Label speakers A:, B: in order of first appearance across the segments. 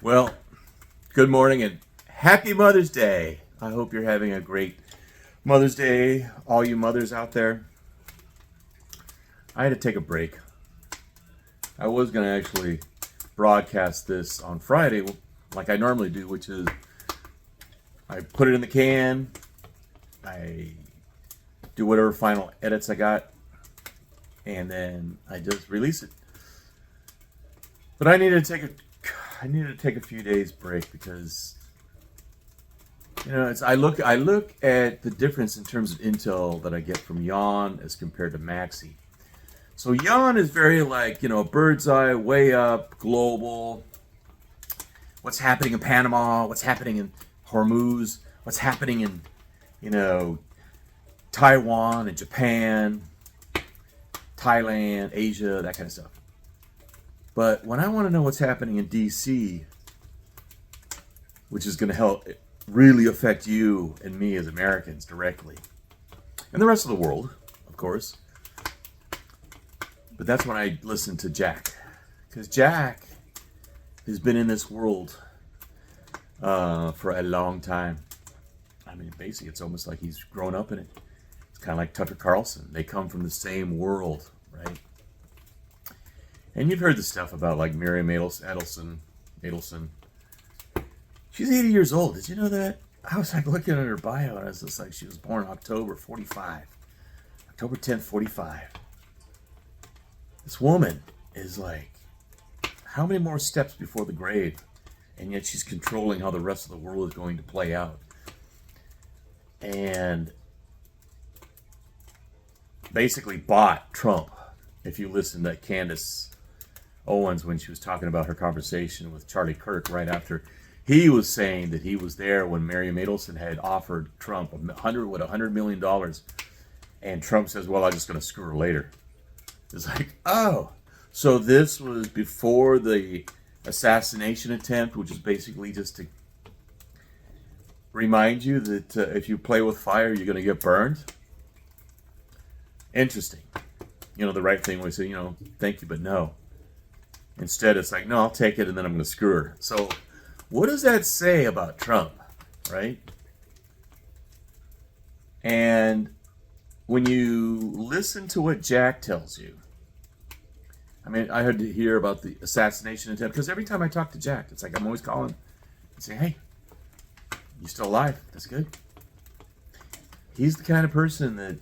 A: Well, good morning and happy Mother's Day. I hope you're having a great Mother's Day, all you mothers out there. I had to take a break. I was going to actually broadcast this on Friday like I normally do, which is I put it in the can, I do whatever final edits I got, and then I just release it. But I needed to take a few days break because I look at the difference in terms of intel that I get from Jan as compared to Maxey. So Jan is very bird's eye, way up, global. What's happening in Panama? What's happening in Hormuz? What's happening in Taiwan and Japan, Thailand, Asia, that kind of stuff. But when I want to know what's happening in DC, which is going to help really affect you and me as Americans directly, and the rest of the world, of course. But that's when I listen to Jack, because Jack has been in this world for a long time. I mean, basically, it's almost like he's grown up in it. It's kind of like Tucker Carlson. They come from the same world, right? And you've heard the stuff about like Miriam Adelson. She's 80 years old. Did you know that? I was like looking at her bio and I was just like, she was born October 45. October 10th, 45. This woman is like, how many more steps before the grave? And yet she's controlling how the rest of the world is going to play out. And basically bought Trump. If you listen to Candace Owens when she was talking about her conversation with Charlie Kirk right after he was saying that he was there when Miriam Adelson had offered Trump $100 million, and Trump says, "Well, I'm just going to screw her later." It's like, oh, so this was before the assassination attempt, which is basically just to remind you that if you play with fire, you're going to get burned. Interesting. The right thing was say, thank you, but no. Instead, it's like, no, I'll take it, and then I'm going to screw her. So what does that say about Trump, right? And when you listen to what Jack tells you, I mean, I had to hear about the assassination attempt, because every time I talk to Jack, it's like I'm always calling and saying, hey, you still alive? That's good. He's the kind of person that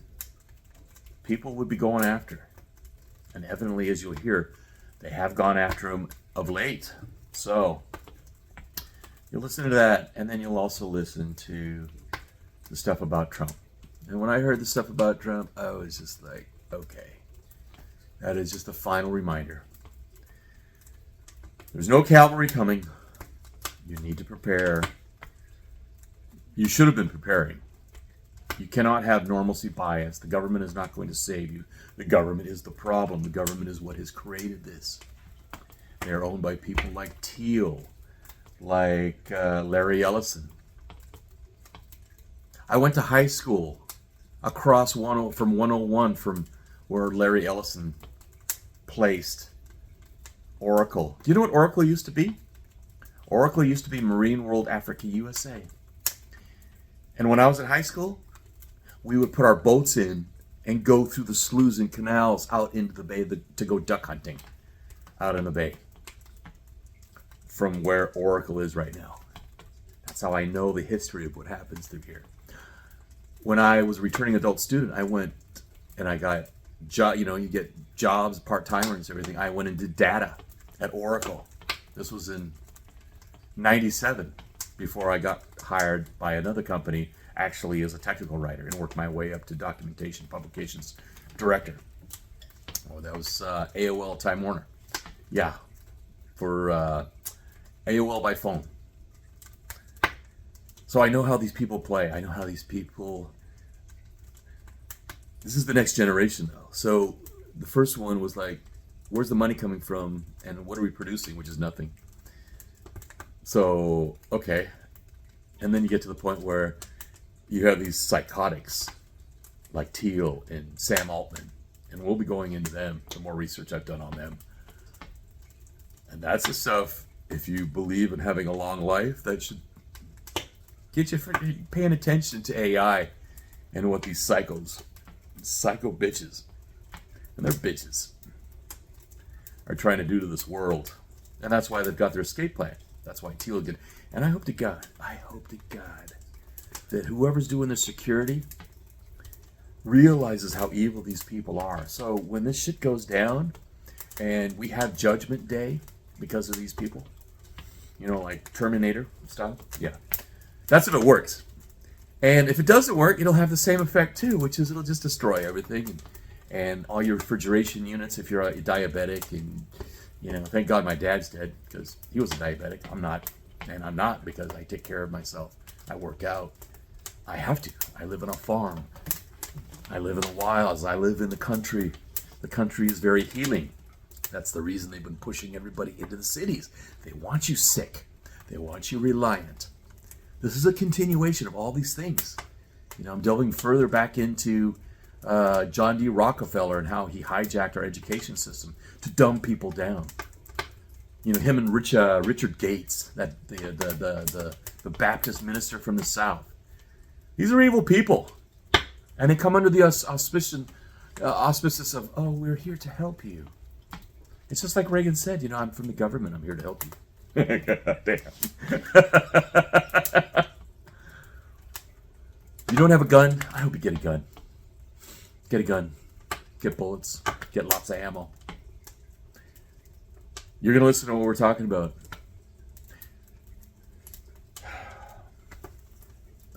A: people would be going after. And evidently, as you'll hear, they have gone after him of late. So you'll listen to that, and then you'll also listen to the stuff about Trump. And when I heard the stuff about Trump, I was just like, okay, that is just a final reminder. There's no cavalry coming. You need to prepare. You should have been preparing. You cannot have normalcy bias. The government is not going to save you. The government is the problem. The government is what has created this. They are owned by people like Thiel, like Larry Ellison. I went to high school across from 101 from where Larry Ellison placed Oracle. Do you know what Oracle used to be? Oracle used to be Marine World Africa USA. And when I was in high school, we would put our boats in and go through the sloughs and canals out into the bay to go duck hunting out in the bay from where Oracle is right now. That's how I know the history of what happens through here. When I was a returning adult student, I went and I got you get jobs, part-timers, everything. I went and did data at Oracle. This was in 97 before I got hired by another company actually as a technical writer and worked my way up to documentation publications director. Oh, that was AOL Time Warner. Yeah, for AOL by phone. So I know how these people play. I know how these people... This is the next generation, though. So the first one was like, where's the money coming from and what are we producing, which is nothing. So, okay. And then you get to the point where you have these psychotics like Thiel and Sam Altman, and we'll be going into them, the more research I've done on them. And that's the stuff if you believe in having a long life, that should get you paying attention to AI and what these psycho bitches, and they're bitches, are trying to do to this world. And that's why they've got their escape plan. That's why Teal did. And I hope to God that whoever's doing the security realizes how evil these people are. So when this shit goes down and we have Judgment Day because of these people, like Terminator style, yeah, that's if it works. And if it doesn't work, it'll have the same effect too, which is it'll just destroy everything and all your refrigeration units if you're a diabetic. And thank God my dad's dead, because he was a diabetic. I'm not. And I'm not because I take care of myself. I work out. I have to. I live on a farm. I live in the wilds. I live in the country. The country is very healing. That's the reason they've been pushing everybody into the cities. They want you sick. They want you reliant. This is a continuation of all these things. I'm delving further back into John D. Rockefeller and how he hijacked our education system to dumb people down. Him and Richard Gates, that the Baptist minister from the South. These are evil people, and they come under the auspices of, oh, we're here to help you. It's just like Reagan said, I'm from the government. I'm here to help you. God damn. You don't have a gun? I hope you get a gun. Get a gun. Get bullets. Get lots of ammo. You're going to listen to what we're talking about.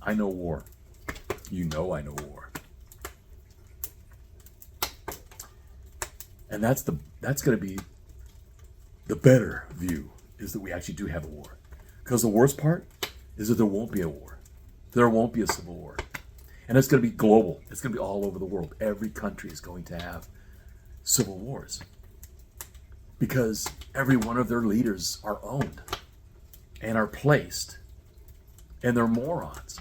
A: I know war. I know war. And that's going to be the better view, is that we actually do have a war. Because the worst part is that there won't be a war. There won't be a civil war. And it's going to be global. It's going to be all over the world. Every country is going to have civil wars. Because every one of their leaders are owned and are placed. And they're morons.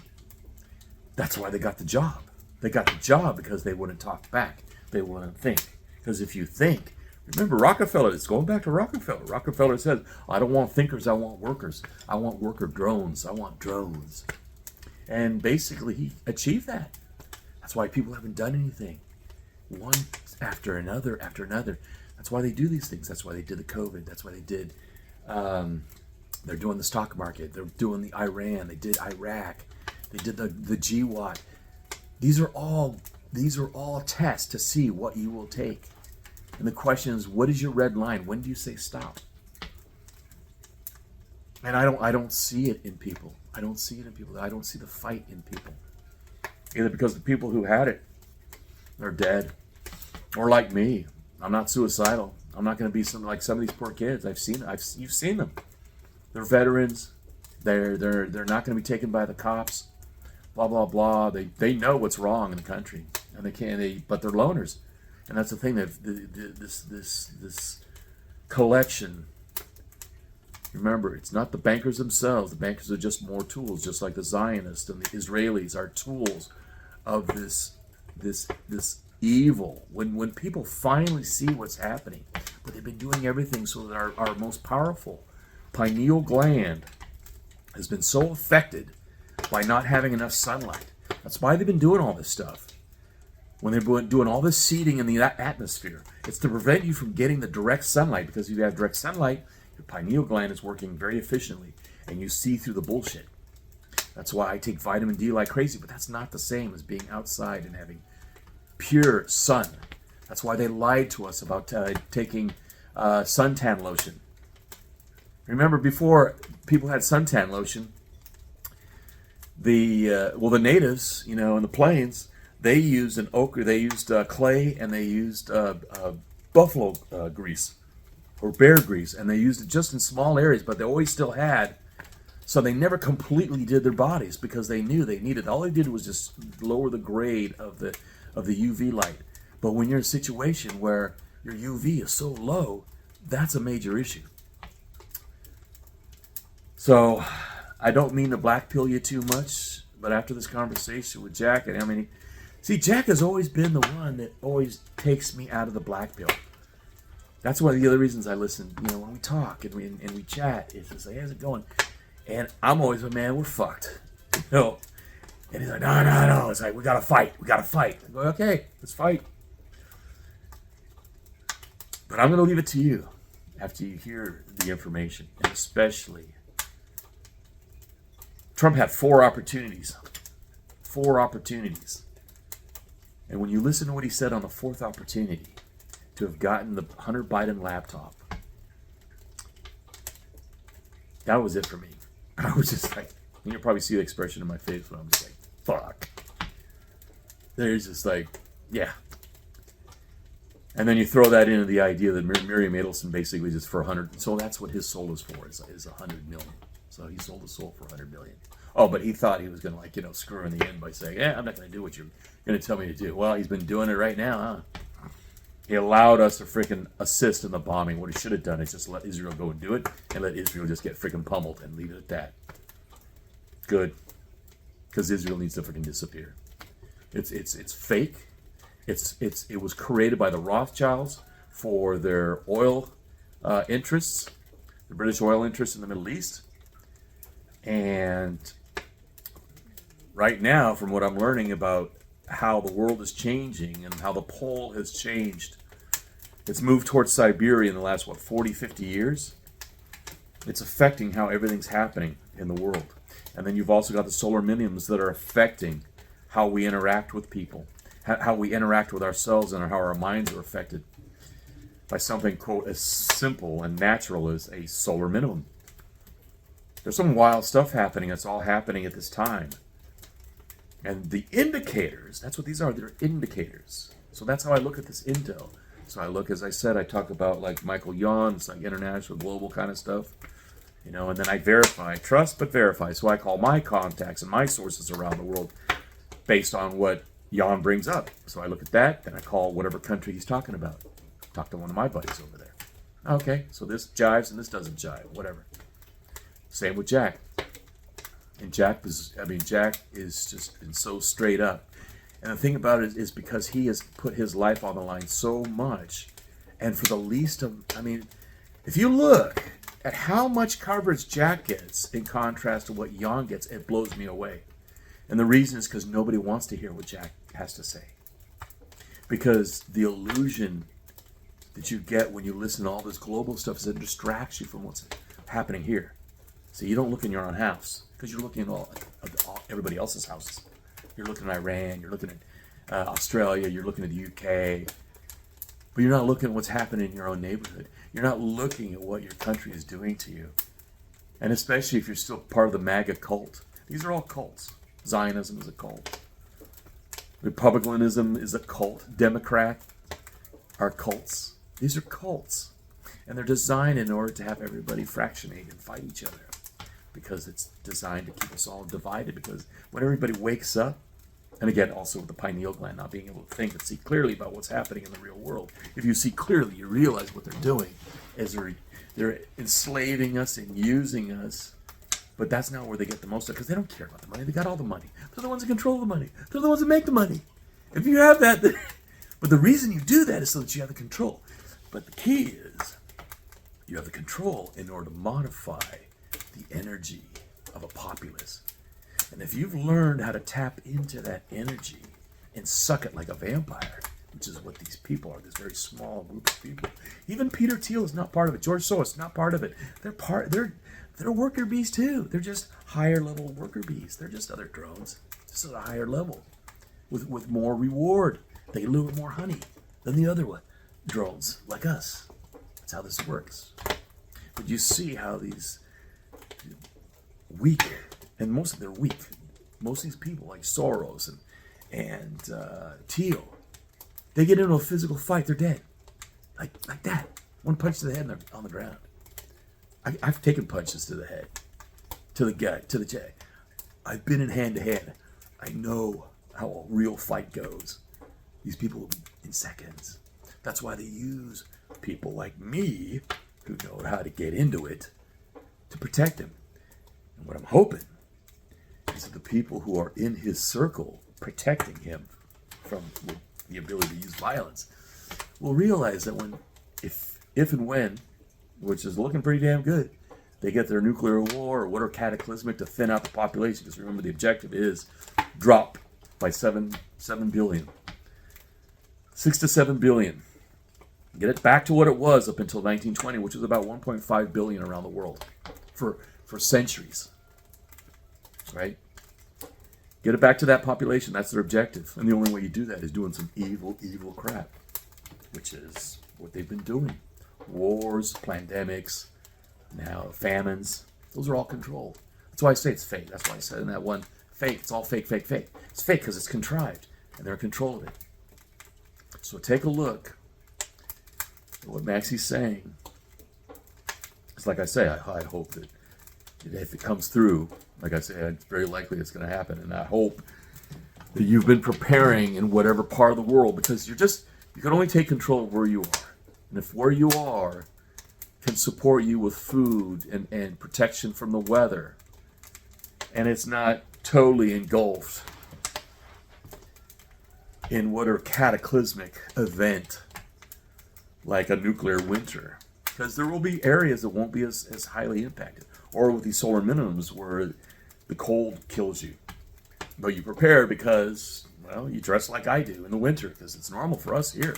A: That's why they got the job. They got the job because they wouldn't talk back. They wouldn't think. Because if you think, remember Rockefeller, it's going back to Rockefeller. Rockefeller says, I don't want thinkers, I want workers. I want worker drones. I want drones. And basically he achieved that. That's why people haven't done anything. One after another after another. That's why they do these things. That's why they did the COVID. That's why they did, they're doing the stock market. They're doing the Iran. They did Iraq. They did the GWAT. These are all tests to see what you will take. And the question is, what is your red line? When do you say stop? And I don't see it in people. I don't see it in people. I don't see the fight in people. Either because the people who had it are dead, or like me, I'm not suicidal. I'm not going to be like some of these poor kids. You've seen them. They're veterans. They're not going to be taken by the cops. Blah blah blah. They know what's wrong in the country, and but they're loners. And that's the thing, that this collection. Remember, it's not the bankers themselves. The bankers are just more tools, just like the Zionists and the Israelis are tools of this evil. When people finally see what's happening, but they've been doing everything so that our most powerful pineal gland has been so affected by not having enough sunlight. That's why they've been doing all this stuff. When they're doing all this seeding in the atmosphere, it's to prevent you from getting the direct sunlight, because if you have direct sunlight, your pineal gland is working very efficiently and you see through the bullshit. That's why I take vitamin D like crazy, but that's not the same as being outside and having pure sun. That's why they lied to us about taking suntan lotion. Remember, before people had suntan lotion, the natives, in the plains, they used clay, and they used buffalo grease or bear grease, and they used it just in small areas, but they always still had. So they never completely did their bodies, because they knew they needed. All they did was just lower the grade of the UV light. But when you're in a situation where your UV is so low, that's a major issue. So I don't mean to black pill you too much, but after this conversation with Jack, see, Jack has always been the one that always takes me out of the black pill. That's one of the other reasons I listen. When we talk and we chat, it's just like, how's it going? And I'm always like, man, we're fucked. And he's like, no. It's like, we gotta fight. I go, okay, let's fight. But I'm gonna leave it to you after you hear the information, and especially Trump had 4 opportunities. 4 opportunities. And when you listen to what he said on the 4th opportunity to have gotten the Hunter Biden laptop, that was it for me. I was just like, you'll probably see the expression in my face when I'm just like, fuck. There's just like, yeah. And then you throw that into the idea that Miriam Adelson basically just for 100. So that's what his soul is for, is 100 million. So he sold his soul for 100 million. Oh, but he thought he was going to screw in the end by saying, I'm not going to do what you're going to tell me to do. Well, he's been doing it right now, huh? He allowed us to freaking assist in the bombing. What he should have done is just let Israel go and do it, and let Israel just get freaking pummeled and leave it at that. Good. Because Israel needs to freaking disappear. It's fake. It was created by the Rothschilds for their oil interests, the British oil interests in the Middle East. And right now, from what I'm learning about how the world is changing and how the pole has changed, it's moved towards Siberia in the last, 40, 50 years. It's affecting how everything's happening in the world. And then you've also got the solar miniums that are affecting how we interact with people, how we interact with ourselves, and how our minds are affected by something, quote, as simple and natural as a solar minimum. There's some wild stuff happening. It's all happening at this time. And the indicators, that's what these are. They're indicators. So that's how I look at this intel. So I look, as I said, I talk about like Michael Yon, it's like international, global kind of stuff. And then I verify, trust but verify. So I call my contacts and my sources around the world based on what Jan brings up. So I look at that, and I call whatever country he's talking about. Talk to one of my buddies over there. Okay, so this jives and this doesn't jive, whatever. Same with Jack. And Jack is just been so straight up. And the thing about it is because he has put his life on the line so much, and for the least of, if you look at how much coverage Jack gets in contrast to what Jan gets, it blows me away. And the reason is because nobody wants to hear what Jack has to say. Because the illusion that you get when you listen to all this global stuff is it distracts you from what's happening here. So you don't look in your own house, because you're looking at all everybody else's houses. You're looking at Iran, you're looking at Australia, you're looking at the UK, but you're not looking at what's happening in your own neighborhood. You're not looking at what your country is doing to you. And especially if you're still part of the MAGA cult. These are all cults. Zionism is a cult. Republicanism is a cult. Democrat are cults. These are cults. And they're designed in order to have everybody fractionate and fight each other. Because it's designed to keep us all divided. Because when everybody wakes up, and again, also with the pineal gland not being able to think and see clearly about what's happening in the real world. If you see clearly, you realize what they're doing is they're enslaving us and using us. But that's not where they get the most of it, because they don't care about the money. They got all the money. They're the ones that control the money. They're the ones that make the money. If you have that, but the reason you do that is so that you have the control. But the key is you have the control in order to modify the energy of a populace. And if you've learned how to tap into that energy and suck it like a vampire, which is what these people are, this very small group of people. Even Peter Thiel is not part of it. George Soros is not part of it. They're worker bees too. They're just higher level worker bees. They're just other drones, just at a higher level, with more reward. They lure more honey than the other drones, like us. That's how this works. But you see how these weak, and most of them are weak. Most of these people, like Soros and Thiel, they get into a physical fight, they're dead, like that. One punch to the head, and they're on the ground. I've taken punches to the head, to the gut, to the chest. I've been in hand to hand. I know how a real fight goes. These people in seconds. That's why they use people like me who know how to get into it to protect him. And what I'm hoping is that the people who are in his circle protecting him from the ability to use violence will realize that if if and when, which is looking pretty damn good, they get their nuclear war or whatever cataclysmic to thin out the population. Because remember, the objective is drop by 7 billion. 6 to 7 billion. Get it back to what it was up until 1920, which was about 1.5 billion around the world for centuries. Right? Get it back to that population. That's their objective. And the only way you do that is doing some evil, evil crap, which is what they've been doing. Wars, pandemics, now famines. Those are all controlled. That's why I say it's fake. That's why I said in that one, fake. It's all fake, fake, fake. It's fake because it's contrived, and they're in control of it. So take a look at what Maxey's saying. It's like I say, I hope that if it comes through, like I say, it's very likely it's going to happen. And I hope that you've been preparing in whatever part of the world, because you can only take control of where you are. And if where you are can support you with food and protection from the weather, and it's not totally engulfed in whatever cataclysmic event like a nuclear winter, because there will be areas that won't be as highly impacted, or with these solar minimums where the cold kills you, but you prepare because, well, you dress like I do in the winter because it's normal for us here.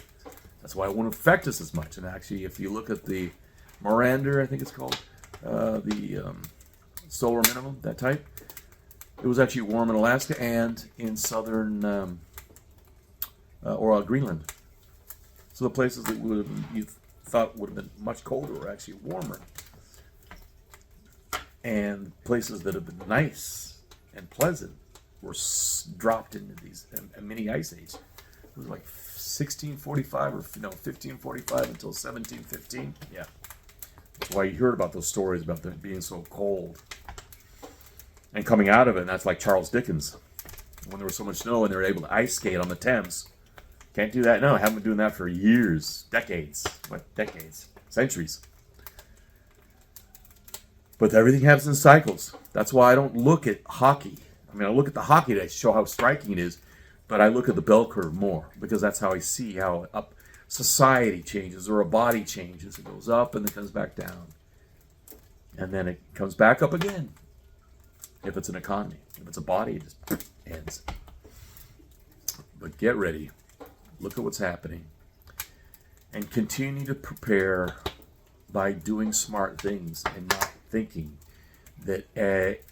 A: That's why it won't affect us as much. And actually, if you look at the Miranda, I think it's called, the solar minimum, that type, it was actually warm in Alaska and in southern or Greenland. So the places that you thought would have been much colder were actually warmer. And places that have been nice and pleasant were dropped into these a mini ice age. It was like 1645 or 1545 until 1715. Yeah, that's why you heard about those stories about them being so cold and coming out of it. And that's like Charles Dickens, when there was so much snow and they were able to ice skate on the Thames. Can't do that now. I haven't been doing that for years, decades. What decades? Centuries. But everything happens in cycles. That's why I don't look at hockey. I mean, I look at the hockey to show how striking it is, but I look at the bell curve more, because that's how I see how up society changes or a body changes. It goes up and then comes back down. And then it comes back up again. If it's an economy. If it's a body, it just ends. But get ready. Look at what's happening. And continue to prepare by doing smart things and not thinking that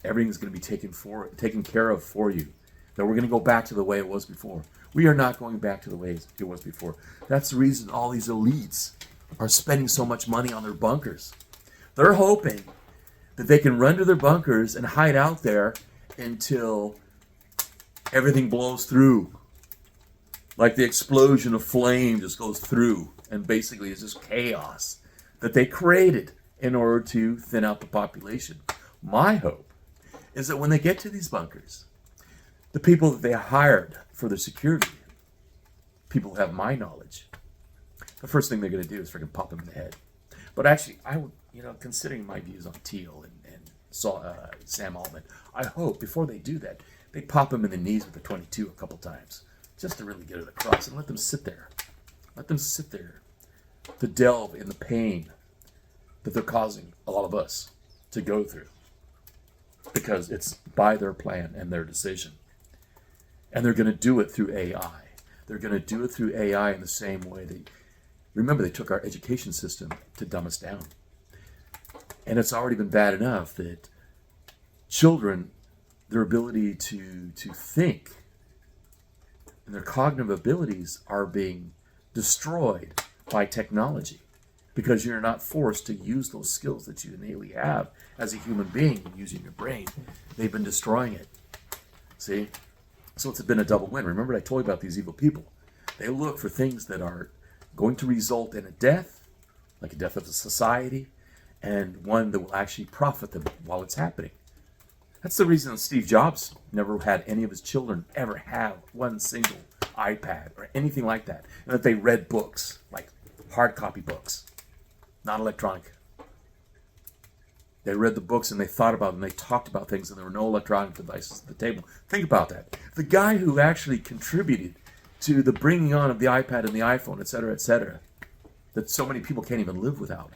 A: everything's going to be taken care of for you. That we're going to go back to the way it was before. We are not going back to the way it was before. That's the reason all these elites are spending so much money on their bunkers. They're hoping that they can run to their bunkers and hide out there until everything blows through. Like the explosion of flame just goes through, and basically it's just chaos that they created in order to thin out the population. My hope is that when they get to these bunkers, the people that they hired for their security, people who have my knowledge, the first thing they're going to do is freaking pop them in the head. But actually, I would, considering my views on Teal and Sam Altman, I hope before they do that, they pop them in the knees with the 22 a couple times, just to really get to the crux and let them sit there. Let them sit there to delve in the pain that they're causing all of us to go through, because it's by their plan and their decision. And they're going to do it through AI. They're going to do it through AI in the same way they took our education system to dumb us down. And it's already been bad enough that children, their ability to think and their cognitive abilities are being destroyed by technology, because you're not forced to use those skills that you innately have as a human being using your brain. They've been destroying it. See? So it's been a double win. Remember I told you about these evil people. They look for things that are going to result in a death, like a death of a society, and one that will actually profit them while it's happening. That's the reason Steve Jobs never had any of his children ever have one single iPad or anything like that. And that they read books, like hard copy books, not electronic. They read the books and they thought about them, they talked about things, and there were no electronic devices at the table. Think about that. The guy who actually contributed to the bringing on of the iPad and the iPhone, etc., that so many people can't even live without.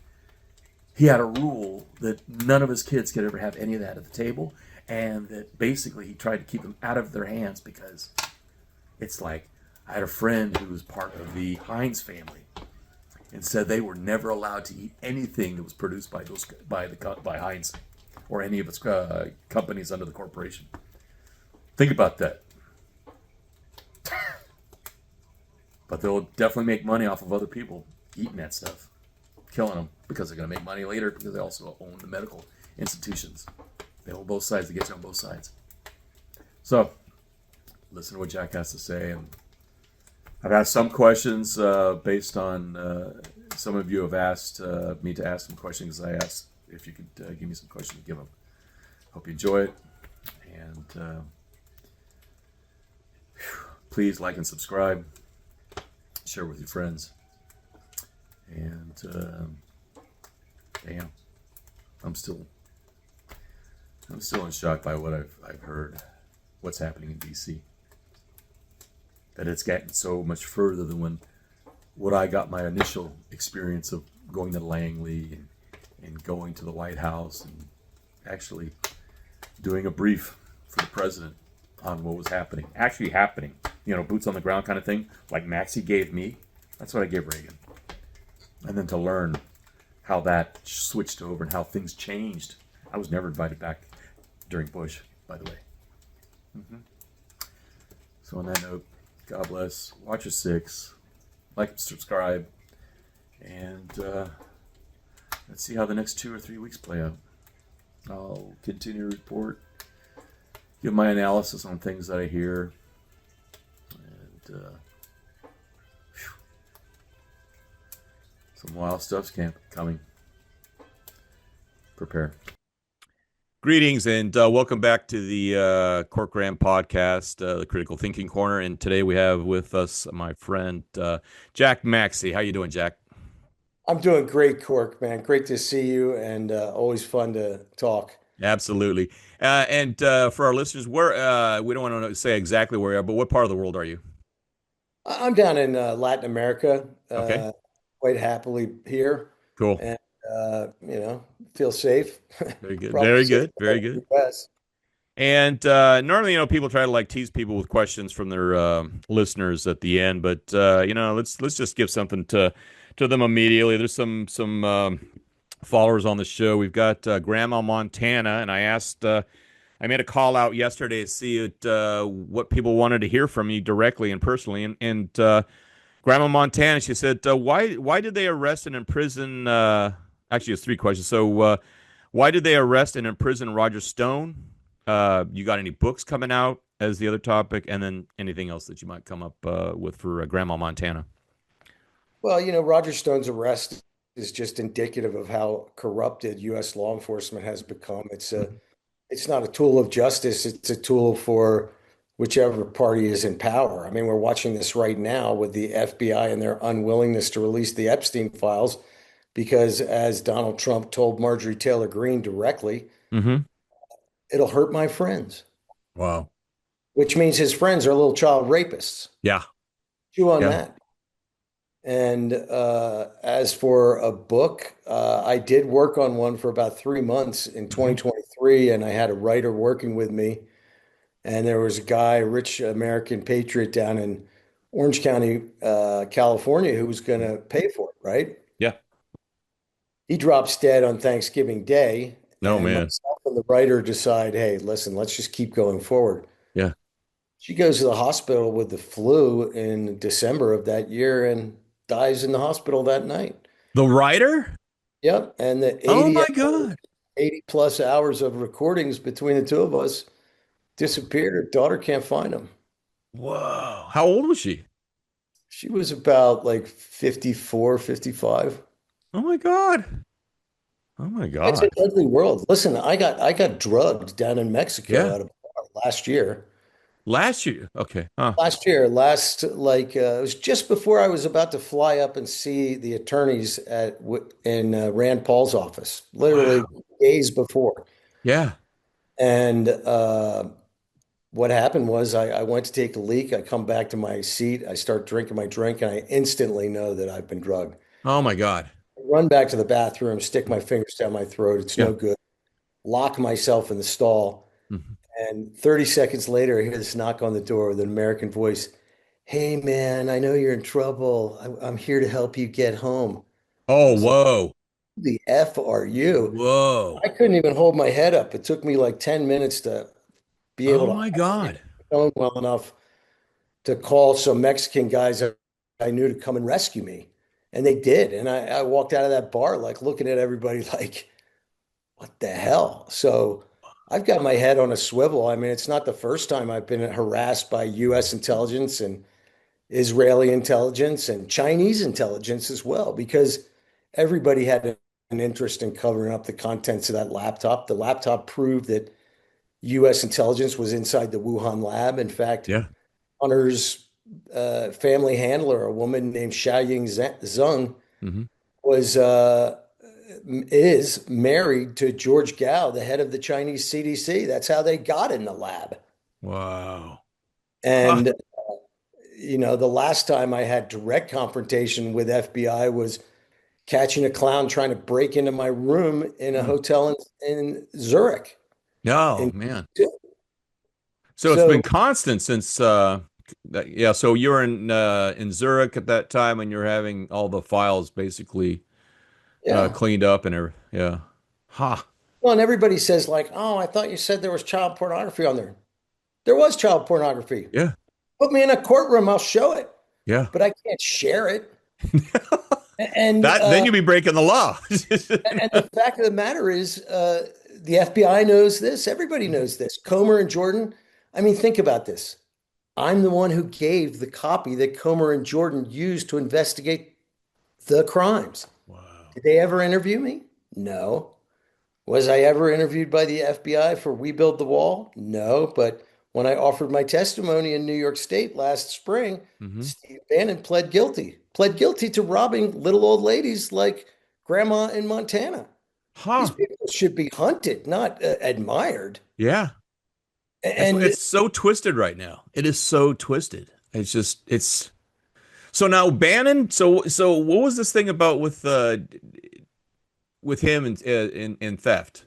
A: He had a rule that none of his kids could ever have any of that at the table, and that basically he tried to keep them out of their hands because it's like I had a friend who was part of the Heinz family and said they were never allowed to eat anything that was produced by Heinz or any of its companies under the corporation. Think about that. But they'll definitely make money off of other people eating that stuff, killing them because they're going to make money later because they also own the medical institutions. They own both sides. They get you on both sides. So, listen to what Jack has to say. And I've asked some questions based on some of you have asked me to ask some questions. I asked if you could give me some questions to give them. Hope you enjoy it. And please like and subscribe. Share with your friends. And damn, I'm still in shock by what I've heard. What's happening in DC? That it's gotten so much further than what I got my initial experience of going to Langley and going to the White House and actually doing a brief for the president on what was happening. Actually happening. Boots on the ground kind of thing, like Maxey gave me. That's what I gave Reagan. And then to learn how that switched over and how things changed. I was never invited back during Bush, by the way. So on that note, God bless. Watch your six. Like and subscribe. And let's see how the next 2 or 3 weeks play out. I'll continue to report, give my analysis on things that I hear. And some wild stuff's coming. Prepare. Greetings and welcome back to the Cork Graham podcast, the Critical Thinking Corner. And today we have with us my friend Jack Maxey. How you doing, Jack?
B: I'm doing great, Cork, man. Great to see you, and always fun to talk.
A: Absolutely. And for our listeners, where we don't want to say exactly where you are, but what part of the world are you?
B: I'm down in Latin America,
A: Okay.
B: quite happily here,
A: Cool.
B: and feel safe.
A: Very good.
B: Probably
A: Very
B: safer
A: good.
B: than
A: Very
B: the
A: good.
B: US.
A: And normally, people try to like tease people with questions from their listeners at the end, but let's just give something to them immediately. There's some followers on the show. We've got Grandma Montana, and I made a call out yesterday to see what people wanted to hear from me directly and personally, and Grandma Montana, she said, why did they arrest and imprison? Actually, it's 3 questions. So, why did they arrest and imprison Roger Stone? You got any books coming out as the other topic, and then anything else that you might come up with for Grandma Montana?
B: Well, Roger Stone's arrest is just indicative of how corrupted U.S. law enforcement has become. It's not a tool of justice. It's a tool for whichever party is in power. I mean, we're watching this right now with the FBI and their unwillingness to release the Epstein files because, as Donald Trump told Marjorie Taylor Greene directly,
A: Mm-hmm.
B: it'll hurt my friends,
A: Wow.
B: which means his friends are little child rapists.
A: Yeah.
B: Chew on
A: Yeah.
B: that. And as for a book, I did work on one for about 3 months in
A: Mm-hmm.
B: 2023, and I had a writer working with me. And there was a guy, a rich American patriot down in Orange County, California, who was going to pay for it, right?
A: Yeah.
B: He drops dead on Thanksgiving Day,
A: No,
B: and
A: man.
B: myself and the writer decide, hey, listen, let's just keep going forward.
A: Yeah.
B: She goes to the hospital with the flu in December of that year and dies in the hospital that night.
A: The writer?
B: Yep. And the
A: Oh
B: 80
A: my
B: hours,
A: God.
B: 80 plus hours of recordings between the two of us disappeared. Her daughter can't find them.
A: Whoa. How old was she?
B: She was about like 54, 55.
A: Oh my God. Oh my
B: It's an
A: God.
B: ugly world. Listen, I got drugged down in Mexico
A: Yeah.
B: at a bar last year.
A: Last year. Okay. Huh.
B: It was just before I was about to fly up and see the attorneys in Rand Paul's office, literally
A: Wow.
B: days before.
A: Yeah.
B: And what happened was I went to take a leak. I come back to my seat. I start drinking my drink, and I instantly know that I've been drugged.
C: Oh my God.
B: Run back to the bathroom, stick my fingers down my throat. It's
C: Yeah.
B: no good. Lock myself in the stall.
C: Mhm.
B: And 30 seconds later, I hear this knock on the door with an American voice. Hey, man, I know you're in trouble. I'm here to help you get home. I
C: Oh,
B: was like,
C: whoa.
B: who the F are you?
C: Whoa.
B: I couldn't even hold my head up. It took me like 10 minutes to be able
C: Oh
B: to
C: my
B: operate
C: God.
B: the phone well enough to call some Mexican guys I knew to come and rescue me. And they did. And I walked out of that bar like looking at everybody like, what the hell? So I've got my head on a swivel. I mean, it's not the first time I've been harassed by US intelligence and Israeli intelligence and Chinese intelligence as well, because everybody had an interest in covering up the contents of that laptop. The laptop proved that US intelligence was inside the Wuhan lab. In fact,
C: Yeah.
B: Hunter's family handler, a woman named Xiaoying Zeng,
C: Hmm.
B: was is married to George Gao, the head of the Chinese CDC. That's how they got in the lab.
C: Wow. Huh.
B: And the last time I had direct confrontation with FBI was catching a clown trying to break into my room in a
C: Hmm.
B: hotel in Zurich.
C: Oh
B: In
C: man. So it's been
B: so
C: constant since yeah, so you're in Zurich at that time and you're having all the files basically
B: yeah.
C: cleaned up and everything. Yeah. Ha.
B: Well, and everybody says like, "Oh, I thought you said there was child pornography on there." There was child pornography.
C: Yeah.
B: Put me in a courtroom, I'll show it,
C: Yeah.
B: but I can't share it. And
C: That then you'd be breaking the law.
B: and the fact of the matter is, the FBI knows this. Everybody knows this. Comer and Jordan. I mean, think about this. I'm the one who gave the copy that Comer and Jordan used to investigate the crimes.
C: Wow.
B: Did they ever interview me? No. Was I ever interviewed by the FBI for We Build the Wall? No. But when I offered my testimony in New York State last spring,
C: Hmm.
B: Steve Bannon pled guilty to robbing little old ladies like grandma in Montana. These
C: Huh.
B: people should be hunted, not admired.
C: Yeah.
B: And
C: It's so twisted right now. It is so twisted. It's just it's so now Bannon. So what was this thing about with him in theft?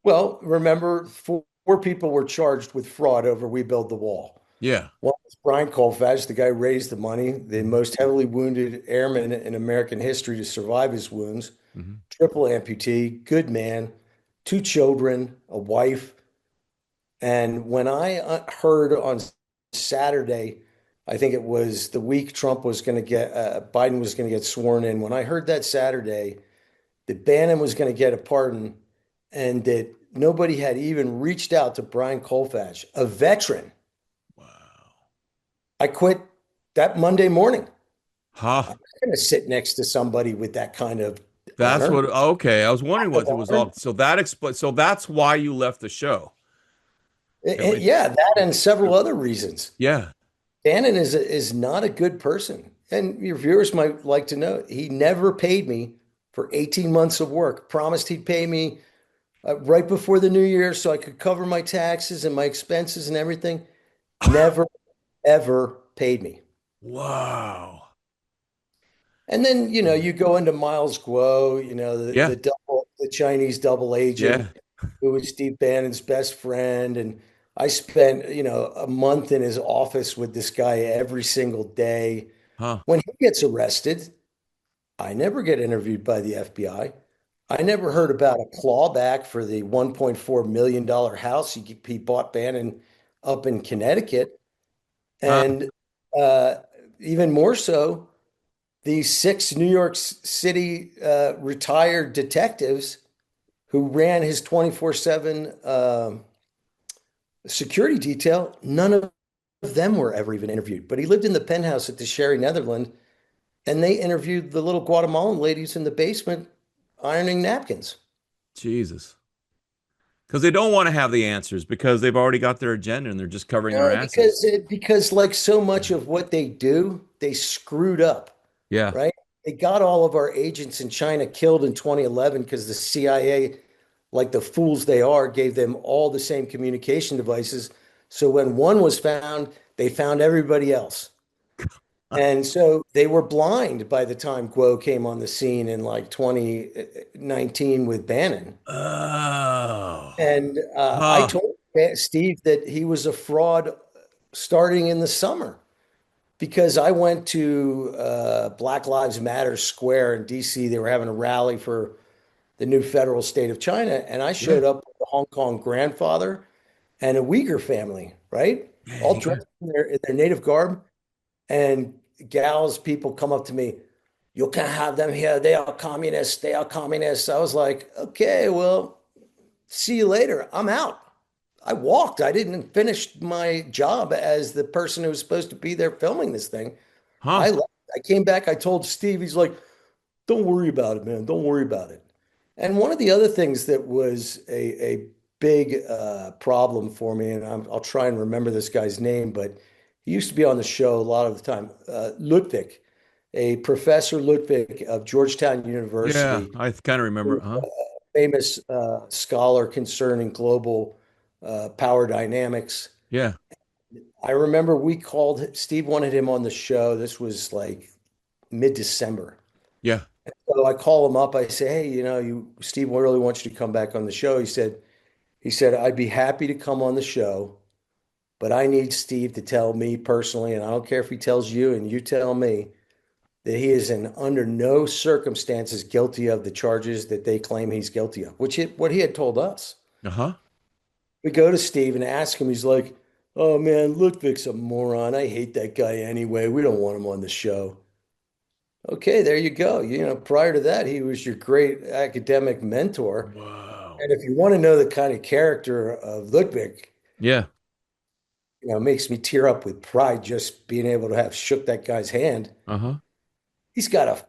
B: well, remember, four people were charged with fraud over We Build the Wall.
C: Yeah.
B: One was Brian Colfax, the guy who raised the money, the
C: Hmm.
B: most heavily wounded airman in American history to survive his wounds,
C: Hmm.
B: triple amputee, good man, two children, a wife. And when I heard on Saturday, I think it was the week Trump was going to get, Biden was going to get sworn in. When I heard that Saturday that Bannon was going to get a pardon and that nobody had even reached out to Brian Colfax, a veteran,
C: Wow.
B: I quit that Monday morning.
C: Huh.
B: I'm not going to sit next to somebody with that kind of
C: That's
B: honor.
C: what. Okay, I was
B: Lack
C: wondering
B: of
C: what it was
B: honor.
C: all. So that explains. So that's why you left the show. It,
B: Yeah, that and several other reasons.
C: yeah.
B: Bannon is not a good person. And your viewers might like to know he never paid me for 18 months of work. Promised he'd pay me right before the new year so I could cover my taxes and my expenses and everything. Never, ever paid me.
C: Wow.
B: And then, you go into Miles Guo,
C: Yeah.
B: the Chinese double agent
C: Yeah.
B: who was Steve Bannon's best friend. And I spent, a month in his office with this guy every single day.
C: Huh.
B: When he gets arrested, I never get interviewed by the FBI. I never heard about a clawback for the $1.4 million house he bought Bannon up in Connecticut.
C: Huh.
B: And uh, even more so, the six New York City retired detectives who ran his 24/7 security detail, none of them were ever even interviewed. But he lived in the penthouse at the Sherry Netherland, and they interviewed the little Guatemalan ladies in the basement ironing napkins.
C: Jesus. Because they don't want to have the answers because they've already got their agenda and they're just covering their
B: No,
C: asses.
B: because like so much of what they do, they screwed up,
C: Yeah.
B: right? They got all of our agents in China killed in 2011 because the CIA, like the fools they are, gave them all the same communication devices. So when one was found, they found everybody else. And so they were blind by the time Guo came on the scene in like 2019 with Bannon.
C: Oh.
B: And I
C: Huh.
B: told Steve that he was a fraud starting in the summer because I went to Black Lives Matter Square in DC. They were having a rally for the new federal state of China. And I
C: Yeah.
B: showed up with a Hong Kong grandfather and a Uyghur family, right? All
C: Yeah.
B: dressed in their native garb. And gals, people come up to me, you can't have them here. They are communists. They are communists. I was like, okay, well, see you later. I'm out. I walked. I didn't finish my job as the person who was supposed to be there filming this thing.
C: Huh.
B: I left. I came back. I told Steve, he's like, don't worry about it, man. Don't worry about it. And one of the other things that was a big problem for me, and I'll try and remember this guy's name, but he used to be on the show a lot of the time, Ludwig, a professor Ludwig of Georgetown
C: Yeah.
B: University,
C: I kind of remember. Huh?
B: famous scholar concerning global power dynamics.
C: Yeah.
B: I remember we called, Steve wanted him on the show. This was like mid-December.
C: Yeah.
B: So I call him up. I say, hey, Steve really wants you to come back on the show. He said, I'd be happy to come on the show, but I need Steve to tell me personally, and I don't care if he tells you and you tell me that he is in under no circumstances guilty of the charges that they claim he's guilty of, what he had told us.
C: Uh-huh.
B: We go to Steve and ask him, he's like, oh man, Ludwig's a moron. I hate that guy anyway. We don't want him on the show. Okay, there you go. Prior to that, he was your great academic mentor.
C: Whoa.
B: And if you want to know the kind of character of Ludwig,
C: Yeah.
B: it makes me tear up with pride just being able to have shook that guy's hand.
C: Uh-huh.
B: He's got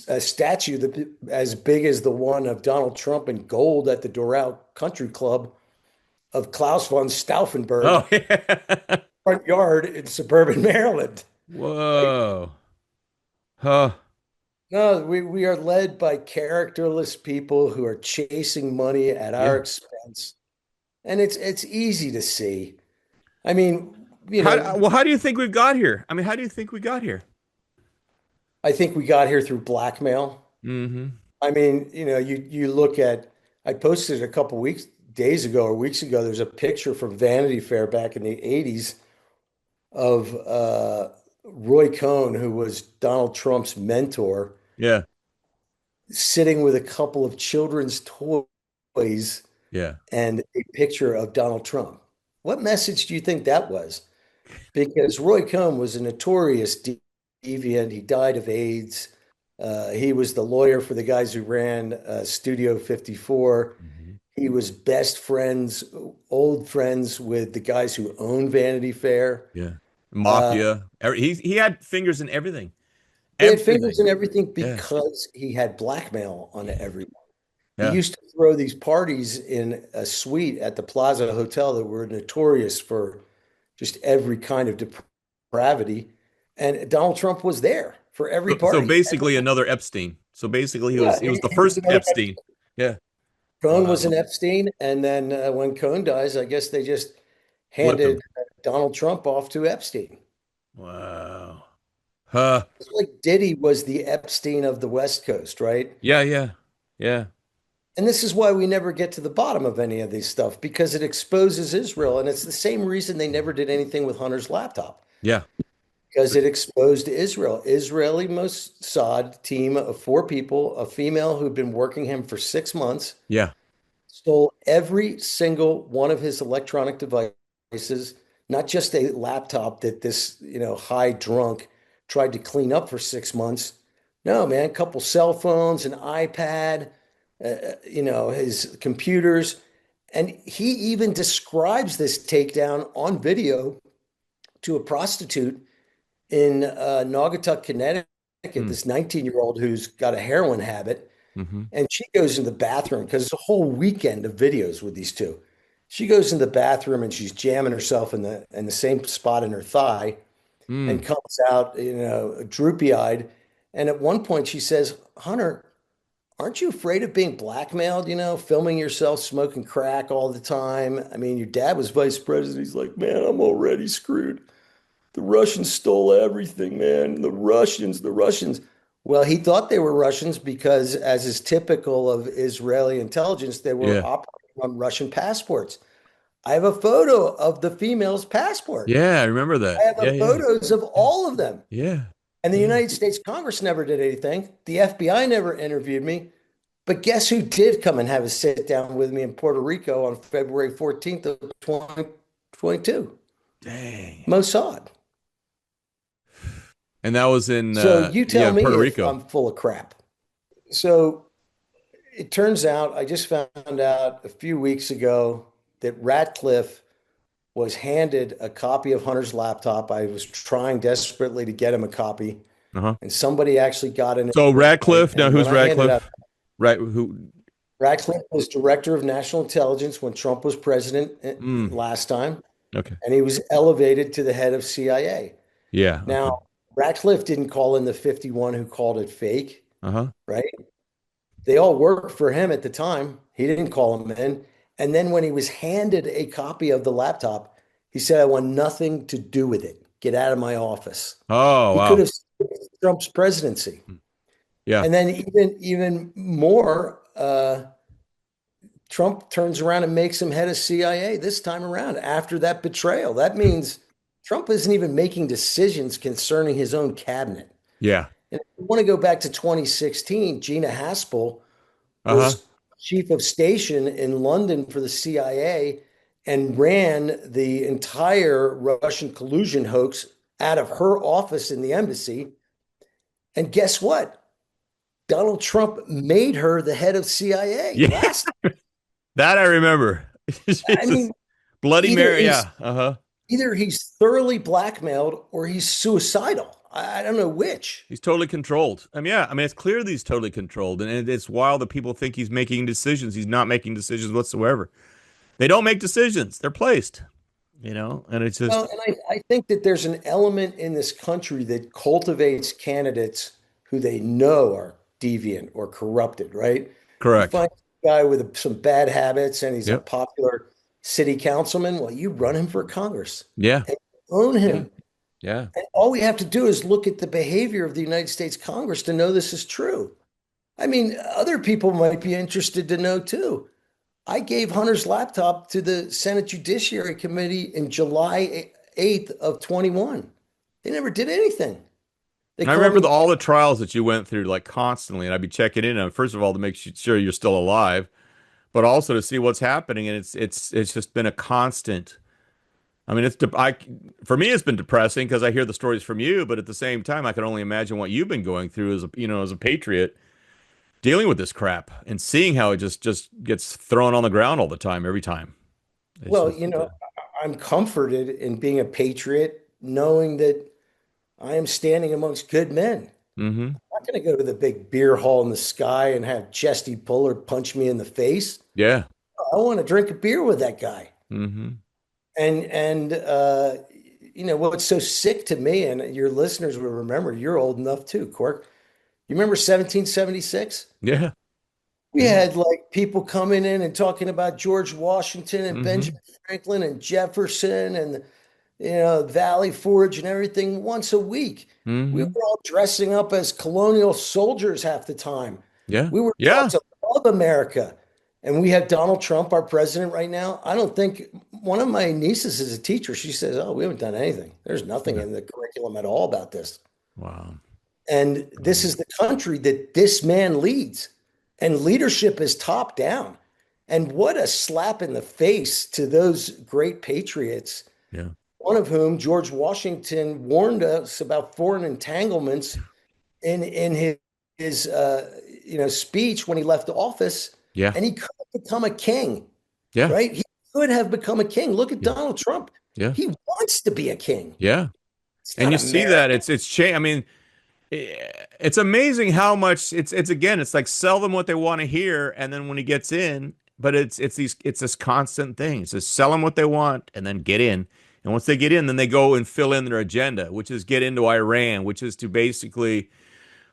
B: a statue that as big as the one of Donald Trump in gold at the Doral Country Club of Klaus von Stauffenberg
C: Oh, yeah.
B: front yard in suburban Maryland. Right?
C: Whoa. Huh.
B: No, we are led by characterless people who are chasing money at our
C: Yeah.
B: expense. And it's easy to see. I mean,
C: How do you think we got here? I mean, how do you think we got here?
B: I think we got here through blackmail.
C: Mm-hmm.
B: I mean, you look at, I posted a couple days ago or weeks ago, there's a picture from Vanity Fair back in the 80s of Roy Cohn, who was Donald Trump's mentor,
C: Yeah.
B: sitting with a couple of children's toys
C: Yeah.
B: and a picture of Donald Trump. What message do you think that was? Because Roy Cohn was a notorious deviant. He died of AIDS. He was the lawyer for the guys who ran Studio 54.
C: Mhm.
B: He was old friends with the guys who owned Vanity Fair.
C: Yeah.
B: Uh,
C: Mafia. He had fingers in everything.
B: he had fingers
C: Everything.
B: in everything
C: Yeah.
B: because he had blackmail on everyone. He
C: Yeah.
B: used to throw these parties in a suite at the Plaza Hotel that were notorious for just every kind of depravity. And Donald Trump was there for every
C: So
B: party.
C: basically another Epstein. So basically
B: Yeah,
C: he was the
B: he was
C: first
B: another
C: Epstein. Yeah.
B: Cohn was
C: Wow.
B: an Epstein. And then when Cohn dies, I guess they just
C: Flipped
B: handed
C: him.
B: Donald Trump off to Epstein.
C: Wow. Huh.
B: It's like Diddy was the Epstein of the West Coast, right?
C: Yeah, yeah. Yeah.
B: And this is why we never get to the bottom of any of these stuff because it exposes Israel. And it's the same reason they never did anything with Hunter's laptop
C: Yeah.
B: because it exposed Israel. Israeli Mossad team of 4 people, a female who'd been working him for 6 months,
C: Yeah.
B: stole every single one of his electronic devices, not just a laptop that this, high drunk tried to clean up for 6 months. No, man, a couple cell phones, an iPad, his computers. And he even describes this takedown on video to a prostitute in Naugatuck, Connecticut,
C: Mm.
B: this 19-year-old who's got a heroin habit.
C: Mm-hmm.
B: And she goes in the bathroom because it's a whole weekend of videos with these two. She goes in the bathroom and she's jamming herself in the same spot in her thigh and
C: Mm.
B: comes out, droopy-eyed. And at one point she says, Hunter, aren't you afraid of being blackmailed, filming yourself smoking crack all the time? I mean, your dad was vice president. He's like, man, I'm already screwed. the Russians stole everything, man. The Russians. Well, he thought they were Russians because, as is typical of Israeli intelligence, they were
C: Yeah.
B: operating on Russian passports. I have a photo of the female's passport.
C: Yeah, I remember
B: I
C: that.
B: have
C: Yeah, yeah.
B: photos of all of them.
C: Yeah.
B: And the
C: Yeah.
B: United States Congress never did anything. The FBI never interviewed me. But guess who did come and have a sit down with me in Puerto Rico on February 14th of 2022?
C: Dang.
B: Mossad.
C: And that was in
B: So you tell me
C: Puerto
B: if
C: Rico.
B: I'm full of crap. So it turns out, I just found out a few weeks ago that Ratcliffe was handed a copy of Hunter's laptop. I was trying desperately to get him a copy,
C: Uh-huh.
B: and somebody actually got in.
C: So Radcliffe, now
B: And
C: who's
B: when I handed out,
C: Radcliffe? Right, who
B: Ratcliffe was director of national intelligence when Trump was president last time,
C: okay.
B: and he was elevated to the head of CIA.
C: Yeah.
B: Now,
C: Okay.
B: Ratcliffe didn't call in the 51 who called it fake,
C: Uh-huh.
B: right? They all worked for him at the time. He didn't call them in. And then when he was handed a copy of the laptop, he said, I want nothing to do with it. Get out of my office.
C: Oh,
B: He could
C: wow.
B: have saved Trump's presidency.
C: Yeah.
B: And then even more, Trump turns around and makes him head of CIA this time around after that betrayal. That means Trump isn't even making decisions concerning his own cabinet.
C: Yeah.
B: And if you want to go back to 2016, Gina Haspel
C: Uh-huh.
B: was chief of station in London for the CIA and ran the entire Russian collusion hoax out of her office in the embassy. And guess what? Donald Trump made her the head of CIA
C: Yeah.
B: last.
C: That I remember.
B: I
C: Jesus.
B: mean,
C: Bloody
B: either
C: Mary.
B: he's
C: Yeah. Uh-huh.
B: either he's thoroughly blackmailed or he's suicidal. I don't know which.
C: He's totally controlled. Yeah. I mean, it's clear that he's totally controlled. And it's wild that people think he's making decisions. He's not making decisions whatsoever. They don't make decisions. They're placed, and it's just
B: Well, and I think that there's an element in this country that cultivates candidates who they know are deviant or corrupted, right? You
C: correct.
B: find a guy with some bad habits and he's a
C: Yep.
B: popular city councilman. Well, you run him for Congress
C: Yeah.
B: and own him.
C: Yeah.
B: And all we have to do is look at the behavior of the United States Congress to know this is true. I mean, other people might be interested to know too. I gave Hunter's laptop to the Senate Judiciary Committee in July 8th of 21. They never did anything. They
C: And I
B: called
C: remember
B: me.
C: all the trials that you went through like constantly, and I'd be checking in on first of all to make sure you're still alive, but also to see what's happening. And it's just been a constant. I mean, for me it's been depressing because I hear the stories from you, but at the same time I can only imagine what you've been going through as a patriot dealing with this crap and seeing how it just gets thrown on the ground all the time, every time. It's
B: Well,
C: just,
B: I'm comforted in being a patriot, knowing that I am standing amongst good men.
C: mm-hmm.
B: I'm not going to go to the big beer hall in the sky and have Chesty Puller punch me in the face.
C: Yeah.
B: I want to drink a beer with that guy.
C: Mm-hmm.
B: And what's so sick to me, and your listeners will remember, you're old enough too, Cork. You remember 1776?
C: Yeah.
B: We had like people coming in and talking about George Washington and
C: Mm-hmm.
B: Benjamin Franklin and Jefferson and Valley Forge and everything once a week. We
C: Mm-hmm.
B: were all dressing up as colonial soldiers half the time.
C: Yeah.
B: We were
C: Yeah.
B: taught to love America. And we have Donald Trump, our president, right now. I don't think one of my nieces is a teacher. She says, "Oh, we haven't done anything. There's nothing in the curriculum at all about this."
C: Wow.
B: And this is the country that this man leads. And leadership is top down. And what a slap in the face to those great patriots,
C: Yeah.
B: one of whom, George Washington, warned us about foreign entanglements in his speech when he left office.
C: Yeah.
B: And he could have become a king,
C: Yeah.
B: right? He could have become a king. Look at Donald Trump.
C: Yeah.
B: He wants to be a king.
C: Yeah.
B: It's
C: And
B: not
C: you see
B: America.
C: that it's changed. I mean, it's amazing how much it's like sell them what they want to hear, and then when he gets in, but it's this constant thing. It's just sell them what they want and then get in. And once they get in, then they go and fill in their agenda, which is get into Iran, which is to basically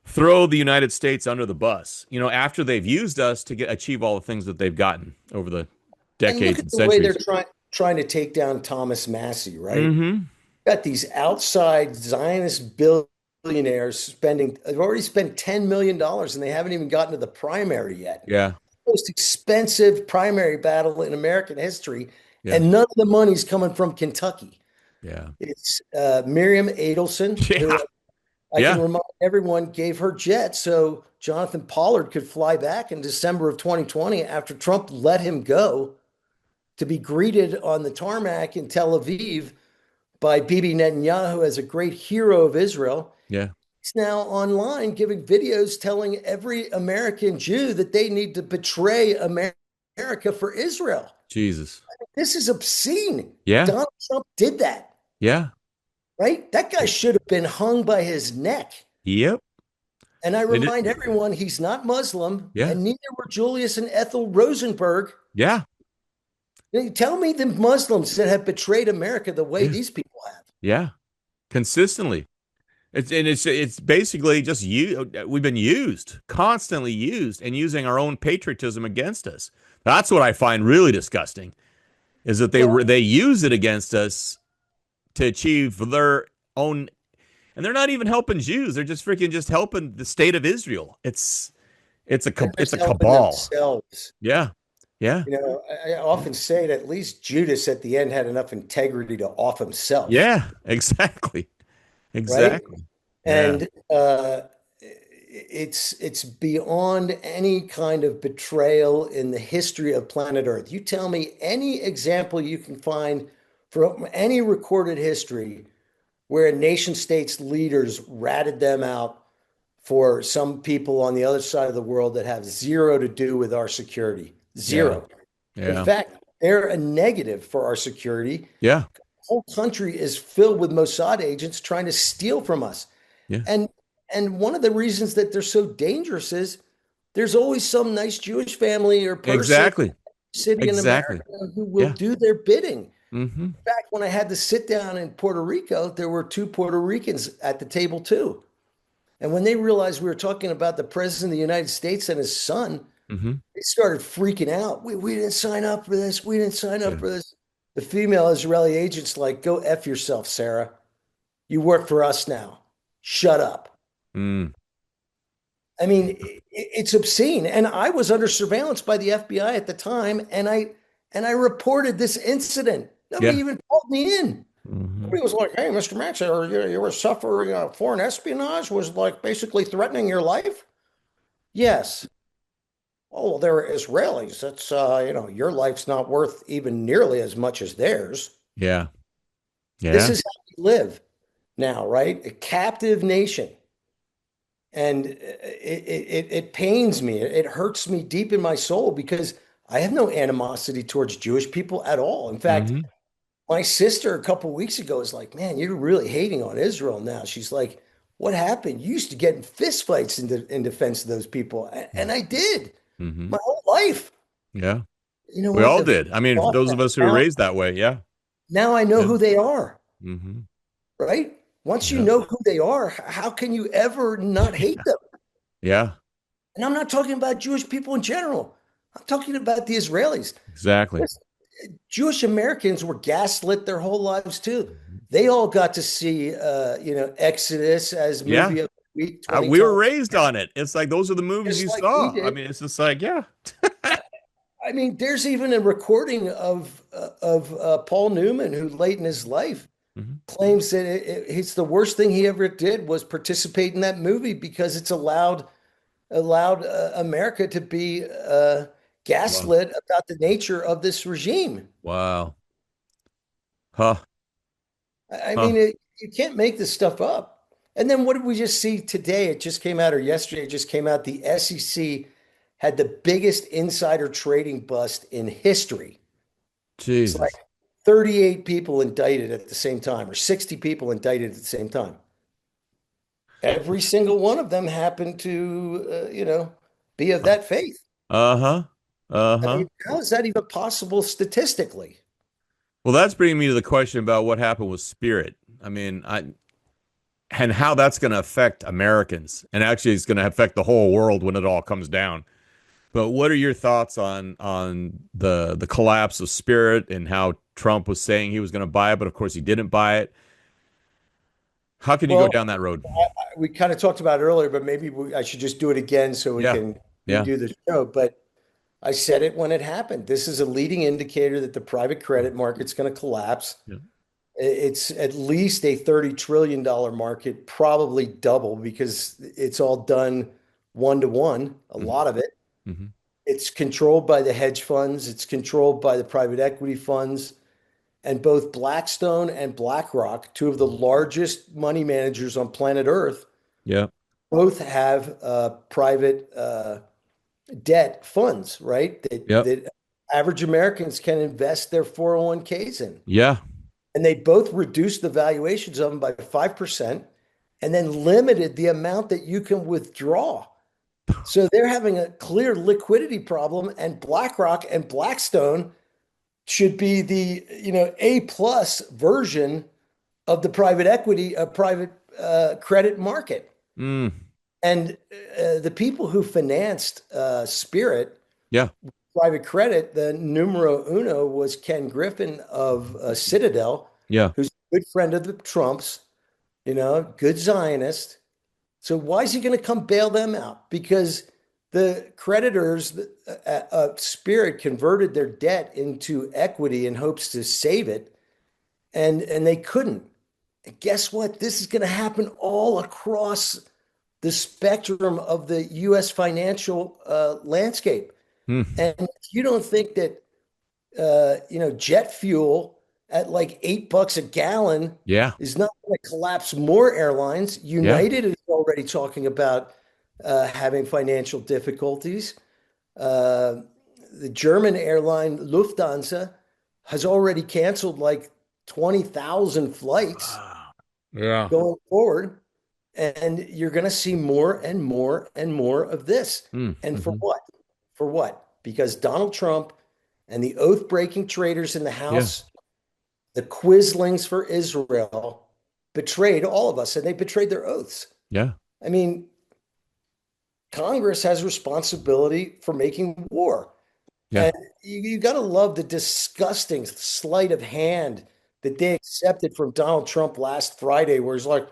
C: throw the United States under the bus, after they've used us to achieve all the things that they've gotten over the
B: And look
C: decades
B: at
C: and
B: the way they're
C: centuries.
B: trying to take down Thomas Massey, right?
C: Mm-hmm.
B: got these outside Zionist billionaires they've already spent $10 million and they haven't even gotten to the primary yet.
C: Yeah.
B: Most expensive primary battle in American history,
C: Yeah.
B: and none of the money's coming from Kentucky.
C: Yeah.
B: It's Miriam Adelson, who
C: Yeah.
B: I can
C: Yeah.
B: remind everyone gave her jet so Jonathan Pollard could fly back in December of 2020 after Trump let him go to be greeted on the tarmac in Tel Aviv by Bibi Netanyahu as a great hero of Israel.
C: Yeah.
B: He's now online giving videos telling every American Jew that they need to betray America for Israel.
C: Jesus.
B: This is obscene.
C: Yeah.
B: Donald Trump did that,
C: Yeah.
B: right? That guy should have been hung by his neck.
C: Yep.
B: And I
C: They did-
B: remind everyone he's not Muslim,
C: Yeah.
B: and neither were Julius and Ethel Rosenberg.
C: Yeah.
B: Tell me the Muslims that have betrayed America the way these people have.
C: Yeah. Consistently. It's basically just we've been constantly used, and using our own patriotism against us. That's what I find really disgusting, is that they use it against us to achieve their own, and they're not even helping Jews. They're just just helping the state of Israel. It's a cabal.
B: Themselves.
C: Yeah. Yeah.
B: I often say that at least Judas at the end had enough integrity to off himself.
C: Yeah, exactly. Exactly.
B: Right? And it's beyond any kind of betrayal in the history of planet Earth. You tell me any example you can find from any recorded history where nation states leaders ratted them out for some people on the other side of the world that have zero to do with our security. Zero.
C: Yeah.
B: In fact, they're a negative for our security.
C: Yeah.
B: The whole country is filled with Mossad agents trying to steal from us.
C: Yeah.
B: And one of the reasons that they're so dangerous is there's always some nice Jewish family or person, city in America who will do their bidding.
C: Mm-hmm.
B: In fact, when I had to sit down in Puerto Rico, there were 2 Puerto Ricans at the table too. And when they realized we were talking about the president of the United States and his son, they started freaking out. We didn't sign up for this. We didn't sign up for this. The female Israeli agent's like, go F yourself, Sarah. You work for us now. Shut up.
C: Mm.
B: I mean, it's obscene. And I was under surveillance by the FBI at the time, and I reported this incident. Nobody even called me in. Nobody was like, hey, Mr. Maxey, you were suffering foreign espionage, was like basically threatening your life? Yes. Oh, well, they're Israelis. That's, your life's not worth even nearly as much as theirs.
C: Yeah. Yeah.
B: This is how we live now, right? A captive nation. And it pains me. It hurts me deep in my soul because I have no animosity towards Jewish people at all. In fact, my sister a couple of weeks ago was like, man, you're really hating on Israel now. She's like, what happened? You used to get in fistfights in defense of those people. And I did my whole life.
C: Yeah.
B: We
C: all did. I mean, those of us who were raised that way. Yeah.
B: Now I know who they are.
C: Mm-hmm.
B: Right? Once you know who they are, how can you ever not hate them?
C: Yeah.
B: And I'm not talking about Jewish people in general. I'm talking about the Israelis.
C: Exactly.
B: Jewish Americans were gaslit their whole lives too. They all got to see, Exodus as movie of the week.
C: We were raised on it. It's like those are the movies you saw. I mean, it's just like, yeah.
B: I mean, there's even a recording of Paul Newman, who late in his life claims that it's the worst thing he ever did was participate in that movie because it's allowed America to be gaslit about the nature of this regime.
C: Wow. Huh.
B: I mean, you can't make this stuff up. And then what did we just see today? It just came out, or yesterday it just came out. The SEC had the biggest insider trading bust in history.
C: Jesus.
B: It's like 38 people indicted at the same time, or 60 people indicted at the same time. Every single one of them happened to, be of that faith.
C: Uh-huh.
B: I mean, how is that even possible statistically?
C: Well, that's bringing me to the question about what happened with Spirit. I mean, and how that's going to affect Americans, and actually it's going to affect the whole world when it all comes down. But what are your thoughts on the collapse of Spirit and how Trump was saying he was going to buy it, but of course he didn't buy it? How can you go
B: Well,
C: down that road?
B: we kind of talked about it earlier, but maybe I should just do it again so we
C: Yeah.
B: can
C: Yeah.
B: redo the show. But I said it when it happened. This is a leading indicator that the private credit market's going to collapse.
C: Yeah.
B: It's at least a $30 trillion market, probably double because it's all done one to one, a lot of it.
C: Hmm.
B: It's controlled by the hedge funds, it's controlled by the private equity funds, and both Blackstone and BlackRock, two of the largest money managers on planet Earth,
C: Yeah.
B: both have private debt funds, right?
C: Yep.
B: That average Americans can invest their 401ks in.
C: Yeah.
B: And they both reduced the valuations of them by 5% and then limited the amount that you can withdraw. So they're having a clear liquidity problem, and BlackRock and Blackstone should be the, A plus version of the private equity, private credit market.
C: Mm.
B: And the people who financed Spirit
C: Yeah.
B: private credit, the numero uno was Ken Griffin of Citadel,
C: Yeah.
B: who's a good friend of the Trumps, good Zionist. So why is he going to come bail them out? Because the creditors of Spirit converted their debt into equity in hopes to save it, and they couldn't. And guess what? This is going to happen all across the spectrum of the U.S. financial landscape.
C: Mm.
B: And if you don't think that, jet fuel at like $8 a gallon
C: Yeah.
B: is not going to collapse more airlines.
C: Yeah.
B: United is already talking about having financial difficulties. The German airline Lufthansa has already canceled like 20,000 flights
C: Yeah.
B: going forward. And you're going to see more and more and more of this.
C: Mm.
B: And for
C: Mhm.
B: what? For what? Because Donald Trump and the oath-breaking traitors in the House, the Quislings for Israel, betrayed all of us, and they betrayed their oaths.
C: Yeah.
B: I mean, Congress has responsibility for making war.
C: Yeah.
B: And you got to love the disgusting sleight of hand that they accepted from Donald Trump last Friday, where he's like,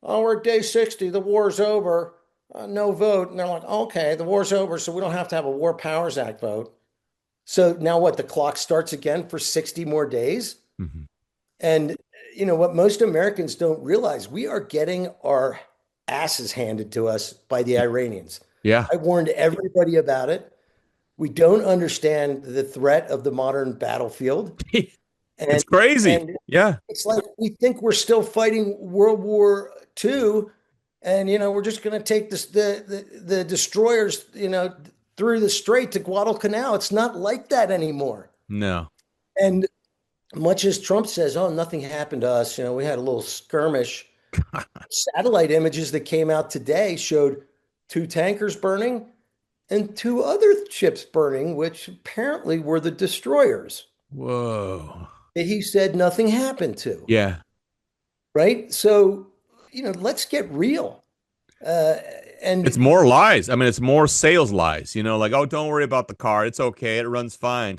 B: oh, we're at day 60, the war's over, no vote. And they're like, okay, the war's over, so we don't have to have a War Powers Act vote. So now what? The clock starts again for 60 more days?
C: Mhm.
B: And what most Americans don't realize, we are getting our asses handed to us by the Iranians.
C: Yeah.
B: I warned everybody about it. We don't understand the threat of the modern battlefield. And,
C: It's crazy.
B: and
C: Yeah.
B: it's like we think we're still fighting World War II, and we're just going to take the destroyers, through the strait to Guadalcanal. It's not like that anymore.
C: No.
B: And much as Trump says, "Oh, nothing happened to us," we had a little skirmish. Satellite images that came out today showed 2 tankers burning and 2 other ships burning, which apparently were the destroyers
C: Whoa.
B: that he said nothing happened to.
C: Yeah.
B: Right? So, let's get real. And
C: It's more lies. I mean, it's more sales lies, like, oh, don't worry about the car. It's okay. It runs fine.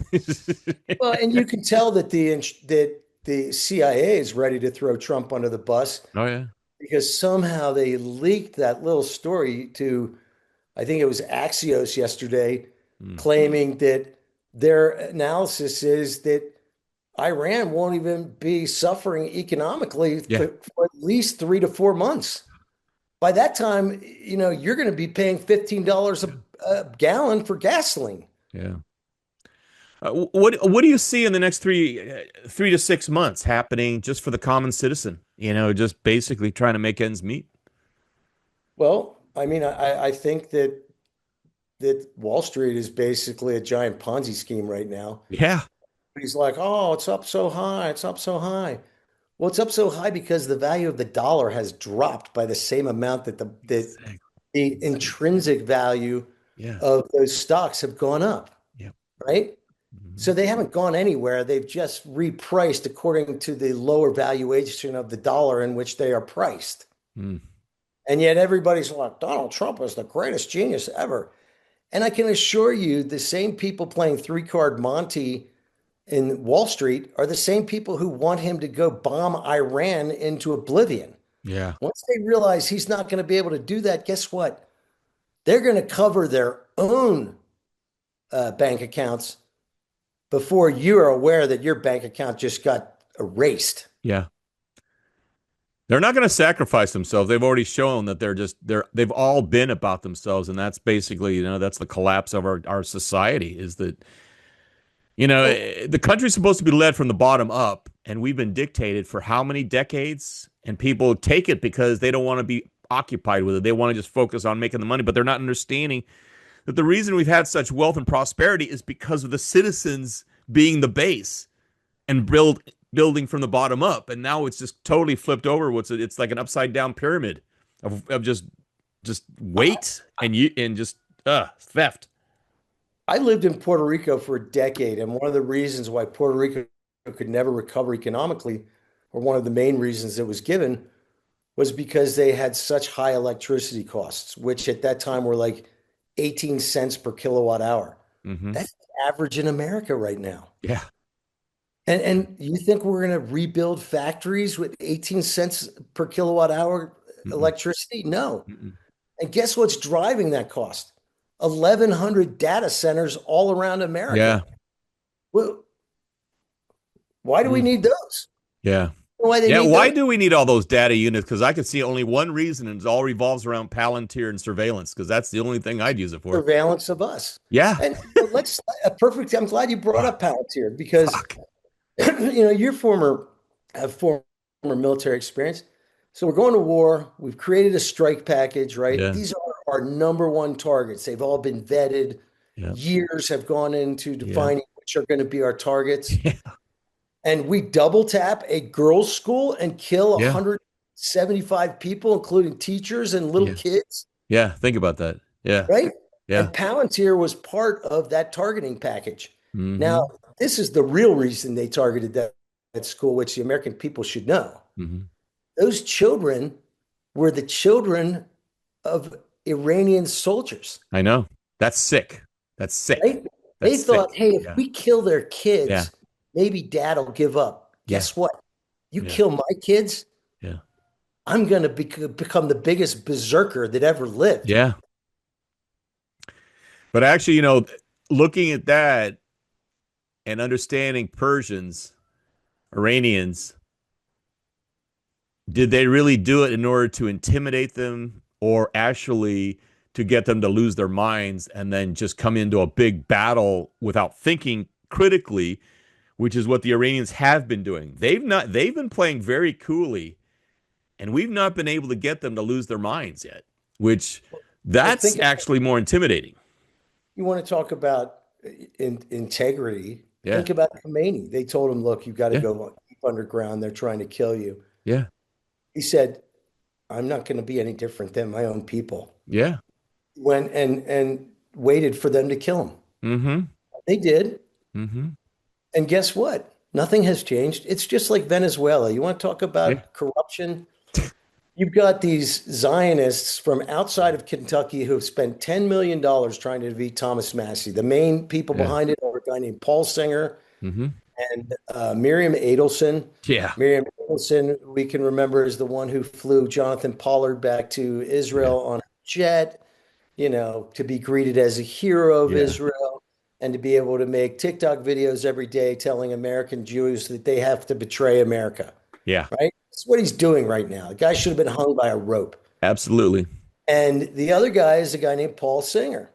B: well, and you can tell that the CIA is ready to throw Trump under the bus
C: Oh, yeah.
B: because somehow they leaked that little story to, I think it was Axios yesterday, claiming that their analysis is that Iran won't even be suffering economically
C: Yeah.
B: for at least 3 to 4 months. By that time, you're going to be paying $15 a gallon for gasoline.
C: Yeah. What do you see in the next 3 to 6 months happening just for the common citizen? Just basically trying to make ends meet.
B: Well, I mean, I think that Wall Street is basically a giant Ponzi scheme right now.
C: Yeah.
B: He's like, oh, it's up so high. It's up so high. Well, it's up so high because the value of the dollar has dropped by the same amount that
C: Exactly.
B: the intrinsic value
C: Yeah.
B: of those stocks have gone up,
C: Yeah.
B: right?
C: Mhm.
B: So they haven't gone anywhere. They've just repriced according to the lower valuation of the dollar in which they are priced.
C: Mm.
B: And yet everybody's like, Donald Trump is the greatest genius ever. And I can assure you, the same people playing 3-card Monte in Wall Street are the same people who want him to go bomb Iran into oblivion.
C: Yeah.
B: Once they realize he's not going to be able to do that, guess what? They're going to cover their own bank accounts before you are aware that your bank account just got erased.
C: Yeah. They're not going to sacrifice themselves. They've already shown that they've all been about themselves. And that's basically, that's the collapse of our society is that,
B: Well,
C: the country's supposed to be led from the bottom up. And we've been dictated for how many decades? And people take it because they don't want to be occupied with it. They want to just focus on making the money, but they're not understanding that the reason we've had such wealth and prosperity is because of the citizens being the base and building from the bottom up. And now it's just totally flipped over. It's like an upside down pyramid of just weight and just theft.
B: I lived in Puerto Rico for a decade, and one of the reasons why Puerto Rico could never recover economically, or one of the main reasons it was given, was because they had such high electricity costs, which at that time were like 18 cents per kilowatt hour.
C: Mm-hmm.
B: That's the average in America right now.
C: Yeah.
B: And you think we're going to rebuild factories with 18 cents per kilowatt hour
C: Mm-mm.
B: electricity? No.
C: Mm-mm.
B: And guess what's driving that cost? 1,100 data centers all around America.
C: Yeah.
B: Well, why do we need those?
C: Yeah.
B: Why they need
C: Why
B: those?
C: do we need all those data units? Because I could see only one reason, and it all revolves around Palantir and surveillance, because that's the only thing I'd use it for.
B: Surveillance of us.
C: Yeah.
B: And I'm glad you brought up Palantir because,
C: Fuck.
B: you're former military experience. So we're going to war. We've created a strike package, right?
C: Yeah.
B: These are our number one targets. They've all been vetted.
C: Yeah.
B: Years have gone into defining which are going to be our targets.
C: Yeah.
B: And we double tap a girls' school and kill
C: Yeah.
B: 175 people, including teachers and little kids,
C: Yeah. Think about that. Yeah.
B: right?
C: Yeah.
B: And Palantir was part of that targeting package.
C: Mhm.
B: Now, this is the real reason they targeted that school, which the American people should know.
C: Mhm.
B: Those children were the children of Iranian soldiers,
C: I know. That's sick. That's sick.
B: right? They
C: That's
B: thought,
C: sick.
B: hey, if
C: Yeah.
B: we kill their kids,
C: Yeah.
B: maybe dad will give up.
C: Yeah.
B: Guess what? You
C: Yeah.
B: kill my kids,
C: Yeah.
B: I'm going to become the biggest berserker that ever lived.
C: Yeah. But actually, looking at that and understanding Persians, Iranians, did they really do it in order to intimidate them or actually to get them to lose their minds and then just come into a big battle without thinking critically, which is what the Iranians have been doing. They've been playing very coolly, and we've not been able to get them to lose their minds yet, which that's actually more intimidating.
B: You want to talk about integrity?
C: Yeah.
B: Think about Khomeini. They told him, look, you've got to go deep underground. They're trying to kill you.
C: Yeah.
B: He said, I'm not going to be any different than my own people.
C: Yeah.
B: Went and waited for them to kill him.
C: Mm-hmm.
B: They did.
C: Mm-hmm.
B: And guess what? Nothing has changed. It's just like Venezuela. You want to talk about corruption? You've got these Zionists from outside of Kentucky who have spent $10 million trying to defeat Thomas Massey. The main people behind it are a guy named Paul Singer and Miriam Adelson.
C: Yeah.
B: Miriam Adelson, we can remember, is the one who flew Jonathan Pollard back to Israel on a jet, to be greeted as a hero of Israel and to be able to make TikTok videos every day telling American Jews that they have to betray America.
C: Yeah.
B: Right? That's what he's doing right now. The guy should have been hung by a rope.
C: Absolutely.
B: And the other guy is a guy named Paul Singer.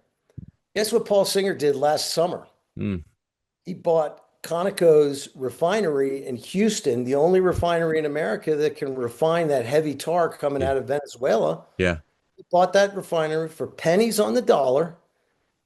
B: Guess what Paul Singer did last summer? He bought Conoco's refinery in Houston, the only refinery in America that can refine that heavy tar coming out of Venezuela.
C: Yeah.
B: He bought that refinery for pennies on the dollar.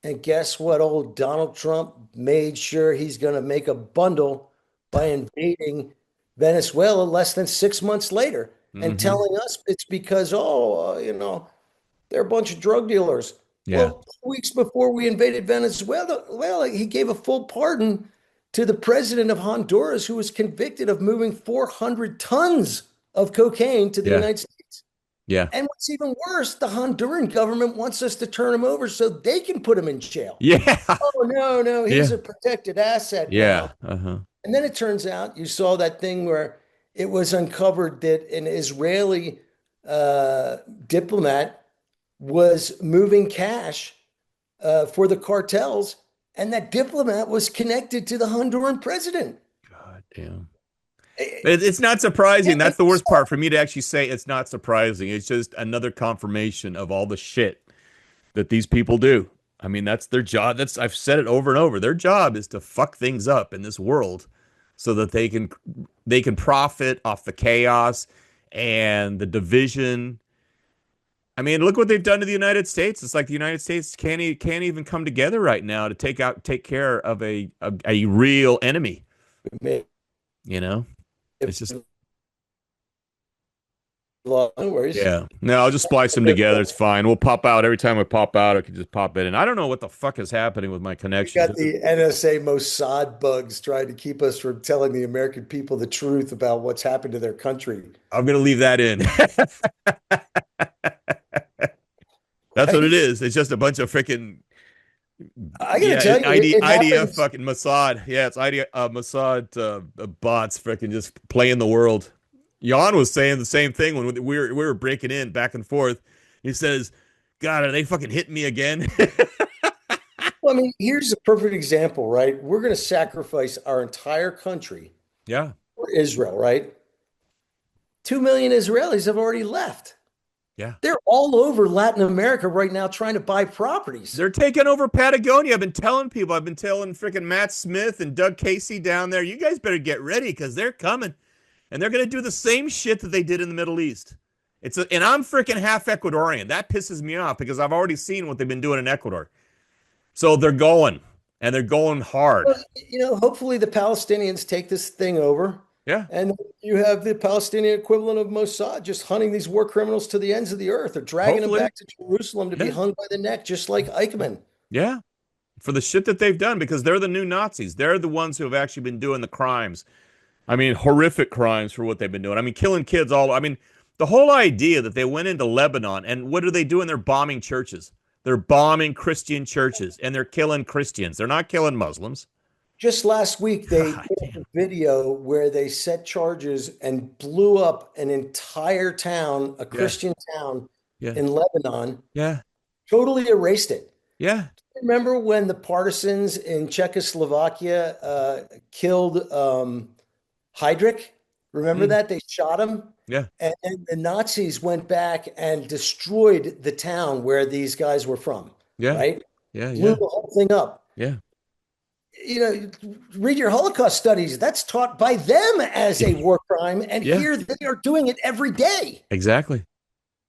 B: And guess what? Old Donald Trump made sure he's going to make a bundle by invading Venezuela less than 6 months later and telling us it's because, they're a bunch of drug dealers.
C: Yeah.
B: Well, 2 weeks before we invaded Venezuela, he gave a full pardon to the president of Honduras, who was convicted of moving 400 tons of cocaine to the United States.
C: Yeah.
B: And what's even worse, the Honduran government wants us to turn him over so they can put him in jail.
C: Yeah.
B: Oh, no, he's a protected asset.
C: Yeah.
B: Now. And then it turns out you saw that thing where it was uncovered that an Israeli diplomat was moving cash for the cartels, and that diplomat was connected to the Honduran president.
C: God damn.
B: Eh,
C: It's not surprising. That's the
B: it's
C: worst part for me to actually say it's not surprising. It's just another confirmation of all the shit that these people do. I mean, that's their job. I've said it over and over. Their job is to fuck things up in this world so that they can profit off the chaos and the division. I mean, look what they've done to the United States. It's like the United States can't even come together right now to take care of a real enemy,
B: it-
C: you know? It's just
B: no worries.
C: yeah. No, I'll just splice them together. It's fine. We'll pop out every time we pop out. I can just pop it in. I don't know what the fuck is happening with my
B: We
C: connections.
B: got the NSA Mossad bugs trying to keep us from telling the American people the truth about what's happened to their country.
C: I'm gonna leave that in. That's what it
B: Right?
C: is. It's just a bunch of freaking
B: I got to tell you, it
C: IDF
B: happens.
C: fucking Mossad. Yeah, it's IDF Mossad bots freaking just playing the world. Jan was saying the same thing when we were breaking in back and forth. He says, "God, are they fucking hitting me again?"
B: Well, I mean, here's a perfect example, right? We're going to sacrifice our entire country
C: Yeah,
B: for Israel, right? 2 million Israelis have already left.
C: yeah.
B: They're all over Latin America right now trying to buy properties.
C: They're taking over Patagonia. I've been telling people. I've been telling freaking Matt Smith and Doug Casey down there. You guys better get ready because they're coming, and they're going to do the same shit that they did in the Middle East. And I'm freaking half Ecuadorian. That pisses me off because I've already seen what they've been doing in Ecuador. So they're going, and they're going hard.
B: Well, hopefully the Palestinians take this thing over,
C: Yeah,
B: and you have the Palestinian equivalent of Mossad just hunting these war criminals to the ends of the earth or dragging them
C: hopefully.
B: back to Jerusalem to be
C: Yeah,
B: hung by the neck, just like Eichmann.
C: yeah. For the shit that they've done because they're the new Nazis. They're the ones who have actually been doing the crimes. I mean, horrific crimes for what they've been doing. I mean, killing kids all. I mean, the whole idea that they went into Lebanon and what are they doing? They're bombing churches. They're bombing Christian churches and they're killing Christians. They're not killing Muslims.
B: Just last week, they
C: God
B: put up a
C: damn.
B: video where they set charges and blew up an entire town, a
C: Yeah,
B: Christian town
C: yeah,
B: in Lebanon,
C: yeah,
B: totally erased it.
C: yeah,
B: Remember when the partisans in Czechoslovakia killed Heydrich? Remember
C: mm,
B: that? They shot him.
C: yeah,
B: And then the Nazis went back and destroyed the town where these guys were from,
C: yeah,
B: right?
C: yeah,
B: Blew
C: yeah,
B: the whole thing up.
C: yeah.
B: Read your Holocaust studies. That's taught by them as a war crime. And
C: Yeah,
B: here they are doing it every day.
C: exactly.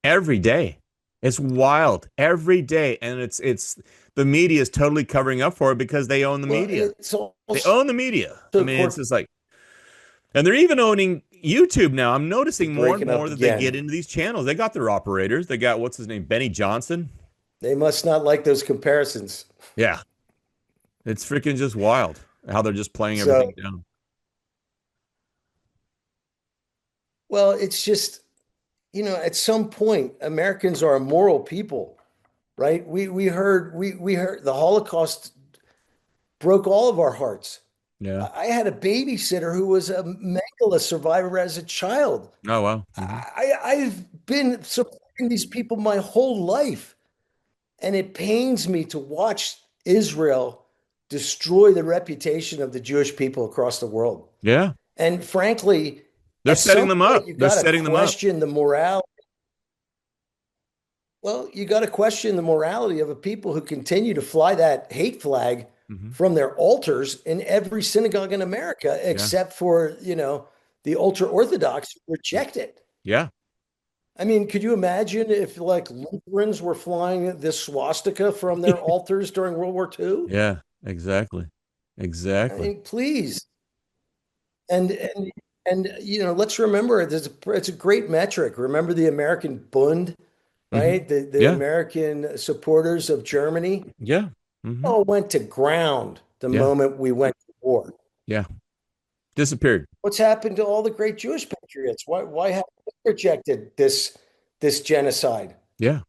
C: Every day. It's wild. Every day. And it's the media is totally covering up for it because they own the
B: Well,
C: media.
B: it's also
C: They own the media. I mean, it's just like, and they're even owning YouTube now. I'm noticing more and
B: breaking up
C: more that they get
B: again.
C: into these channels. They got their operators. They got, what's his name? Benny Johnson.
B: They must not like those comparisons.
C: Yeah. It's freaking just wild how they're just playing
B: So,
C: everything down.
B: well, it's just, at some point, Americans are a moral people, right? We heard the Holocaust broke all of our hearts.
C: Yeah.
B: I had a babysitter who was a Mengele survivor as a child.
C: Oh, wow.
B: I've been supporting these people my whole life, and it pains me to watch Israel destroy the reputation of the Jewish people across the world.
C: Yeah.
B: And frankly,
C: They're
B: at
C: setting
B: some
C: them
B: point,
C: up.
B: you
C: They're
B: got to
C: setting them up.
B: question the morale. Well, you got to question the morality of a people who continue to fly that hate flag
C: Hmm.
B: from their altars in every synagogue in America,
C: Yeah.
B: except for, the ultra Orthodox who reject it.
C: Yeah.
B: I mean, could you imagine if like Lutherans were flying this swastika from their altars during World War II?
C: Yeah. Exactly.
B: I
C: Exactly.
B: mean, please. And let's remember it's a great metric. Remember the American Bund,
C: Hmm.
B: right? The
C: Yeah.
B: American supporters of Germany
C: Yeah. Hmm.
B: all went to ground the
C: Yeah.
B: moment we went to war.
C: Yeah. Disappeared.
B: What's happened to all the great Jewish patriots? Why have they rejected this genocide?
C: Yeah.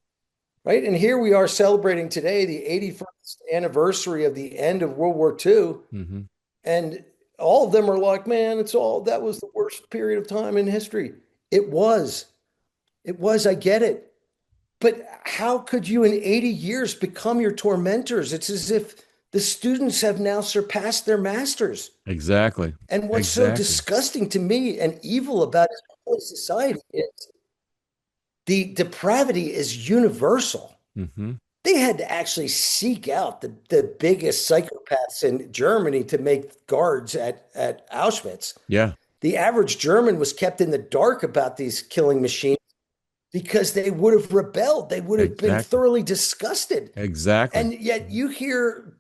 B: Right? And here we are celebrating today the 81st anniversary of the end of World War II.
C: Hmm.
B: And all of them are like, man, that was the worst period of time in history. It was. It was, I get it. But how could you in 80 years become your tormentors? It's as if the students have now surpassed their masters.
C: Exactly.
B: And what's so
C: Exactly.
B: disgusting to me and evil about this whole society is the depravity is universal.
C: Hmm.
B: They had to actually seek out the biggest psychopaths in Germany to make guards at Auschwitz.
C: Yeah.
B: The average German was kept in the dark about these killing machines because they would have rebelled. They would have been
C: Exactly.
B: thoroughly disgusted.
C: Exactly.
B: And yet you hear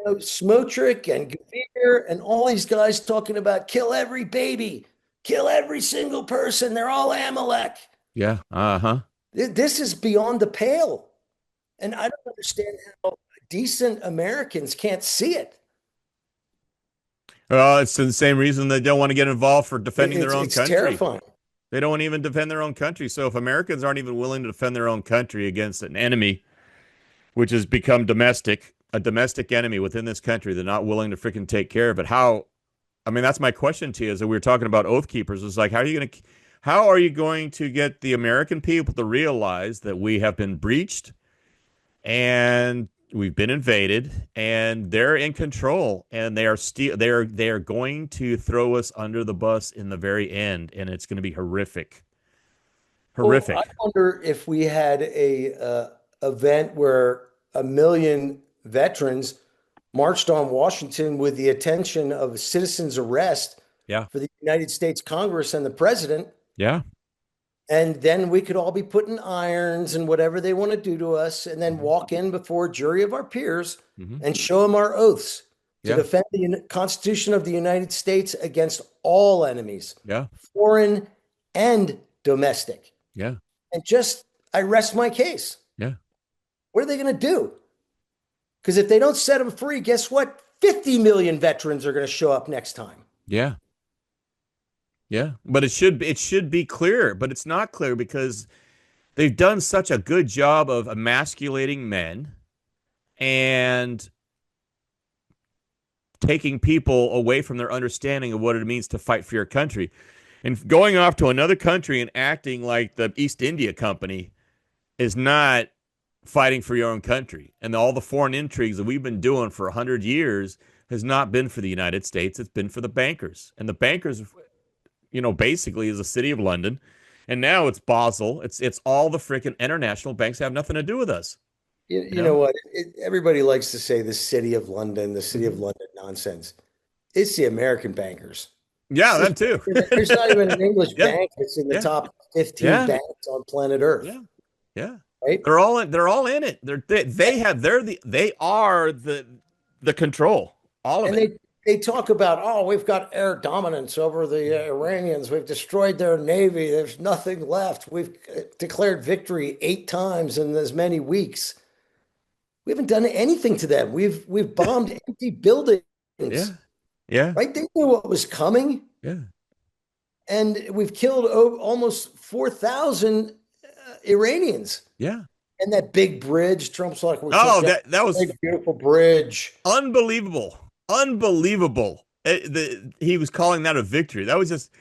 B: Smotrich and Gavir and all these guys talking about kill every baby, kill every single person. They're all Amalek.
C: Yeah. Uh-huh.
B: This is beyond the pale. And I don't understand how decent Americans can't see it.
C: Well, it's the same reason they don't want to get involved for defending their own
B: It's
C: country.
B: terrifying.
C: They don't want to even defend their own country. So if Americans aren't even willing to defend their own country against an enemy, which has become a domestic enemy within this country, they're not willing to freaking take care of it. How? I mean, that's my question to you. Is that we were talking about oath keepers. It's like, how are you going to get the American people to realize that we have been breached and we've been invaded and they're in control and they are going to throw us under the bus in the very end, and it's going to be horrific. Horrific.
B: Well, I wonder if we had a event where 1 million veterans marched on Washington with the attention of a citizen's arrest
C: Yeah.
B: for the United States Congress and the president.
C: Yeah.
B: And then we could all be put in irons and whatever they want to do to us, and then walk in before a jury of our peers
C: Hmm.
B: and show them our oaths to
C: Yeah.
B: defend the Constitution of the United States against all enemies,
C: Yeah.
B: foreign and domestic.
C: Yeah.
B: And I rest my case.
C: Yeah.
B: What are they going to do? Because if they don't set them free, guess what? 50 million veterans are going to show up next time.
C: Yeah. Yeah. But it should be clear, but it's not clear because they've done such a good job of emasculating men and taking people away from their understanding of what it means to fight for your country. And going off to another country and acting like the East India Company is not fighting for your own country. And all the foreign intrigues that we've been doing for 100 years has not been for the United States. It's been for the bankers. And the bankers, basically is the city of London. And now it's Basel. It's all the freaking international banks have nothing to do with us.
B: You know what? Everybody likes to say the city of London, nonsense. It's the American bankers.
C: Yeah, them too.
B: There's not even an English
C: Yeah.
B: bank that's in the
C: Yeah.
B: top 15
C: Yeah.
B: banks on planet Earth.
C: Yeah. Yeah.
B: Right?
C: They're all in it. They are the control. All of
B: And
C: it.
B: they talk about, oh, we've got air dominance over the Iranians. We've destroyed their navy. There's nothing left. We've declared victory 8 times in as many weeks. We haven't done anything to them. We've bombed empty buildings.
C: Yeah. Yeah.
B: Right? They knew what was coming.
C: Yeah.
B: And we've killed almost 4,000 Iranians.
C: Yeah.
B: And that big bridge, Trump's like,
C: that was
B: big, beautiful bridge.
C: unbelievable. Unbelievable. He was calling that a victory. That was just,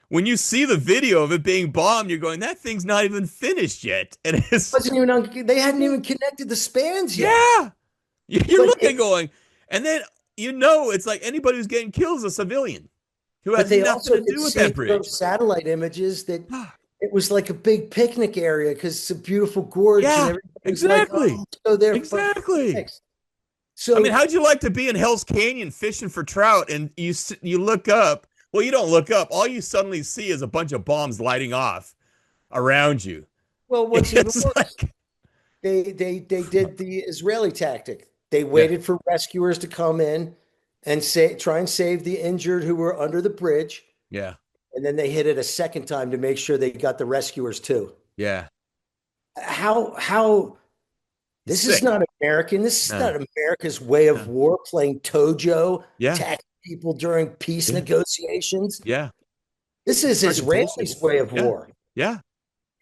C: when you see the video of it being bombed, you're going, that thing's not even finished yet. And
B: They hadn't even connected the spans yet.
C: yeah. You're
B: But
C: looking going, and then it's like anybody who's getting killed is a civilian who
B: But
C: has
B: they
C: nothing
B: also
C: to do
B: could
C: with
B: see
C: that
B: from
C: bridge.
B: satellite images that it was like a big picnic area because it's a beautiful gorge.
C: Yeah,
B: and everybody's
C: exactly.
B: Like, oh, let's go there. for
C: Exactly.
B: picnics. So
C: I mean, how'd you like to be in Hell's Canyon fishing for trout and you look up? Well, you don't look up. All you suddenly see is a bunch of bombs lighting off around you.
B: well, what's even
C: It's
B: worse?
C: like,
B: They did the Israeli tactic. They waited for rescuers to come in and try and save the injured who were under the bridge.
C: yeah,
B: And then they hit it a second time to make sure they got the rescuers too.
C: yeah.
B: How this is
C: Sick.
B: not American. This is
C: No.
B: not America's way of war, playing Tojo,
C: Yeah.
B: attacking people during peace
C: Yeah.
B: negotiations.
C: Yeah,
B: This is
C: Fucking
B: Israeli's
C: bullshit.
B: way of
C: Yeah.
B: war.
C: yeah,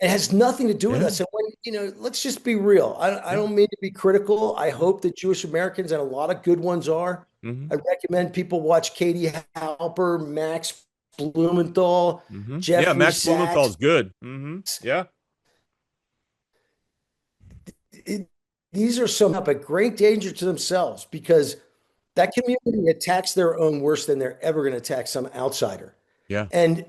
B: It has nothing to do with
C: Yeah.
B: us. And let's just be real. I don't mean to be critical. I hope that Jewish Americans, and a lot of good ones are.
C: hmm
B: I recommend people watch Katie Halper, Max Blumenthal,
C: hmm
B: Jeffrey
C: yeah. Max
B: Sachs.
C: Blumenthal's good. Yeah,
B: these are some up at great danger to themselves because that community attacks their own worse than they're ever going to attack some outsider.
C: Yeah.
B: And,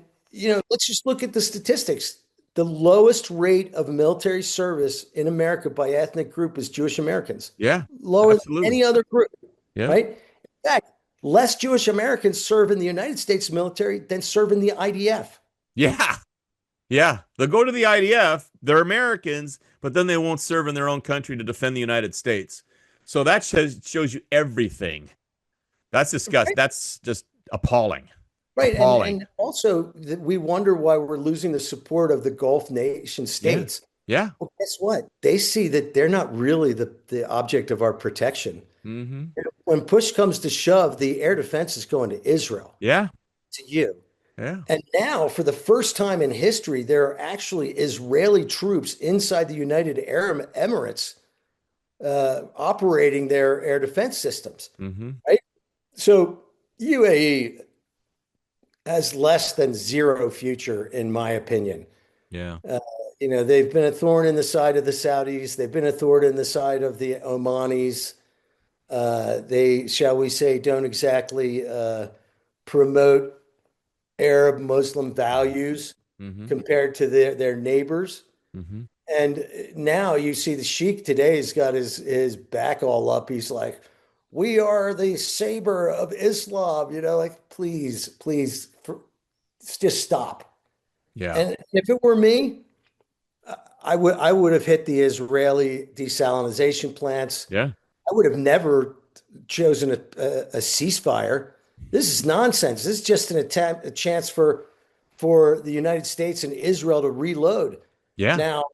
B: let's just look at the statistics. The lowest rate of military service in America by ethnic group is Jewish Americans.
C: Yeah.
B: Lower
C: Absolutely.
B: than any other group,
C: Yeah.
B: right? In fact, less Jewish Americans serve in the United States military than serve in the IDF.
C: Yeah. Yeah. They'll go to the IDF. They're Americans, but then they won't serve in their own country to defend the United States. So that shows you everything. That's disgusting.
B: Right.
C: That's just appalling.
B: Right.
C: Appalling.
B: And also we wonder why we're losing the support of the Gulf nation states.
C: Yeah.
B: Well, guess what? They see that they're not really the object of our protection.
C: Mm-hmm.
B: When push comes to shove, the air defense is going to Israel,
C: Yeah.
B: to you.
C: Yeah.
B: And now, for the first time in history, there are actually Israeli troops inside the United Arab Emirates operating their air defense systems.
C: Mm-hmm.
B: Right? So UAE has less than zero future, in my opinion.
C: Yeah.
B: They've been a thorn in the side of the Saudis. They've been a thorn in the side of the Omanis. They, shall we say, don't exactly promote Arab Muslim values
C: Mm-hmm.
B: compared to their neighbors.
C: Mm-hmm.
B: And now you see the Sheikh today has got his back all up. He's like, we are the saber of Islam, like, please, just stop.
C: Yeah.
B: And if it were me, I would have hit the Israeli desalination plants.
C: Yeah.
B: I would have never chosen a ceasefire. This is nonsense. This is just a chance for the United States and Israel to reload.
C: Yeah.
B: Now,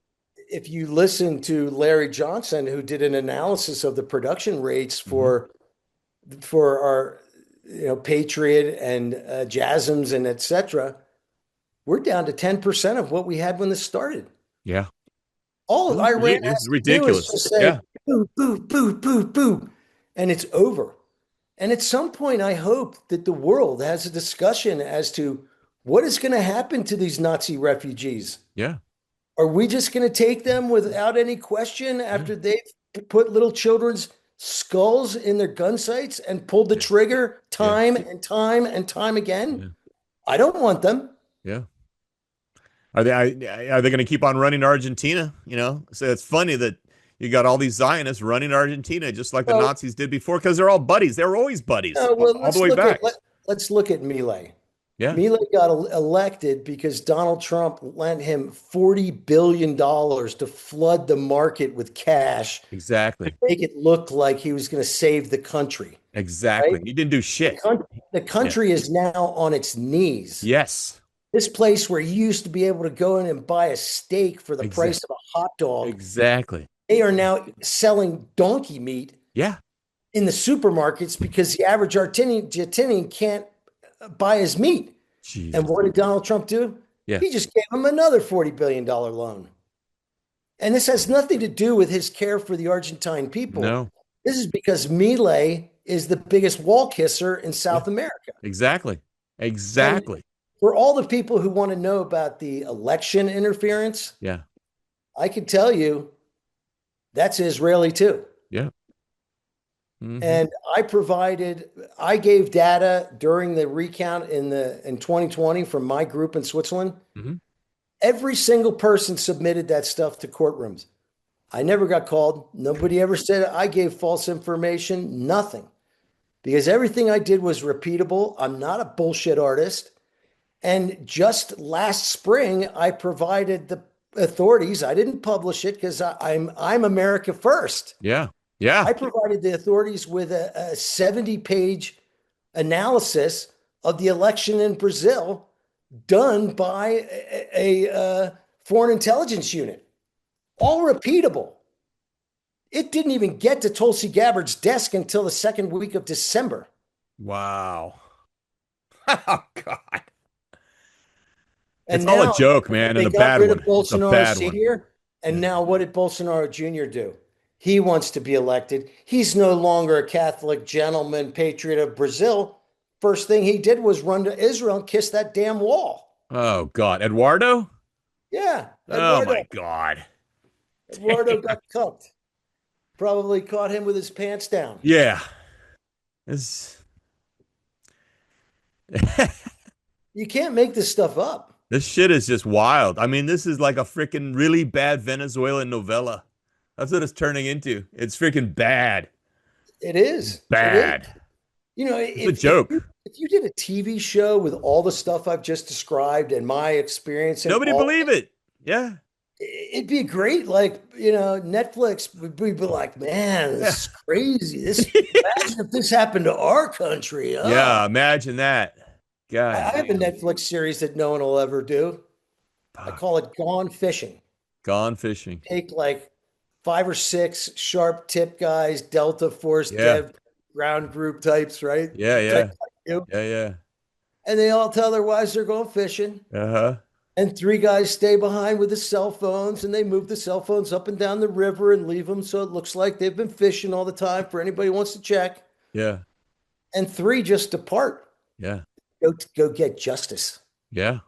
B: if you listen to Larry Johnson, who did an analysis of the production rates for our Patriot and JASSMs and et cetera, we're down to 10% of what we had when this started.
C: Yeah.
B: All Iran has
C: It's
B: to
C: ridiculous.
B: do is just say,
C: Yeah.
B: boo, boo, boo, boo, boo, and it's over. And at some point, I hope that the world has a discussion as to what is going to happen to these Nazi refugees.
C: Yeah.
B: Are we just going to take them without any question after they've put little children's skulls in their gun sights and pulled the trigger time and time and time again?
C: Yeah.
B: I don't want them.
C: Yeah. Are they going to keep on running to Argentina? So it's funny that you got all these Zionists running to Argentina just like the Nazis did before, because they're all buddies. They were always buddies all the way back.
B: Let's look at Milei.
C: Yeah.
B: Milei got elected because Donald Trump lent him $40 billion to flood the market with cash.
C: Exactly.
B: To make it look like he was going to save the country.
C: Exactly.
B: Right?
C: He didn't do shit.
B: The country is now on its knees.
C: Yes.
B: This place where you used to be able to go in and buy a steak for the price of a hot dog.
C: Exactly.
B: They are now selling donkey meat in the supermarkets because the average Argentinian can't buy his meat.
C: Jesus.
B: And what did Donald Trump do?
C: Yeah.
B: He just gave him another $40 billion loan. And this has nothing to do with his care for the Argentine people.
C: No.
B: This is because Milei is the biggest wall kisser in South America.
C: Exactly.
B: And for all the people who want to know about the election interference, I can tell you that's Israeli too.
C: Yeah. Mm-hmm.
B: And I gave data during the recount in 2020 from my group in Switzerland.
C: Mm-hmm.
B: Every single person submitted that stuff to courtrooms. I never got called. Nobody ever said I gave false information, nothing. Because everything I did was repeatable. I'm not a bullshit artist. And just last spring, I provided the authorities. I didn't publish it because I'm America first.
C: Yeah. Yeah.
B: I provided the authorities with a 70-page analysis of the election in Brazil done by a foreign intelligence unit. All repeatable. It didn't even get to Tulsi Gabbard's desk until the second week of December.
C: Wow. Oh, God.
B: And
C: it's all a joke, man, and a bad one.
B: They got rid of Bolsonaro Sr., and
C: Yeah.
B: now what did Bolsonaro Jr. do? He wants to be elected. He's no longer a Catholic gentleman, patriot of Brazil. First thing he did was run to Israel and kiss that damn wall.
C: Oh, God. Eduardo?
B: Yeah.
C: Oh, my God.
B: Eduardo got cooked. Probably caught him with his pants down.
C: Yeah. This
B: You can't make this stuff up.
C: this shit is just wild. I mean, this is like a freaking really bad Venezuelan novella. That's what it's turning into. It's freaking bad.
B: It is. It is.
C: Bad.
B: You know,
C: It's a joke.
B: if you did a TV show with all the stuff I've just described and my experience and
C: Nobody
B: all,
C: believe it. Yeah.
B: it'd be great. Like, you know, Netflix would be like, man, this is crazy. This imagine if this happened to our country. Huh?
C: Yeah, imagine that. God
B: I have a
C: damn.
B: Netflix series that no one will ever do. I
C: Fuck.
B: call it Gone Fishing.
C: Gone fishing.
B: Take like 5 or 6 sharp tip guys, Delta Force,
C: Yeah.
B: Dev ground group types, right?
C: Yeah, yeah.
B: Type like you.
C: Yeah,
B: And they all tell their wives they're going fishing.
C: yeah. Uh-huh.
B: And 3 guys stay behind with the cell phones and they move the cell phones up and down the river and leave them so it looks like they've been fishing all the time for anybody who wants to check.
C: Yeah.
B: And 3 just depart.
C: Yeah.
B: Go get justice.
C: Yeah.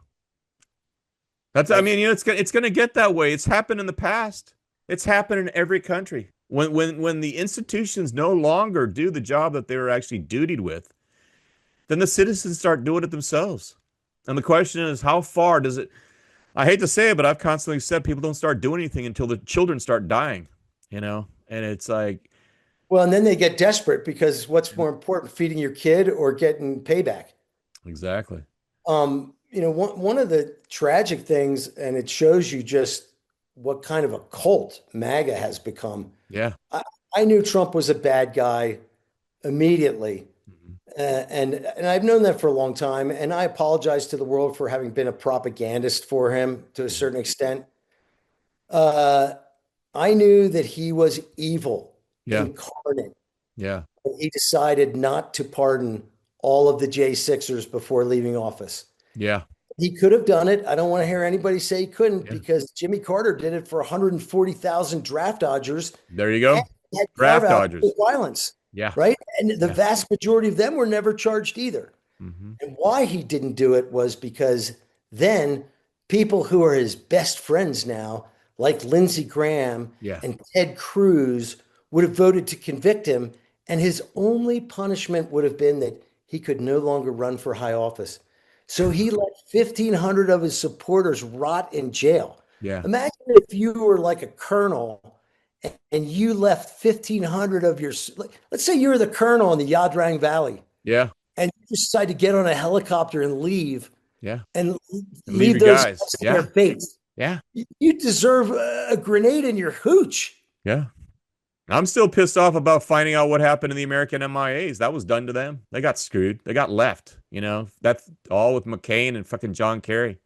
C: I mean, you know, it's gonna get that way. It's happened in the past. It's happened in every country. When the institutions no longer do the job that they were actually dutied with, then the citizens start doing it themselves. And the question is, how far does it? I hate to say it, but I've constantly said people don't start doing anything until the children start dying, you know? And it's like,
B: Well, and then they get desperate because what's more important, feeding your kid or getting payback?
C: exactly.
B: You know, one of the tragic things, and it shows you just what kind of a cult MAGA has become.
C: Yeah.
B: I knew Trump was a bad guy immediately. And I've known that for a long time. And I apologize to the world for having been a propagandist for him to a certain extent. I knew that he was evil
C: Yeah.
B: incarnate.
C: Yeah.
B: He decided not to pardon all of the J6ers before leaving office.
C: Yeah.
B: He could have done it. I don't want to hear anybody say he couldn't
C: Yeah.
B: because Jimmy Carter did it for 140,000 draft dodgers.
C: There you go.
B: And had
C: Draft
B: carve-outs
C: dodgers.
B: with violence,
C: Yeah.
B: right? And the
C: Yeah.
B: vast majority of them were never charged either.
C: Mm-hmm.
B: And why he didn't do it was because then people who are his best friends now, like Lindsey Graham
C: Yeah.
B: and Ted Cruz, would have voted to convict him. And his only punishment would have been that he could no longer run for high office. So he let 1,500 of his supporters rot in jail.
C: Yeah.
B: Imagine if you were like a colonel and you left 1,500 of your, let's say you were the colonel in the Yadrang Valley
C: Yeah.
B: and you decide to get on a helicopter and leave
C: Yeah.
B: and
C: And
B: leave
C: your
B: those
C: guys.
B: guys in
C: Yeah.
B: their fates.
C: Yeah.
B: You deserve a grenade in your hooch.
C: Yeah. I'm still pissed off about finding out what happened to the American MIAs. That was done to them. They got screwed. They got left. You know, that's all with McCain and fucking John Kerry.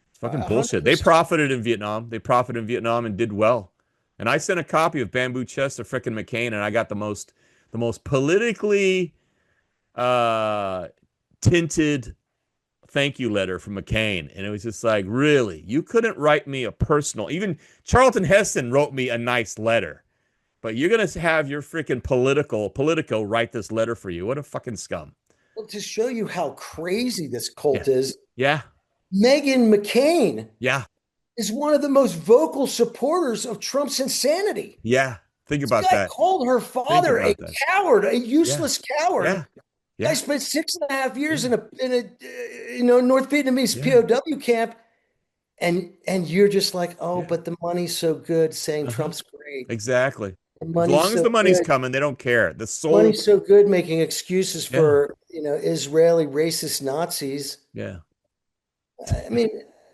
C: It's fucking bullshit. They
B: 100%.
C: profited in Vietnam. They profited in Vietnam and did well. And I sent a copy of Bamboo Chest to frickin' McCain, and I got the most politically tinted thank you letter from McCain. And it was just like, really? You couldn't write me a personal. Even Charlton Heston wrote me a nice letter. But you're going to have your freaking Politico write this letter for you. What a fucking scum.
B: Well, to show you how crazy this cult is,
C: Yeah.
B: Meghan McCain
C: Yeah.
B: is one of the most vocal supporters of Trump's insanity.
C: Yeah. Think
B: This
C: about
B: guy
C: that.
B: called her father a
C: about that.
B: coward, a useless coward.
C: Yeah. Yeah.
B: Guy spent 6.5 years in a North Vietnamese POW camp, and you're just like, oh, but the money's so good, saying Trump's great.
C: Exactly.
B: The
C: As
B: money's
C: long as
B: so
C: the money's
B: good.
C: coming, they don't care. The soul.
B: Money's so good, making excuses for Israeli racist Nazis.
C: Yeah.
B: I mean,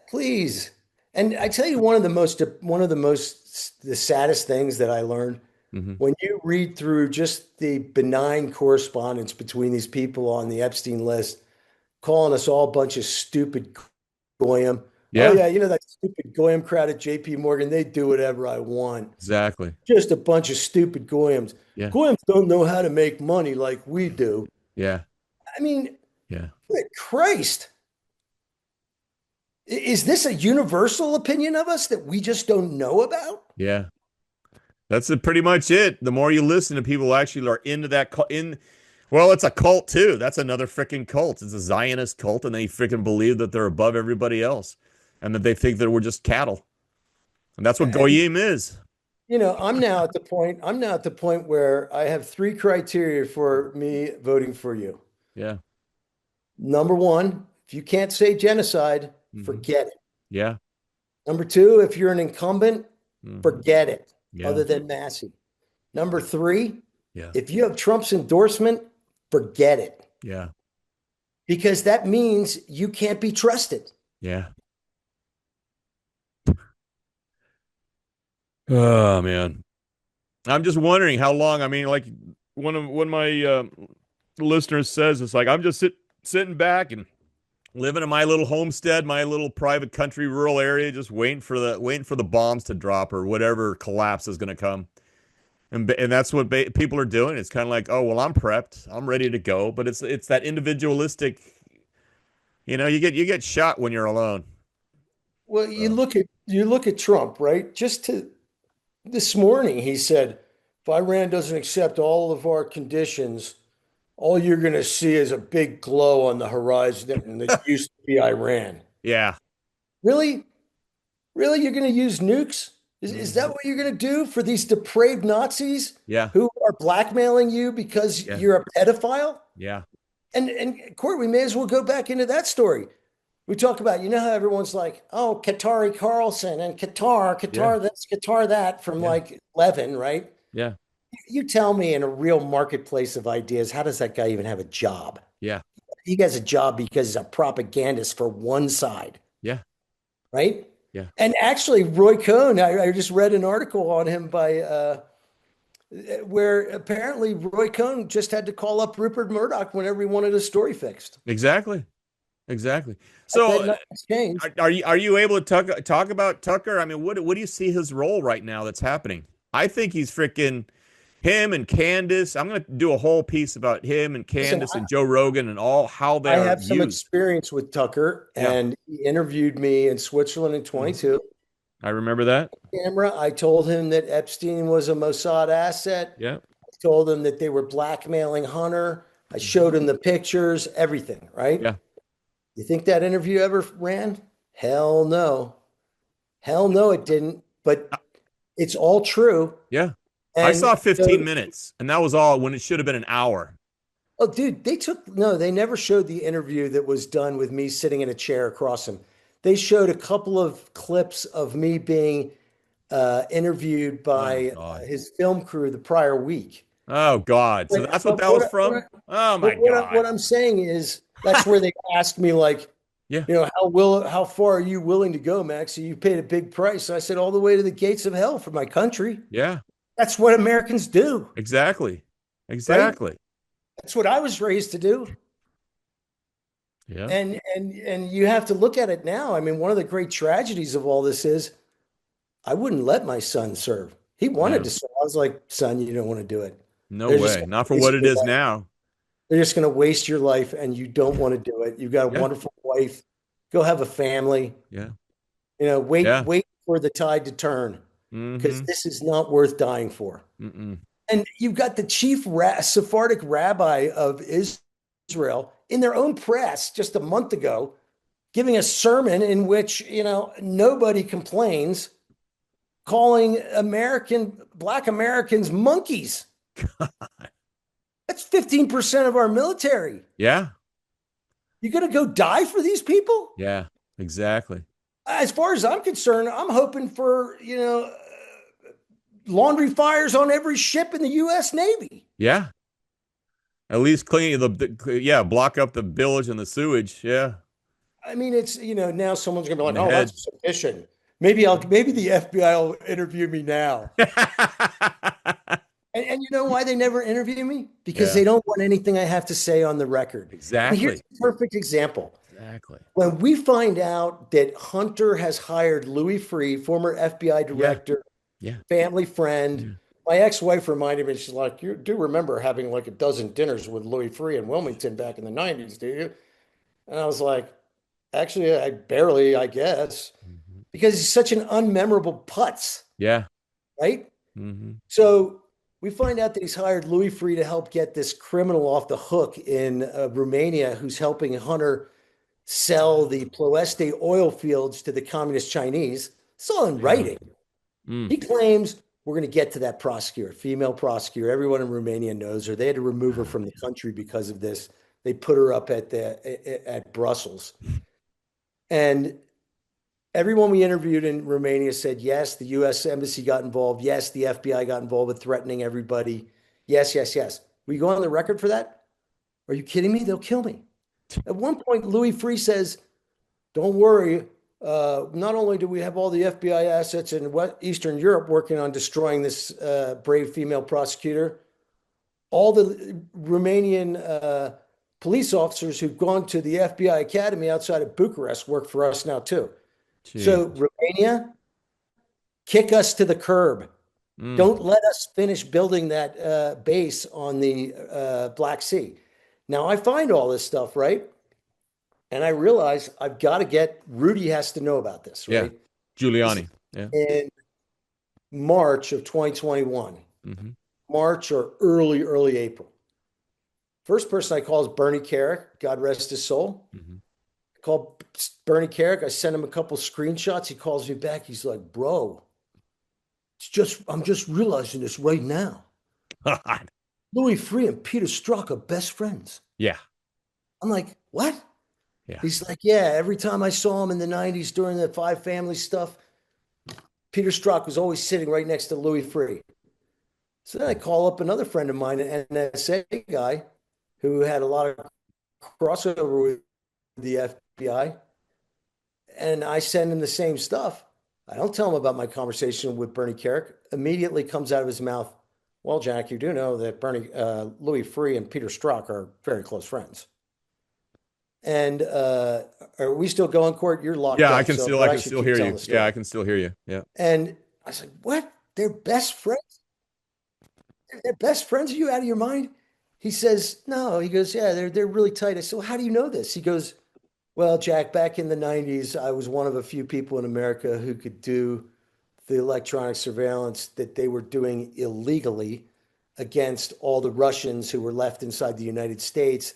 B: please. And I tell you, the saddest things that I learned
C: Mhm.
B: when you read through just the benign correspondence between these people on the Epstein list, calling us all a bunch of stupid goyim.
C: Yeah.
B: Oh yeah, that stupid goyim crowd at JP Morgan, they do whatever I want.
C: Exactly.
B: Just a bunch of stupid goyim.
C: Yeah.
B: Goyim don't know how to make money like we do.
C: Yeah.
B: I mean,
C: Yeah.
B: good Christ. Is this a universal opinion of us that we just don't know about?
C: Yeah. That's pretty much it. The more you listen to people who actually are into that well, it's a cult too. That's another freaking cult. It's a Zionist cult, and they freaking believe that they're above everybody else, and that they think that we're just cattle. And that's what Goyim is.
B: I'm now at the point where I have three criteria for me voting for you.
C: Yeah.
B: Number one, if you can't say genocide,
C: Hmm.
B: forget it.
C: Yeah.
B: Number two, if you're an incumbent,
C: Hmm.
B: forget it,
C: Yeah.
B: other than Massey. Number three,
C: Yeah.
B: if you have Trump's endorsement, forget it,
C: Yeah.
B: because that means you can't be trusted.
C: Yeah. Oh man. I'm just wondering how long. I mean, like one of my listeners says, it's like I'm just sitting back and living in my little homestead, my little private country rural area, just waiting for the bombs to drop or whatever collapse is going to come. And that's what people are doing. It's kind of like, oh well, I'm prepped, I'm ready to go. But it's that individualistic. You get shot when you're alone.
B: Well,
C: So,
B: you look at Trump, right? Just to this morning, he said, if Iran doesn't accept all of our conditions, all you're going to see is a big glow on the horizon, and it used to be Iran.
C: yeah.
B: Really? Really? You're going to use nukes? Is that
C: Hmm.
B: what you're going to do for these depraved Nazis
C: Yeah.
B: who are blackmailing you because
C: Yeah.
B: you're a pedophile?
C: Yeah.
B: And Court, we may as well go back into that story. We talk about, you know how everyone's like, oh, Qatari Carlson and
C: Yeah.
B: Qatar this, Qatar that from
C: Yeah.
B: like Levin, right?
C: Yeah.
B: You tell me in a real marketplace of ideas, how does that guy even have a job?
C: Yeah.
B: He has a job because he's a propagandist for one side,
C: Yeah.
B: right?
C: Yeah.
B: And actually, Roy Cohn, I just read an article on him by where apparently Roy Cohn just had to call up Rupert Murdoch whenever he wanted a story fixed.
C: Exactly. Exactly.
B: I bet
C: So,
B: nothing's changed.
C: are you able to talk about Tucker? I mean, what do you see his role right now that's happening? I think he's freaking him and Candace. I'm going to do a whole piece about him and
B: Listen,
C: Candace and Joe Rogan and all how
B: I
C: they're
B: have some
C: used.
B: experience with Tucker,
C: Yeah.
B: and he interviewed me in Switzerland in
C: Mhm.
B: 22.
C: I remember that.
B: Camera, I told him that Epstein was a Mossad asset.
C: Yeah.
B: I told him that they were blackmailing Hunter. I
C: Mhm.
B: showed him the pictures, everything, right?
C: Yeah.
B: You think that interview ever ran? Hell no. Hell no, it didn't. But it's all true.
C: Yeah. I saw
B: And
C: 15
B: so,
C: minutes, and that was all when it should have been an hour.
B: oh, dude, no, they never showed the interview that was done with me sitting in a chair across him. They showed a couple of clips of me being interviewed
C: Oh
B: by
C: God.
B: his film crew the prior week.
C: Oh God. So
B: But
C: that's what that was from? Oh my
B: what
C: God.
B: I'm saying is that's where they asked me like,
C: Yeah.
B: how far are you willing to go, Max? You paid a big price. I said all the way to the gates of hell for my country.
C: Yeah.
B: That's what Americans do,
C: Exactly.
B: right?
C: Exactly.
B: That's what I was raised to do.
C: Yeah.
B: And you have to look at it now. I mean, one of the great tragedies of all this is I wouldn't let my son serve. He wanted
C: Yeah.
B: to serve. I was like, son, you don't want to do it.
C: No
B: They're just
C: way.
B: gonna
C: Not for what
B: waste
C: it
B: your
C: is
B: life.
C: now.
B: They're just going to waste your life and you don't want to do it. You've got a
C: Yeah.
B: wonderful wife. Go have a family.
C: Yeah.
B: Wait,
C: Yeah.
B: wait for the tide to turn because
C: Mm-hmm.
B: this is not worth dying for.
C: Mm-mm.
B: And you've got the chief Sephardic rabbi of Israel in their own press just a month ago giving a sermon in which, nobody complains, calling Black Americans monkeys. That's 15% of our military.
C: Yeah.
B: You gonna go die for these people?
C: Yeah. Exactly.
B: As far as I'm concerned, I'm hoping for, laundry fires on every ship in the US Navy.
C: Yeah. At least clean yeah, block up the village and the sewage. Yeah.
B: I mean, it's, now someone's gonna be
C: In
B: like,
C: the
B: oh,
C: head.
B: that's sufficient. Maybe the FBI will interview me now. And you know why they never interview me? Because
C: Yeah.
B: they don't want anything I have to say on the record. And here's
C: Exactly.
B: a perfect example.
C: Exactly.
B: When we find out that Hunter has hired Louis Freeh, former FBI
C: Yeah.
B: director,
C: Yeah.
B: family friend,
C: Yeah.
B: my ex-wife reminded me, she's like, you do remember having like a dozen dinners with Louis Freeh in Wilmington back in the 90s, do you? And I was like, actually, I barely, I guess,
C: Mhm.
B: because he's such an unmemorable putz,
C: Yeah.
B: right?
C: Mm-hmm.
B: So we find out that he's hired Louis Freeh to help get this criminal off the hook in Romania who's helping Hunter sell the Ploeste oil fields to the communist Chinese. It's all in
C: Yeah.
B: writing.
C: Mm.
B: He claims we're going to get to that prosecutor, female prosecutor. Everyone in Romania knows her. They had to remove her from the country because of this. They put her up at Brussels. And everyone we interviewed in Romania said, yes, the US embassy got involved. Yes, the FBI got involved with threatening everybody. Yes, yes, yes. We go on the record for that? Are you kidding me? They'll kill me. At one point, Louis Freeh says, don't worry. Not only do we have all the FBI assets in Eastern Europe working on destroying this brave female prosecutor, all the Romanian police officers who've gone to the FBI Academy outside of Bucharest work for us now too.
C: Jeez.
B: So Romania, kick us to the curb. Don't let us finish building that base on the Black Sea. Now I find all this stuff, right? And I realize I've got to get, Rudy has to know about this, right?
C: Yeah. Giuliani. Yeah.
B: In March of 2021, March or early April. First person I call is Bernie Carrick, God rest his soul. I call Bernie Carrick. I send him a couple screenshots. He calls me back. He's like, bro, I'm just realizing this right now. Louis Freeh and Peter Strzok are best friends.
C: Yeah.
B: I'm like, what?
C: Yeah.
B: He's like, yeah, every time I saw him in the 90s during the Five Family stuff, Peter Strzok was always sitting right next to Louis Freeh. So then I call up another friend of mine, an NSA guy who had a lot of crossover with the FBI. And I send him the same stuff. I don't tell him about my conversation with Bernie Carrick. Immediately comes out of his mouth, well, Jack, you do know that Louis Freeh and Peter Strzok are very close friends. And are we still going, Court? You're locked up.
C: I can still hear you. Yeah, I can still hear you. Yeah.
B: And I was like, what? They're best friends? They're best friends? Are you out of your mind? He says, no. He goes, yeah, they're really tight. I said, well, how do you know this? He goes, well, Jack, back in the 90s, I was one of a few people in America who could do the electronic surveillance that they were doing illegally against all the Russians who were left inside the United States.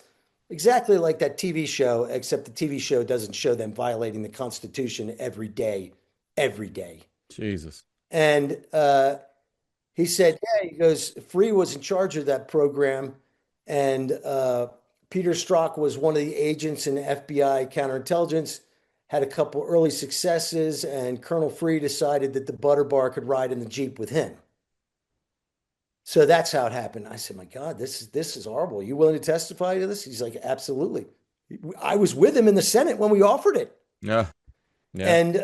B: Exactly like that TV show, except the TV show doesn't show them violating the Constitution every day.
C: Jesus.
B: And he said, yeah, he goes, Freeh was in charge of that program. And Peter Strzok was one of the agents in FBI counterintelligence, had a couple early successes, and Colonel Freeh decided that the Butterbar could ride in the Jeep with him. So that's how it happened. I said, my God, this is horrible. Are you willing to testify to this? He's like, absolutely. I was with him in the Senate when we offered it.
C: Yeah.
B: And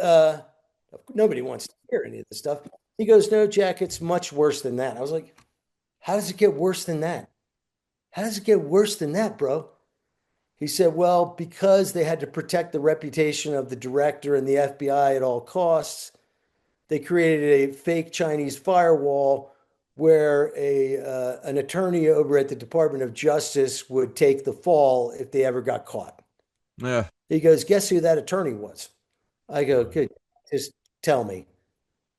B: nobody wants to hear any of this stuff. He goes, no, Jack, it's much worse than that. I was like, how does it get worse than that? How does it get worse than that, bro? He said, well, because they had to protect the reputation of the director and the FBI at all costs, they created a fake Chinese firewall where an attorney over at the Department of Justice would take the fall if they ever got caught.
C: Yeah.
B: He goes, guess who that attorney was? I go, good, just tell me.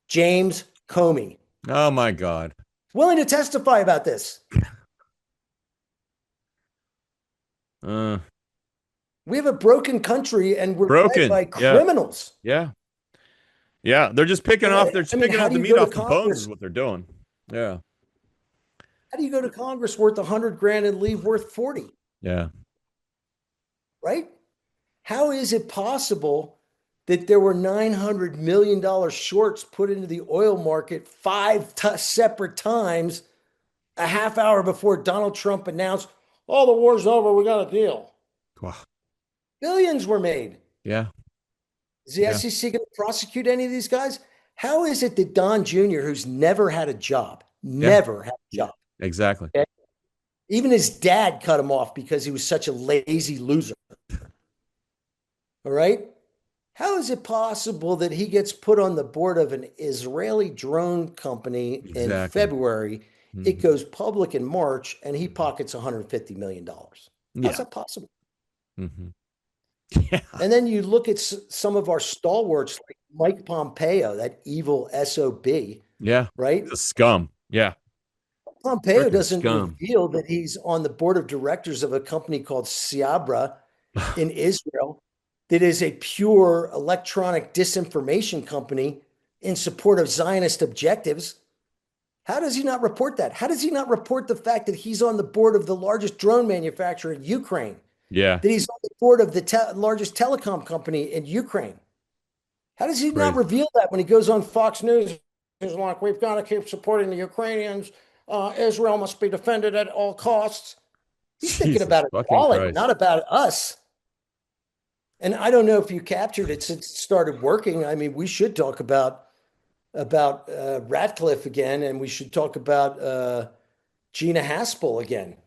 B: James Comey.
C: Oh my God.
B: Willing to testify about this. We have a broken country and we're led by criminals.
C: Yeah. Yeah. They're just picking off, picking out the meat off the bones is what they're doing. Yeah.
B: How do you go to Congress worth $100,000 and leave worth 40?
C: Yeah.
B: Right? How is it possible that there were $900 million shorts put into the oil market five separate times a half hour before Donald Trump announced, oh, the war's over, we got a deal?
C: Wow.
B: Billions were made.
C: Yeah.
B: Is the SEC going to prosecute any of these guys? How is it that Don Jr., who's never had a job,
C: Exactly.
B: Okay? Even his dad cut him off because he was such a lazy loser. All right. How is it possible that he gets put on the board of an Israeli drone company in February? Mm-hmm. It goes public in March and he pockets $150 million. How's that possible?
C: Mm-hmm.
B: Yeah. And then you look at some of our stalwarts like Mike Pompeo, that evil SOB.
C: Yeah.
B: Right?
C: The scum. Yeah.
B: Pompeo doesn't reveal that he's on the board of directors of a company called Siabra in Israel that is a pure electronic disinformation company in support of Zionist objectives. How does he not report that? How does he not report the fact that he's on the board of the largest drone manufacturer in Ukraine?
C: Yeah.
B: That he's on the board of the largest telecom company in Ukraine? How does he not
C: Crazy.
B: reveal that when he goes on Fox News? He's like, we've got to keep supporting the Ukrainians. Israel must be defended at all costs. He's thinking
C: Jesus
B: about his
C: fucking
B: wallet,
C: Christ.
B: not about us. And I don't know if you captured it since it started working. I mean, we should talk about Ratcliffe again, and we should talk about Gina Haspel again.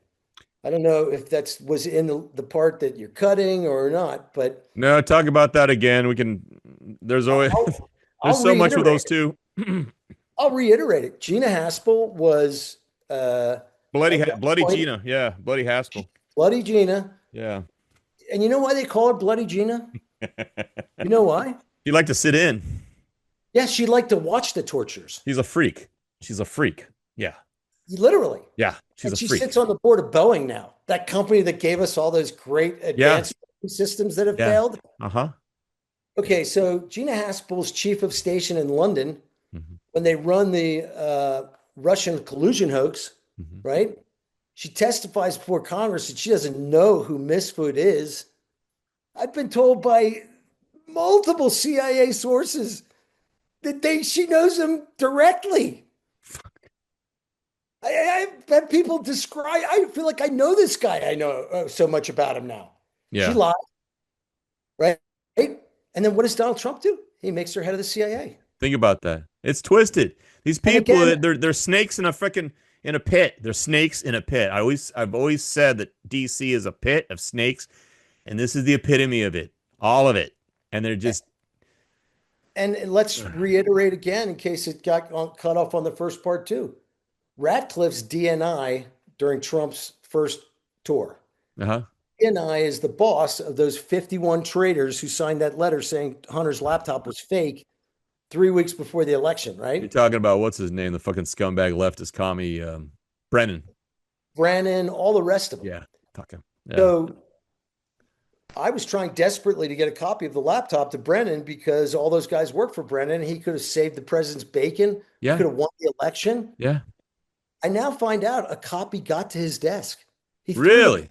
B: I don't know if that's was in the part that you're cutting or not, but
C: No, talk about that again. We can, there's always,
B: I'll,
C: there's
B: I'll
C: so much with
B: reiterate
C: those two.
B: I'll reiterate it. Gina Haspel was at one
C: Bloody
B: point
C: Gina. Yeah. Bloody Haspel.
B: Bloody Gina.
C: Yeah.
B: And you know why they call her Bloody Gina? You know why?
C: He liked to sit in.
B: Yeah, she liked to watch the tortures.
C: He's a freak. She's a freak. Yeah.
B: Literally.
C: Yeah. She's
B: And
C: a
B: she
C: freak.
B: sits on the board of Boeing now, that company that gave us all those great advanced systems that have
C: Yeah.
B: failed.
C: Uh-huh.
B: Okay, so Gina Haspel's chief of station in London,
C: Mm-hmm.
B: when they run the Russian collusion hoax,
C: Mm-hmm.
B: right? She testifies before Congress that she doesn't know who Misfoot is. I've been told by multiple CIA sources that she knows him directly. I've had people describe. I feel like I know this guy. I know so much about him now.
C: Yeah.
B: She lied, right? And then what does Donald Trump do? He makes her head of the CIA.
C: Think about that. It's twisted. These
B: And
C: people,
B: again-
C: they're snakes in a freaking in a pit. They're snakes in a pit. I've always said that DC is a pit of snakes, and this is the epitome of it. All of it. And they're just
B: And let's reiterate again in case it got cut off on the first part too. Ratcliffe's DNI during Trump's first tour.
C: uh-huh.
B: DNI is the boss of those 51 traitors who signed that letter saying Hunter's laptop was fake 3 weeks before the election,
C: You're
B: right?
C: talking about what's his name, the fucking scumbag leftist commie, Brennan.
B: Brennan, all the rest of them.
C: Yeah, talking. Yeah.
B: So I was trying desperately to get a copy of the laptop to Brennan because all those guys work for Brennan. He could have saved the president's bacon.
C: Yeah.
B: He could have won the election.
C: Yeah.
B: I now find out a copy got to his desk.
C: Really?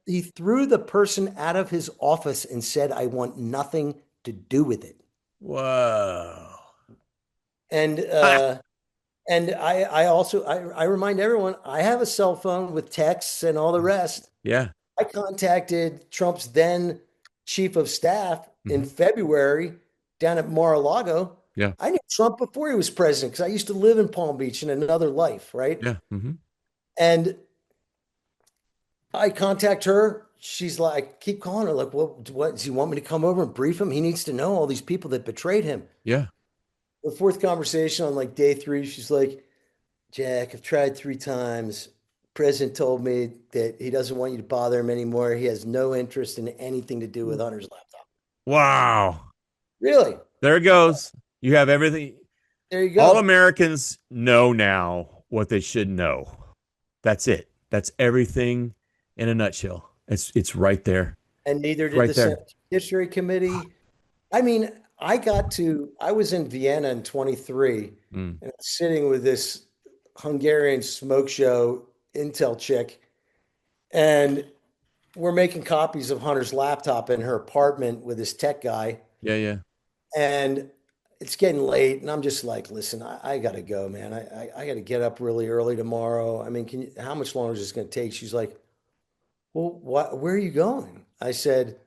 B: He threw the person out of his office and said, I want nothing to do with it.
C: Whoa.
B: And I also I remind everyone I have a cell phone with texts and all the rest.
C: Yeah.
B: I contacted Trump's then chief of staff in February down at Mar-a-Lago.
C: Yeah.
B: I knew Trump before he was president because I used to live in Palm Beach in another life, right?
C: Yeah. Mm-hmm.
B: And I contact her. She's like, keep calling her. Like, what does he want me to come over and brief him? He needs to know all these people that betrayed him.
C: Yeah.
B: The fourth conversation on like day 3, she's like, Jack, I've tried 3 times. President told me that he doesn't want you to bother him anymore. He has no interest in anything to do with Hunter's laptop.
C: Wow.
B: Really?
C: There it goes. You have everything.
B: There you go.
C: All Americans know now what they should know. That's it. That's everything in a nutshell. It's right there.
B: And neither did
C: Right
B: the
C: there.
B: Senate Judiciary Committee. I mean, I was in Vienna in 23 and I was sitting with this Hungarian smoke show Intel chick, and we're making copies of Hunter's laptop in her apartment with this tech guy.
C: Yeah, yeah.
B: And it's getting late, and I'm just like, listen, I got to go, man. I got to get up really early tomorrow. I mean, how much longer is this going to take? She's like, well, where are you going? I said,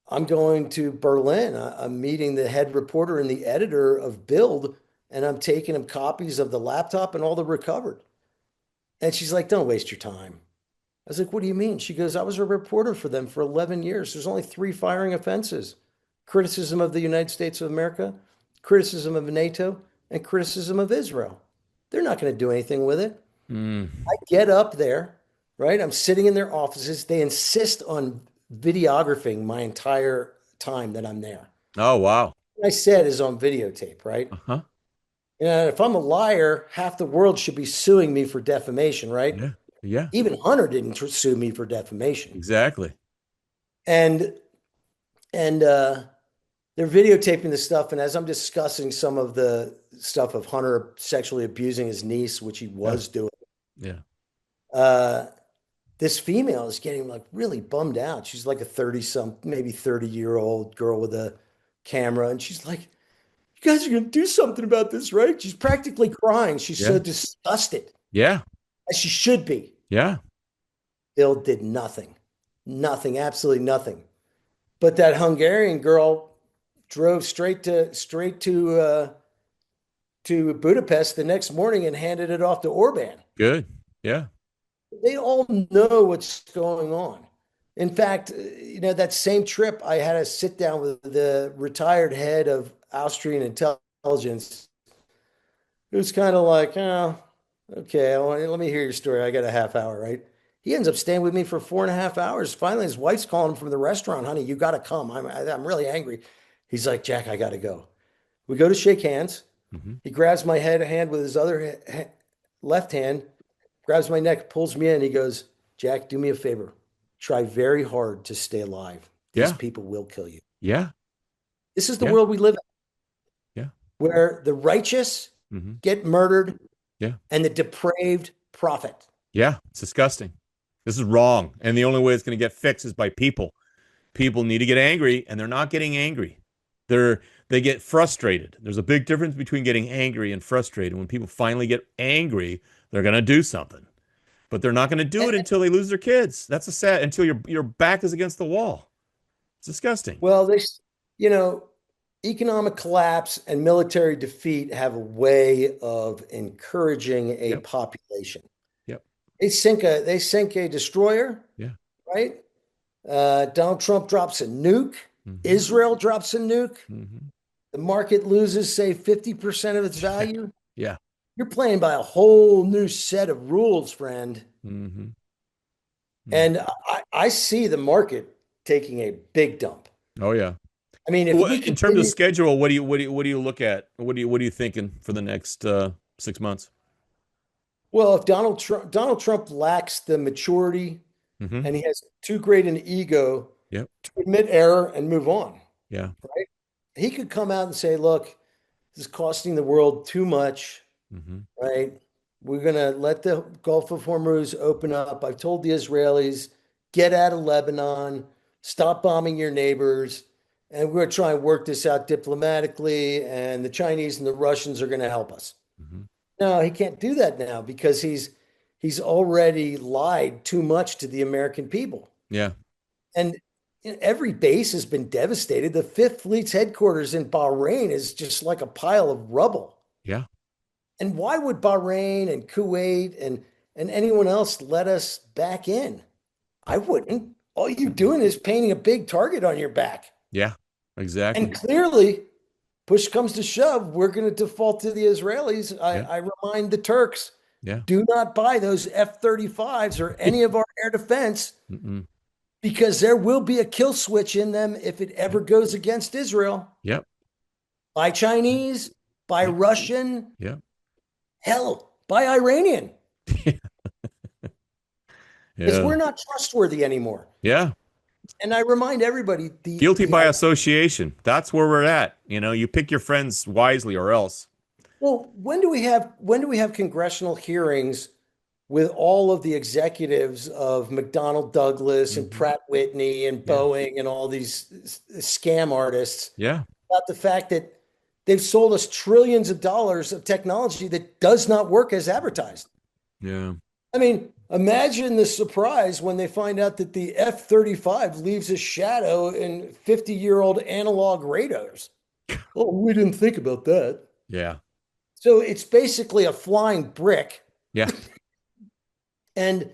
B: I'm going to Berlin. I'm meeting the head reporter and the editor of Bild, and I'm taking him copies of the laptop and all the recovered. And she's like, don't waste your time. I was like, what do you mean? She goes, I was a reporter for them for 11 years. There's only 3 firing offenses: criticism of the United States of America, criticism of NATO, and criticism of Israel. They're not going to do anything with it. I get up there, right? I'm sitting in their offices. They insist on videographing my entire time that I'm there.
C: Oh, wow.
B: What I said is on videotape, right?
C: Uh-huh.
B: And if I'm a liar, half the world should be suing me for defamation, right?
C: Yeah. Yeah.
B: Even Hunter didn't sue me for defamation.
C: Exactly.
B: And they're videotaping this stuff, and as I'm discussing some of the stuff of Hunter sexually abusing his niece, which he
C: Yeah.
B: was doing,
C: Yeah.
B: uh, this female is getting like really bummed out. She's like a 30 maybe 30-year-old girl with a camera, and she's like, "You guys are gonna do something about this, right?" She's practically crying. She's so
C: Yeah.
B: disgusted,
C: Yeah.
B: as she should be.
C: Yeah.
B: Bill did nothing, nothing, absolutely nothing. But that Hungarian girl drove straight to Budapest the next morning and handed it off to Orban.
C: Good. Yeah.
B: They all know what's going on. In fact, that same trip, I had to sit down with the retired head of Austrian intelligence. It was kind of like, oh, okay, let me hear your story. I got a half hour, right? He ends up staying with me for 4.5 hours. Finally, his wife's calling him from the restaurant. Honey, you got to come. I'm really angry. He's like, Jack, I got to go. We go to shake hands.
C: Hmm.
B: He grabs my hand with his other left hand, grabs my neck, pulls me in. He goes, Jack, do me a favor. Try very hard to stay alive. These
C: Yeah.
B: people will kill you.
C: Yeah.
B: This is the
C: Yeah.
B: world we live in,
C: Yeah.
B: where the righteous
C: Hmm.
B: get murdered
C: Yeah.
B: and the depraved profit.
C: Yeah. It's disgusting. This is wrong. And the only way it's going to get fixed is by people. People need to get angry, and they're not getting angry. They get frustrated. There's a big difference between getting angry and frustrated. When people finally get angry, they're going to do something. But they're not going to do it until they lose their kids. That's a sad, until your back is against the wall. It's disgusting.
B: Well, you know, economic collapse and military defeat have a way of encouraging a
C: Yep.
B: population.
C: Yep.
B: They sink a destroyer,
C: Yeah.
B: right? Donald Trump drops a nuke.
C: Hmm.
B: Israel drops a nuke.
C: Hmm.
B: The market loses, say, 50% of its value.
C: Yeah.
B: You're playing by a whole new set of rules, friend.
C: Hmm.
B: And I see the market taking a big dump.
C: Oh yeah.
B: I mean, if we
C: In terms of
B: continue,
C: schedule, what do you look at? What are you thinking for the next 6 months?
B: well, if Donald Trump lacks the maturity
C: Hmm.
B: and he has too great an ego
C: Yep.
B: to admit error and move on,
C: Yeah.
B: right? He could come out and say, look, this is costing the world too much,
C: Hmm.
B: right? We're going to let the Gulf of Hormuz open up. I've told the Israelis, get out of Lebanon, stop bombing your neighbors, and we're going to try and work this out diplomatically, and the Chinese and the Russians are going to help us.
C: Hmm.
B: No, he can't do that now because he's already lied too much to the American people.
C: Yeah.
B: And every base has been devastated. The Fifth Fleet's headquarters in Bahrain is just like a pile of rubble.
C: Yeah.
B: And why would Bahrain and Kuwait and anyone else let us back in? I wouldn't. All you're doing is painting a big target on your back.
C: Yeah. Exactly.
B: And clearly, push comes to shove, we're going to default to the Israelis.
C: Yeah.
B: I remind the Turks,
C: Yeah.
B: do not buy those F-35s or any of our air defense
C: Mm-mm.
B: because there will be a kill switch in them if it ever goes against Israel.
C: Yep.
B: By Chinese, by Russian,
C: Yep.
B: hell, by Iranian. Because
C: Yeah.
B: we're not trustworthy anymore.
C: Yeah.
B: And I remind everybody
C: Guilty by association. That's where we're at. You pick your friends wisely or else.
B: well, when do we have congressional hearings with all of the executives of McDonnell Douglas and
C: Mhm.
B: Pratt Whitney and
C: Yeah.
B: Boeing and all these scam artists
C: Yeah.
B: about the fact that they've sold us trillions of dollars of technology that does not work as advertised?
C: Yeah.
B: I mean, imagine the surprise when they find out that the F-35 leaves a shadow in 50-year-old analog radars. Oh, we didn't think about that.
C: Yeah.
B: So it's basically a flying brick.
C: Yeah.
B: And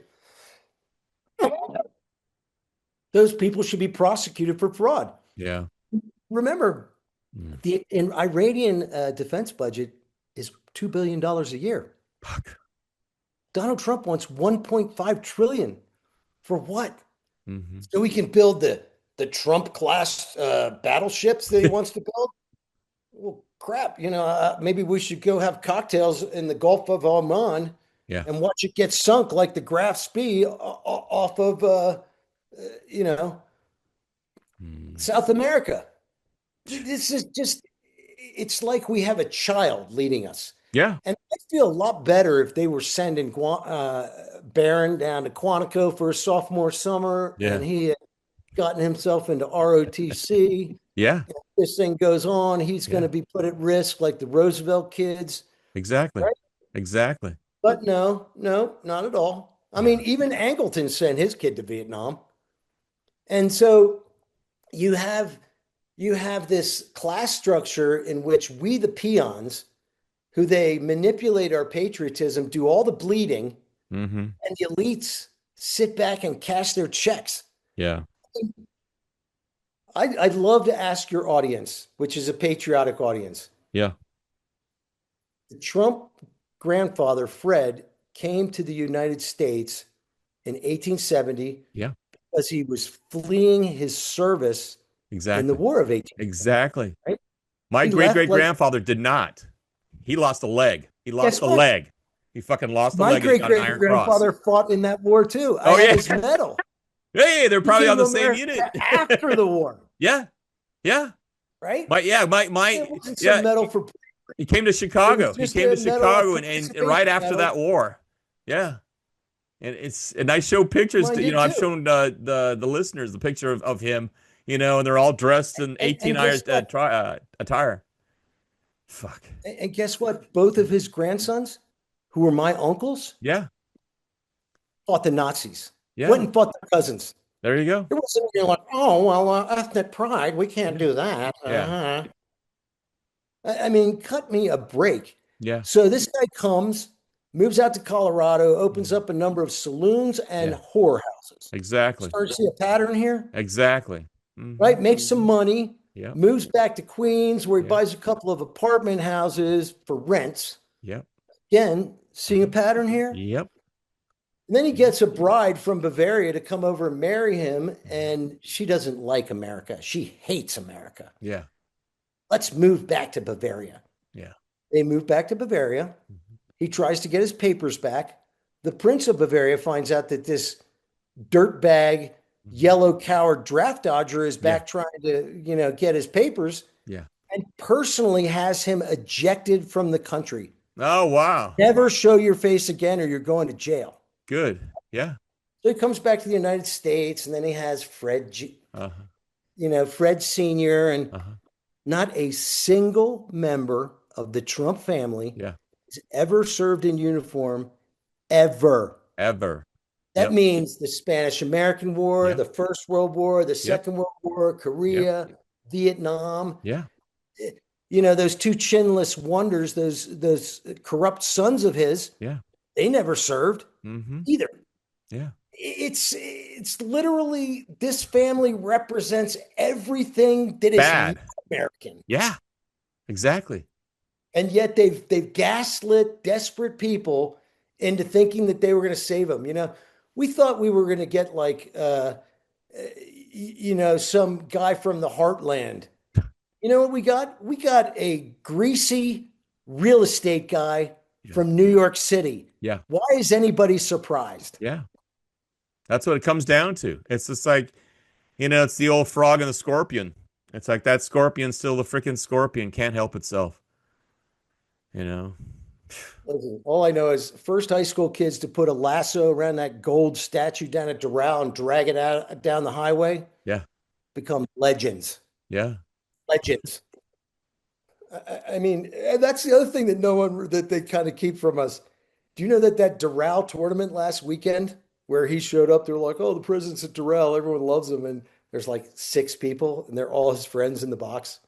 B: those people should be prosecuted for fraud.
C: Yeah.
B: Remember,
C: Mm.
B: the Iranian defense budget is $2 billion a year.
C: Fuck.
B: Donald Trump wants 1.5 trillion for what?
C: Hmm.
B: So we can build the Trump class battleships that he wants to build? Well, crap, maybe we should go have cocktails in the Gulf of Oman
C: Yeah.
B: and watch it get sunk like the Graf Spee off of,
C: Mm.
B: South America. This is just, it's like we have a child leading us.
C: Yeah.
B: And I feel a lot better if they were sending Barron down to Quantico for a sophomore summer
C: Yeah.
B: and he had gotten himself into ROTC.
C: Yeah.
B: This thing goes on, he's going
C: Yeah.
B: to be put at risk like the Roosevelt kids.
C: Exactly.
B: Right?
C: Exactly.
B: But no, not at all. I mean, even Angleton sent his kid to Vietnam. And so you have this class structure in which we, the peons, who they manipulate our patriotism, do all the bleeding,
C: Mm-hmm.
B: and the elites sit back and cash their checks.
C: Yeah.
B: I'd love to ask your audience, which is a patriotic audience.
C: Yeah.
B: The Trump grandfather, Fred, came to the United States in 1870
C: Yeah.
B: because he was fleeing his service
C: Exactly.
B: in the War of 1870.
C: Exactly.
B: Right?
C: My
B: He
C: great
B: left
C: great
B: like,
C: grandfather did not. He lost a leg. He lost
B: guess
C: a
B: what?
C: leg. He fucking lost a
B: My
C: leg and he
B: great
C: got an
B: great
C: Iron Cross.
B: grandfather fought in that war too. I
C: Oh,
B: had
C: yeah.
B: his medal.
C: Hey, they're
B: He
C: probably
B: came
C: on the
B: to
C: same
B: America
C: unit.
B: after the war,
C: Yeah. Yeah.
B: right?
C: My
B: It wasn't some medal for.
C: he came to
B: It
C: Chicago.
B: was
C: He
B: just
C: came
B: a
C: to
B: medal of
C: Chicago and
B: participation
C: right after
B: medal.
C: that war. Yeah. And I show pictures
B: Mine
C: to,
B: did
C: I've
B: too.
C: shown the listeners the picture of him, and they're all dressed in
B: And
C: 18
B: guess what?
C: attire. Fuck.
B: And guess what? Both of his grandsons, who were my uncles,
C: Yeah.
B: fought the Nazis.
C: Yeah.
B: Went and fought their cousins.
C: There you go.
B: It wasn't like, oh well, ethnic pride. We can't do that.
C: Yeah.
B: I mean, cut me a break.
C: Yeah.
B: So this guy comes, moves out to Colorado, opens up a number of saloons and
C: Yeah.
B: whorehouses.
C: Exactly.
B: Start to see a pattern here,
C: Exactly. Mhm.
B: right? Makes some money,
C: Yep.
B: moves back to Queens where he
C: Yeah.
B: buys a couple of apartment houses for rents.
C: Yep.
B: Again, seeing a pattern here.
C: Yep.
B: And then he gets a bride from Bavaria to come over and marry him, and she doesn't like America. She hates America.
C: Yeah.
B: Let's move back to Bavaria.
C: Yeah.
B: They move back to Bavaria. He tries to get his papers back. The Prince of Bavaria finds out that this dirtbag, yellow coward draft dodger is back trying to, get his papers.
C: Yeah.
B: And personally has him ejected from the country.
C: Oh, wow.
B: Never show your face again or you're going to jail.
C: Good. Yeah.
B: So he comes back to the United States, and then he has Fred, Fred Sr., and not a single member of the Trump family has ever served in uniform, ever. That means the Spanish-American War, the First World War, the Second World War, Korea, Vietnam.
C: Yeah.
B: Those two chinless wonders, those corrupt sons of his.
C: Yeah.
B: They never served either.
C: Yeah.
B: It's literally, this family represents everything that is
C: bad
B: American.
C: Yeah. Exactly.
B: And yet they've gaslit desperate people into thinking that they were going to save them. We thought we were going to get like some guy from the heartland. You know what we got? We got a greasy real estate guy from New York City.
C: Yeah.
B: Why is anybody surprised?
C: Yeah. That's what it comes down to. It's just like, it's the old frog and the scorpion. It's like that scorpion's still the freaking scorpion, can't help itself.
B: Listen, all I know is first high school kids to put a lasso around that gold statue down at Doral and drag it out down the highway.
C: Yeah.
B: Become legends.
C: Yeah.
B: Legends. I mean, that's the other thing that they kind of keep from us. Do you know that Doral tournament last weekend where he showed up, they're like, oh, the president's at Doral, everyone loves him. And there's like 6 people and they're all his friends in the box.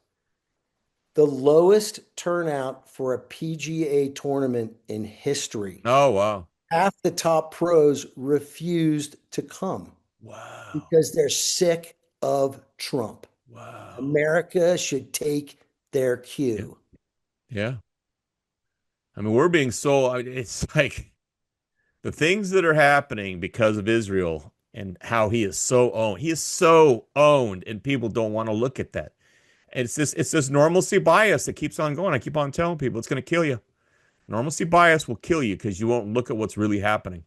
B: The lowest turnout for a PGA tournament in history.
C: Oh, wow.
B: Half the top pros refused to come.
C: Wow.
B: Because they're sick of Trump.
C: Wow.
B: America should take their cue.
C: Yeah. I mean, we're being it's like the things that are happening because of Israel and how he is so owned. He is so owned, and people don't want to look at that. And it's this normalcy bias that keeps on going. I keep on telling people it's going to kill you. Normalcy bias will kill you because you won't look at what's really happening.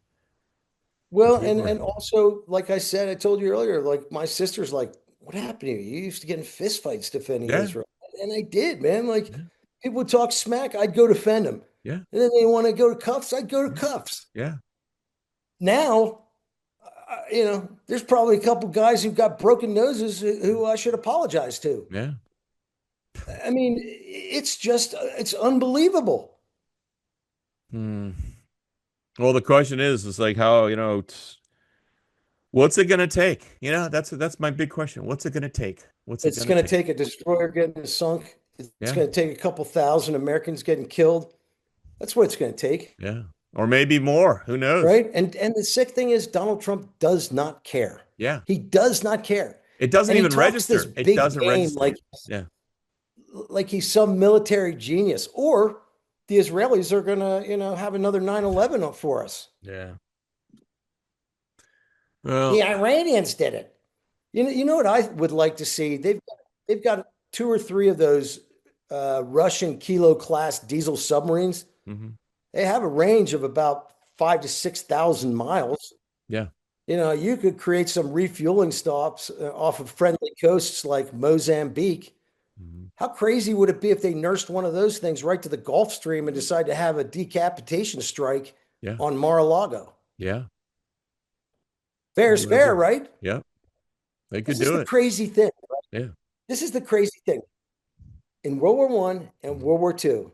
B: Well, and also, like I said, I told you earlier, like my sister's like, what happened to you? You used to get in fistfights defending
C: Yeah.
B: Israel. And I did, man. Like,
C: Yeah.
B: people would talk smack, I'd go defend them.
C: Yeah.
B: And then they want to go to cuffs, I'd go to cuffs.
C: Yeah.
B: Now, there's probably a couple guys who've got broken noses who I should apologize to.
C: Yeah.
B: I mean, it's unbelievable.
C: Well, the question is like how, what's it going to take? That's my big question. What's it going to take? What's it
B: It's
C: going
B: going
C: to
B: to
C: take?
B: take a destroyer getting sunk. It's
C: Yeah.
B: going to take a couple thousand Americans getting killed. That's what it's going to take,
C: Yeah. Or maybe more. Who knows?
B: right? And the sick thing is Donald Trump does not care.
C: Yeah.
B: He does not care.
C: It doesn't
B: And he
C: even
B: talks this
C: register. It
B: big
C: doesn't
B: game
C: register. Yeah.
B: like he's some military genius, or the Israelis are going to, have another 9/11 up for us.
C: Yeah.
B: The
C: Well,
B: Iranians did it. You know what I would like to see? They've got 2 or 3 of those Russian Kilo class diesel submarines.
C: mhm.
B: They have a range of about 5 to 6,000 miles.
C: Yeah.
B: You could create some refueling stops off of friendly coasts like Mozambique.
C: Mhm.
B: How crazy would it be if they nursed one of those things right to the Gulf Stream and decided to have a decapitation strike
C: Yeah.
B: on Mar-a-Lago?
C: Yeah.
B: Fair's fair, right?
C: Yeah. They could
B: This is
C: do
B: the
C: it.
B: crazy thing.
C: Yeah.
B: This is the crazy thing. In World War I and World War II,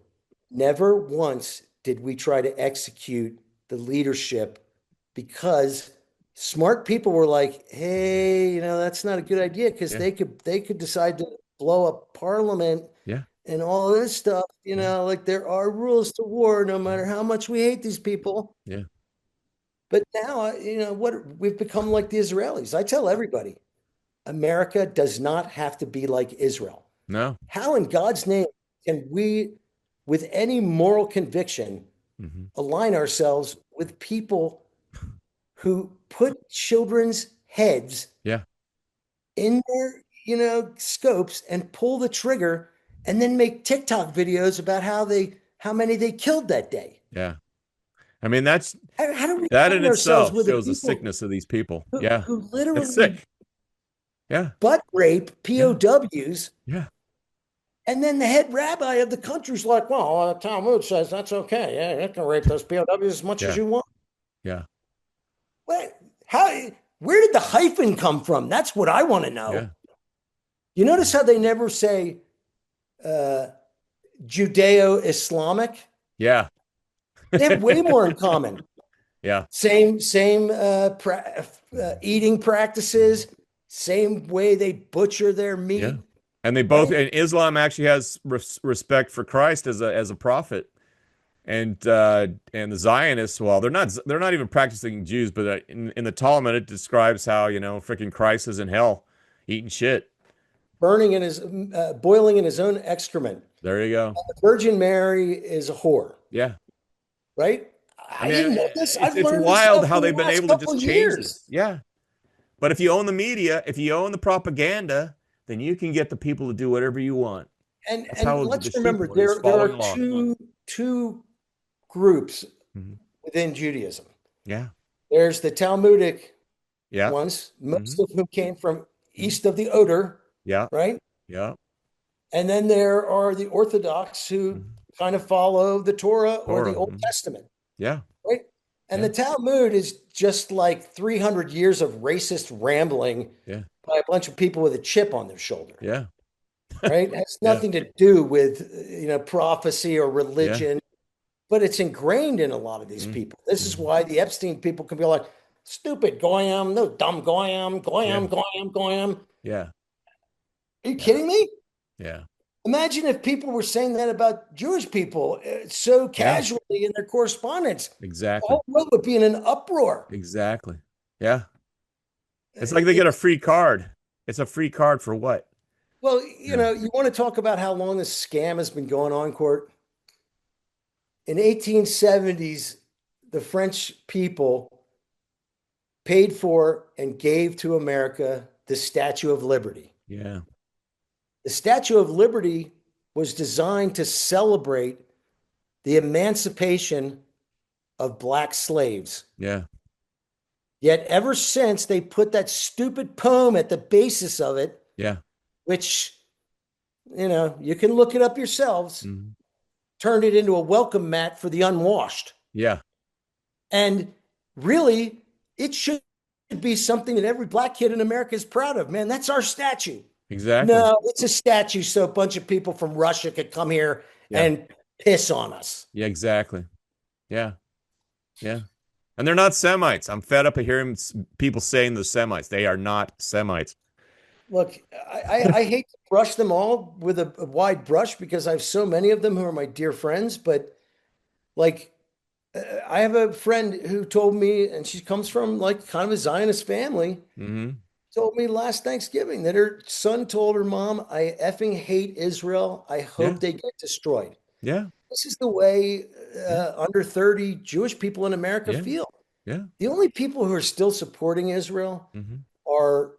B: never once did we try to execute the leadership because smart people were like, hey, that's not a good idea because
C: Yeah.
B: they could decide to blow up parliament
C: Yeah.
B: and all this stuff. Like there are rules to war, no matter how much we hate these people.
C: Yeah.
B: But now, we've become like the Israelis. I tell everybody, America does not have to be like Israel.
C: No.
B: How in God's name can we, with any moral conviction,
C: Hmm.
B: align ourselves with people who put children's heads
C: Yeah.
B: in their, scopes and pull the trigger and then make TikTok videos about how many they killed that day?
C: Yeah. I mean,
B: How do we
C: that in
B: align ourselves
C: itself
B: with the
C: shows the
B: people
C: sickness of these people.
B: who,
C: Yeah.
B: who
C: It's
B: literally
C: sick. Yeah.
B: butt rape POWs?
C: Yeah.
B: And then the head rabbi of the country's like, well, Talmud says that's okay. Yeah, you can rape those POWs as much as
C: Yeah.
B: you want.
C: Yeah.
B: What? Where did the hyphen come from? That's what I want to know.
C: Yeah.
B: You notice how they never say Judeo-Islamic?
C: Yeah.
B: They have way more in common.
C: Yeah.
B: Same eating practices, same way they butcher their meat.
C: Yeah. And they both, and Islam actually has respect for Christ as a prophet, and the Zionists, well, they're not even practicing Jews, but in the Talmud it describes how freaking Christ is in hell eating shit.
B: Boiling in his own excrement.
C: There you go.
B: The Virgin Mary is a whore,
C: Yeah.
B: right? I didn't know this. I've
C: It's
B: learned
C: wild
B: this
C: how
B: stuff
C: they've
B: in the
C: been
B: last
C: able to
B: couple
C: just
B: of
C: change
B: years.
C: this. Yeah. But if you own the media, if you own the propaganda, then you can get the people to do whatever you want.
B: And
C: That's how
B: let's
C: the
B: remember
C: sheep are just
B: there are
C: following along.
B: two groups
C: Mhm.
B: within Judaism.
C: Yeah.
B: There's the Talmudic
C: Yeah.
B: ones, most
C: Mhm.
B: of whom came from east of the Oder,
C: Yeah.
B: right?
C: Yeah.
B: And then there are the Orthodox who
C: Mhm.
B: kind of follow the Torah or the
C: Torah.
B: Old
C: Mhm.
B: Testament,
C: Yeah.
B: right? And
C: Yeah.
B: the Talmud is just like 300 years of racist rambling
C: Yeah.
B: by a bunch of people with a chip on their shoulder,
C: Yeah.
B: right? It has
C: Yeah.
B: nothing to do with, prophecy or
C: Yeah.
B: religion, but it's ingrained in a lot of these
C: Mhm.
B: people. This is
C: Mhm.
B: why the Epstein people can be like, stupid goyim, no dumb goyim, goyim,
C: Yeah.
B: goyim, goyim.
C: Yeah.
B: Are you
C: Yeah.
B: kidding me?
C: Yeah.
B: Imagine if people were saying that about Jewish people so
C: Yeah.
B: casually in their correspondence. The
C: Exactly.
B: whole world would be in an uproar.
C: Exactly. Yeah. It's like they get a free card. It's a free card for what?
B: Well,
C: Yeah.
B: you want to talk about how long this scam has been going on, Court? In 1870s, the French people paid for and gave to America the Statue of Liberty.
C: Yeah.
B: The Statue of Liberty was designed to celebrate the emancipation of black slaves.
C: Yeah.
B: Yet ever since they put that stupid poem at the basis of it,
C: Yeah.
B: which, you can look it up yourselves,
C: Mhm.
B: turned it into a welcome mat for the unwashed.
C: Yeah.
B: And really, it should be something that every black kid in America is proud of. Man, that's our statue.
C: Exactly.
B: No, it's a statue so a bunch of people from Russia could come here
C: Yeah.
B: and piss on us.
C: Yeah, exactly. Yeah. Yeah. And they're not Semites. I'm fed up of hearing people saying the Semites. They are not Semites.
B: Look, I hate to brush them all with a wide brush because I have so many of them who are my dear friends. But like, I have a friend who told me, and she comes from like kind of a Zionist family,
C: Hmm.
B: told me last Thanksgiving that her son told her mom, I effing hate Israel. I
C: Yeah.
B: hope they get destroyed.
C: Yeah.
B: This is the way
C: Yeah.
B: under 30 Jewish people in America
C: Yeah.
B: feel.
C: Yeah.
B: The only people who are still supporting Israel
C: Hmm.
B: are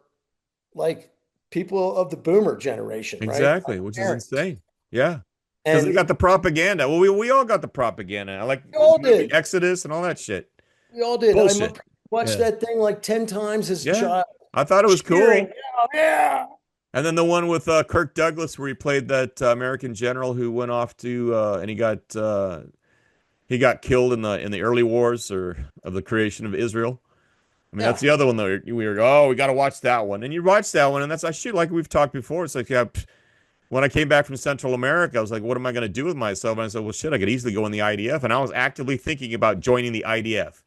B: like people of the boomer generation, right? Our
C: Exactly, which is
B: parents.
C: insane. Yeah. Because they
B: And
C: got the propaganda. Well, we all got the propaganda. I like
B: we all
C: the movie
B: did.
C: Exodus and all that shit.
B: We all did.
C: Bullshit.
B: Watched
C: Yeah.
B: that thing like 10 times as a
C: Yeah.
B: child,
C: I thought it was
B: cheering.
C: cool.
B: Yeah.
C: And then the one with Kirk Douglas, where he played that American general who went off to and he got killed in the early wars or of the creation of Israel. I mean, that's
B: Yeah.
C: the other one that we were, oh, we got to watch that one. And you watch that one, and that's shit like we've talked before. It's like, yeah, when I came back from Central America, I was like, what am I going to do with myself? And I said, well, shit, I could easily go in the IDF. And I was actively thinking about joining the IDF.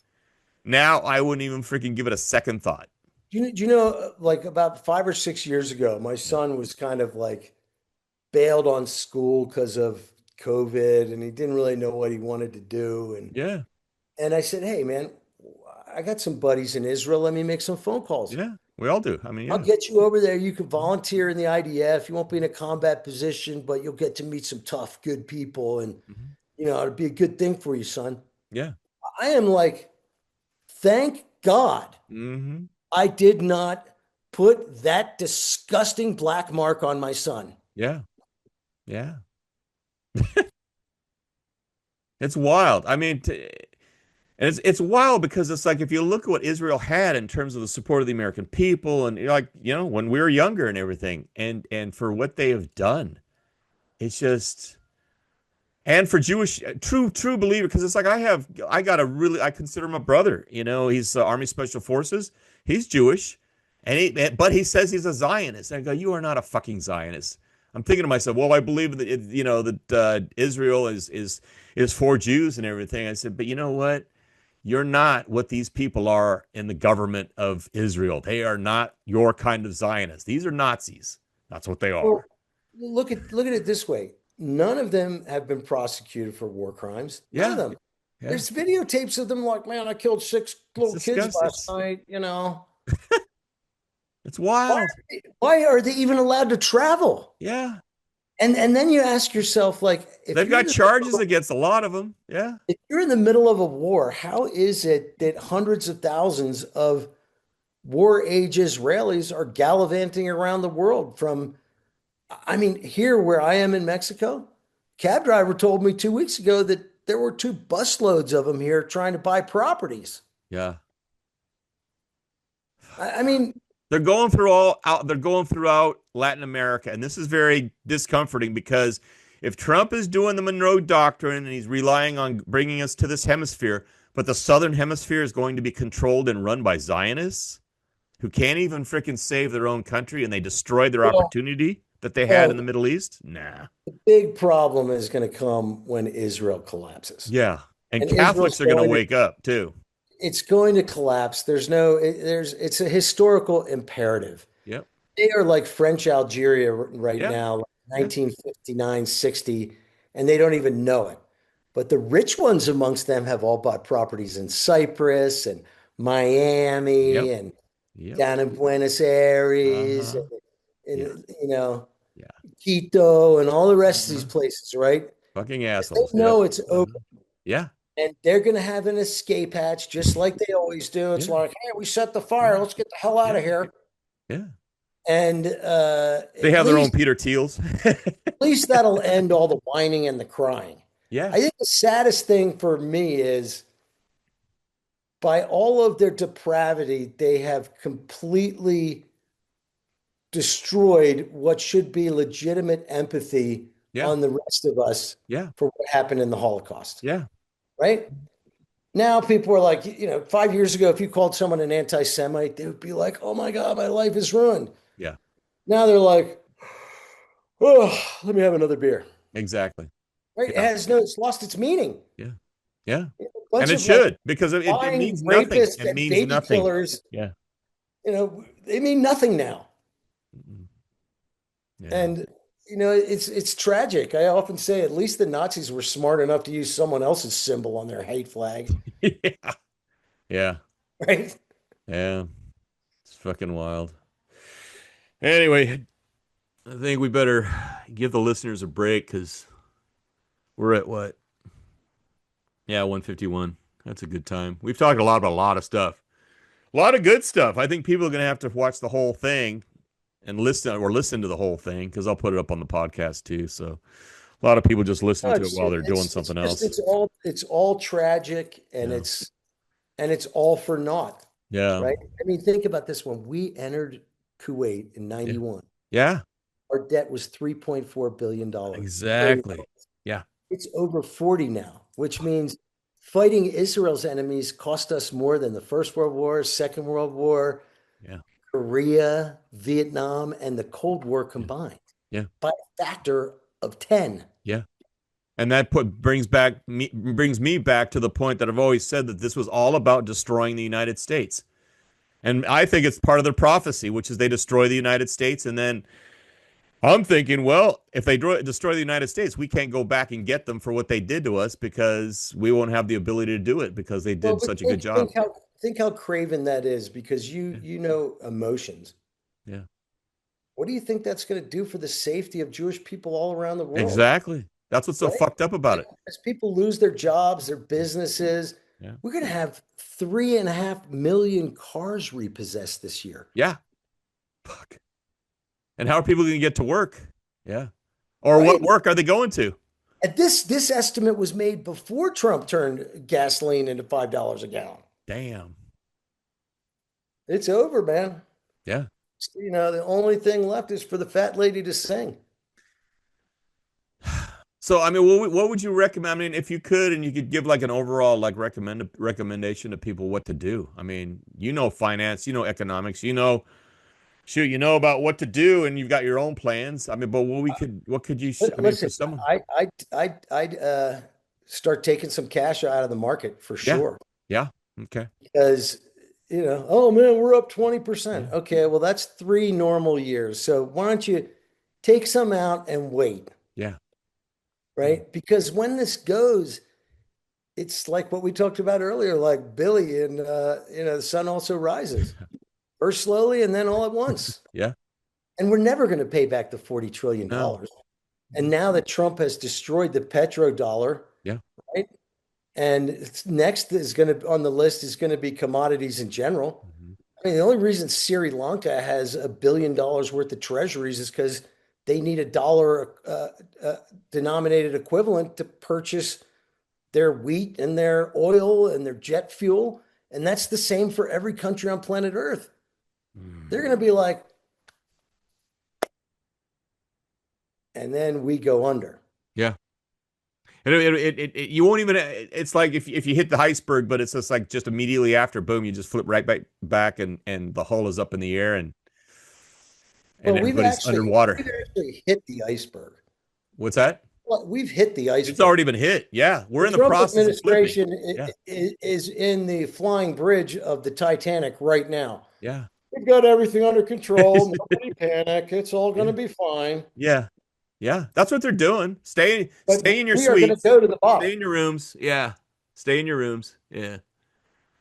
C: Now I wouldn't even freaking give it a second thought.
B: Like about 5 or 6 years ago, my
C: Yeah.
B: son was kind of like bailed on school because of COVID and he didn't really know what he wanted to do.
C: Yeah.
B: And I said, hey, man, I got some buddies in Israel. Let me make some phone calls.
C: Yeah. We all do. I mean,
B: I'll
C: yeah.
B: get you over there. You can volunteer in the IDF. You won't be in a combat position, but you'll get to meet some tough, good people. And,
C: Mhm.
B: it'll be a good thing for you, son.
C: Yeah.
B: I am like, thank God
C: Hmm.
B: I did not put that disgusting black mark on my son.
C: Yeah. Yeah. It's wild. I mean, and it's wild because it's like if you look at what Israel had in terms of the support of the American people, and like when we were younger and everything, and for what they have done, it's just and for Jewish true believer because it's like I consider him a brother. He's Army Special Forces. He's Jewish, but he says he's a Zionist. And I go, you are not a fucking Zionist. I'm thinking to myself, well, I believe that that Israel is for Jews and everything. I said, but you know what? You're not what these people are in the government of Israel. They are not your kind of Zionists. These are Nazis. That's what they
B: Well,
C: are.
B: look at it this way. None of them have been prosecuted for war crimes. None of
C: Yeah,
B: them.
C: yeah.
B: There's videotapes of them like, man, I killed 6
C: It's
B: little kids
C: disgusting.
B: last night.
C: It's
B: Why
C: wild.
B: why are they even allowed to travel?
C: Yeah.
B: And then you ask yourself, like,
C: They've got charges against a lot of them. Yeah.
B: if you're in the middle of a war, how is it that hundreds of thousands of war age Israelis are gallivanting around the world from, I mean, here where I am in Mexico, cab driver told me 2 weeks ago that there were 2 busloads of them here trying to buy properties.
C: Yeah.
B: I mean,
C: They're going throughout Latin America, and this is very discomforting because if Trump is doing the Monroe Doctrine and he's relying on bringing us to this hemisphere, but the southern hemisphere is going to be controlled and run by Zionists who can't even freaking save their own country and they destroyed their
B: well,
C: opportunity that they had in
B: well,
C: the Middle East? Nah.
B: the big problem is going to come when Israel collapses.
C: Yeah. And
B: And Israel's
C: Catholics are going to
B: going to
C: wake up too.
B: it's going to collapse. It's a historical imperative.
C: Yep.
B: They are like French Algeria right
C: Yeah.
B: now, like
C: Yeah.
B: 1959, 60, and they don't even know it. But the rich ones amongst them have all bought properties in Cyprus and Miami
C: Yep.
B: and
C: Yep.
B: down in Buenos Aires
C: Uh-huh. Yeah.
B: and
C: Yeah.
B: Quito and all the rest of these
C: Uh-huh.
B: places, right?
C: Fucking
B: They
C: assholes. Yep.
B: know it's over.
C: Uh-huh. Yeah.
B: And they're going to have an escape hatch just like they always do. It's
C: Yeah.
B: like, hey, we set the
C: Yeah.
B: fire. Let's get the hell out
C: Yeah.
B: of here.
C: Yeah.
B: And
C: They have their own Peter Thiels.
B: at least that'll end all the whining and the crying.
C: Yeah.
B: I think the saddest thing for me is by all of their depravity, they have completely destroyed what should be legitimate empathy
C: Yeah.
B: on the rest of us
C: Yeah.
B: for what happened in the Holocaust,
C: Yeah.
B: right? Now people are like, 5 years ago, if you called someone an anti-Semite, they would be like, oh my God, my life is ruined.
C: Yeah.
B: Now they're like, oh, let me have another beer.
C: Exactly.
B: Right?
C: Yeah.
B: It's lost its meaning.
C: Yeah. Yeah.
B: A
C: And
B: bunch
C: it
B: of like
C: should, because it
B: lying
C: means nothing.
B: rapists
C: It
B: and
C: means
B: baby
C: nothing.
B: killers,
C: Yeah.
B: they mean nothing now.
C: Mm-mm. Yeah.
B: And it's tragic. I often say at least the Nazis were smart enough to use someone else's symbol on their hate flag,
C: Yeah. Yeah.
B: right?
C: Yeah. It's fucking wild. Anyway, I think we better give the listeners a break because we're at what? Yeah, 151. That's a good time. We've talked a lot about a lot of stuff. A lot of good stuff. I think people are going to have to watch the whole thing and listen to the whole thing because I'll put it up on the podcast too. So a lot of people just listen
B: No,
C: to it while they're doing something else.
B: it's all tragic, and
C: Yeah.
B: it's all for naught,
C: Yeah.
B: right? I mean, think about this: when we entered Kuwait in
C: Yeah.
B: '91,
C: Yeah.
B: our debt was $3.4 billion.
C: Exactly. Yeah.
B: It's over 40 now, which means fighting Israel's enemies cost us more than the First World War, Second World War,
C: Yeah.
B: Korea, Vietnam, and the Cold War
C: Yeah.
B: combined
C: Yeah.
B: by a factor of 10.
C: Yeah. And that brings me back to the point that I've always said that this was all about destroying the United States. And I think it's part of their prophecy, which is they destroy the United States. And then I'm thinking, well, if they destroy the United States, we can't go back and get them for what they did to us because we won't have the ability to do it because they
B: Well,
C: did
B: but
C: such a good job.
B: think how craven that is, because you know emotions.
C: Yeah.
B: What do you think that's going to do for the safety of Jewish people all around the world?
C: Exactly. That's what's so
B: Right?
C: fucked up about it.
B: As people lose their jobs, their businesses,
C: Yeah.
B: we're going to have 3.5 million cars repossessed this year.
C: Yeah. Fuck. And how are people going to get to work? Yeah. Or
B: Right?
C: what work are they going to?
B: And this estimate was made before Trump turned gasoline into $5 a gallon.
C: Damn.
B: It's over, man.
C: Yeah.
B: The only thing left is for the fat lady to sing.
C: So, I mean, what would you recommend? I mean, if you could, and you could give like an overall like recommendation to people what to do. I mean, finance, economics, shoot, about what to do, and you've got your own plans. I mean, but what could you? I mean, for
B: Listen,
C: someone,
B: I'd start taking some cash out of the market for
C: yeah,
B: sure.
C: yeah, okay,
B: Because, oh man, we're up 20%.
C: yeah,
B: Okay, well, that's 3 normal years. So why don't you take some out and wait,
C: yeah,
B: right? Because when this goes, it's like what we talked about earlier, like Billy and the sun also rises. First slowly and then all at once.
C: yeah,
B: And we're never going to pay back the $40 trillion.
C: no,
B: And now that Trump has destroyed the petrodollar,
C: yeah,
B: right? And next is going to on the list is going to be commodities in general.
C: mhm,
B: I mean, the only reason Sri Lanka has $1 billion worth of treasuries is because they need a dollar denominated equivalent to purchase their wheat and their oil and their jet fuel. And that's the same for every country on planet Earth. They're going to be like, and then we go under.
C: yeah. And you won't even. It's like if you hit the iceberg, but it's just like just immediately after, boom, you just flip right back, and the hull is up in the air, and
B: Well,
C: everybody's underwater.
B: we've actually hit the iceberg.
C: What's that?
B: Well, we've hit the iceberg.
C: It's already been hit. Yeah, we're in the
B: Trump
C: process of flipping.
B: administration
C: Yeah,
B: is in the flying bridge of the Titanic right now.
C: yeah,
B: We've got everything under control. Nobody panic. It's all going to be fine.
C: yeah, yeah. That's what they're doing. Stay
B: But
C: in your
B: we are going to
C: suites.
B: go to the
C: Stay
B: bottom.
C: in your rooms. Yeah, stay in your rooms. Yeah,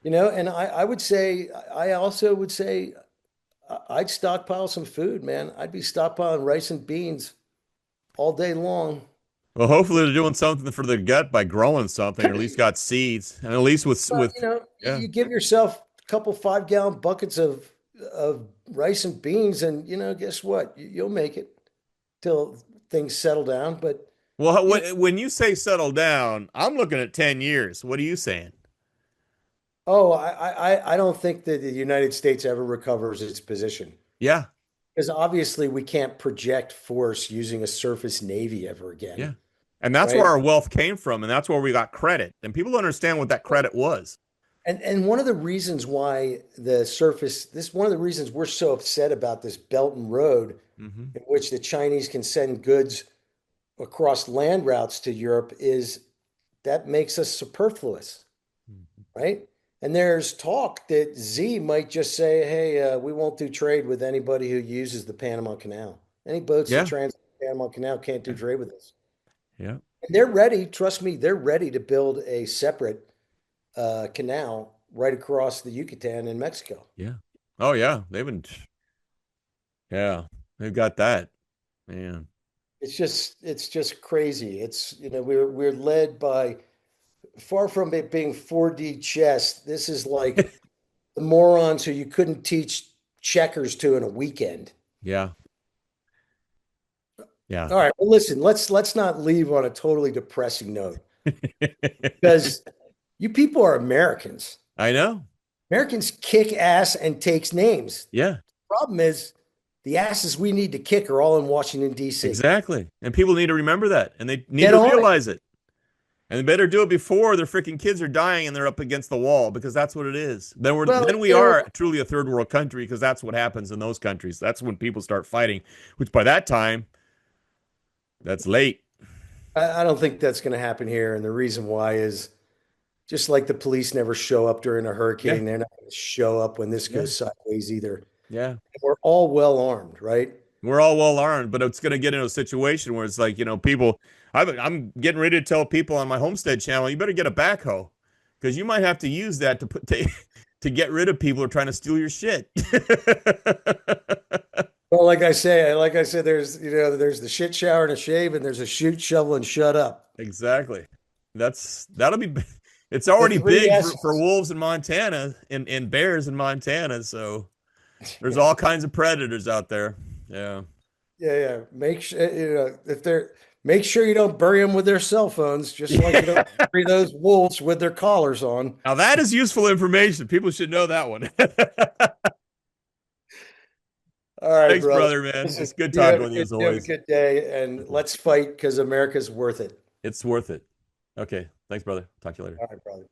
B: And I would say, I also would say, I'd stockpile some food, man. I'd be stockpiling rice and beans all day long.
C: well, hopefully they're doing something for their gut by growing something, or at least got seeds, and at least with yeah,
B: You give yourself a couple 5-gallon buckets of rice and beans, and guess what? You'll make it till things settle down. But
C: well, when you say settle down, I'm looking at 10 years. What are you saying?
B: oh, I don't think that the United States ever recovers its position.
C: Yeah,
B: Because obviously we can't project force using a surface navy ever again,
C: Yeah. And that's where
B: right?
C: our wealth came from, and that's where we got credit. And people don't understand what that credit was.
B: And one of the reasons why one of the reasons we're so upset about this Belt and Road,
C: Hmm.
B: in which the Chinese can send goods across land routes to Europe, is that makes us superfluous, right? And there's talk that Z might just say, hey, we won't do trade with anybody who uses the Panama Canal. Any boats that
C: Yeah.
B: transit the Panama Canal can't do trade with us.
C: Yeah.
B: And they're ready, trust me, they're ready to build a separate canal right across the Yucatan in Mexico.
C: Yeah. Oh yeah. Yeah, they've got that. Man.
B: It's just crazy. It's, we're led by, far from it being 4D chess, this is like the morons who you couldn't teach checkers to in a weekend.
C: Yeah. Yeah.
B: All right, well, listen, let's not leave on a totally depressing note because you people are Americans.
C: I know.
B: Americans kick ass and takes names.
C: Yeah,
B: Problem is, the asses we need to kick are all in Washington, D.C.
C: exactly. And people need to remember that, and they need
B: Get
C: to
B: on it.
C: realize it. And they better do it before their freaking kids are dying and they're up against the wall, because that's what it is.
B: Well,
C: Then we are truly a third world country, because that's what happens in those countries. That's when people start fighting, which by that time, that's late.
B: I don't think that's going to happen here. And the reason why is just like the police never show up during a
C: Yeah,
B: hurricane, they're not going to show up when this
C: yeah,
B: goes sideways either.
C: yeah.
B: We're all well armed, right?
C: We're all well armed, but it's going to get into a situation where it's like, people, I'm getting ready to tell people on my homestead channel, you better get a backhoe, because you might have to use that to get rid of people who are trying to steal your shit.
B: Well, like I said, there's the shit shower and a shave, and there's a shoot, shovel, and shut up.
C: Exactly. That'll be, it's
B: The
C: already
B: three
C: big
B: S's.
C: for wolves in Montana and bears in Montana. So there's all kinds of predators out there. Yeah.
B: Yeah, yeah. Make sure if they're make sure you don't bury them with their cell phones, just like you don't bury those wolves with their collars on.
C: Now that is useful information. People should know that one.
B: All right,
C: Thanks,
B: brother.
C: brother, man.
B: Listen,
C: It's good talking with you as
B: you have a
C: always.
B: good day, and let's fight because America's worth it.
C: It's worth it. Okay. Thanks, brother. Talk to you later.
B: All right, brother.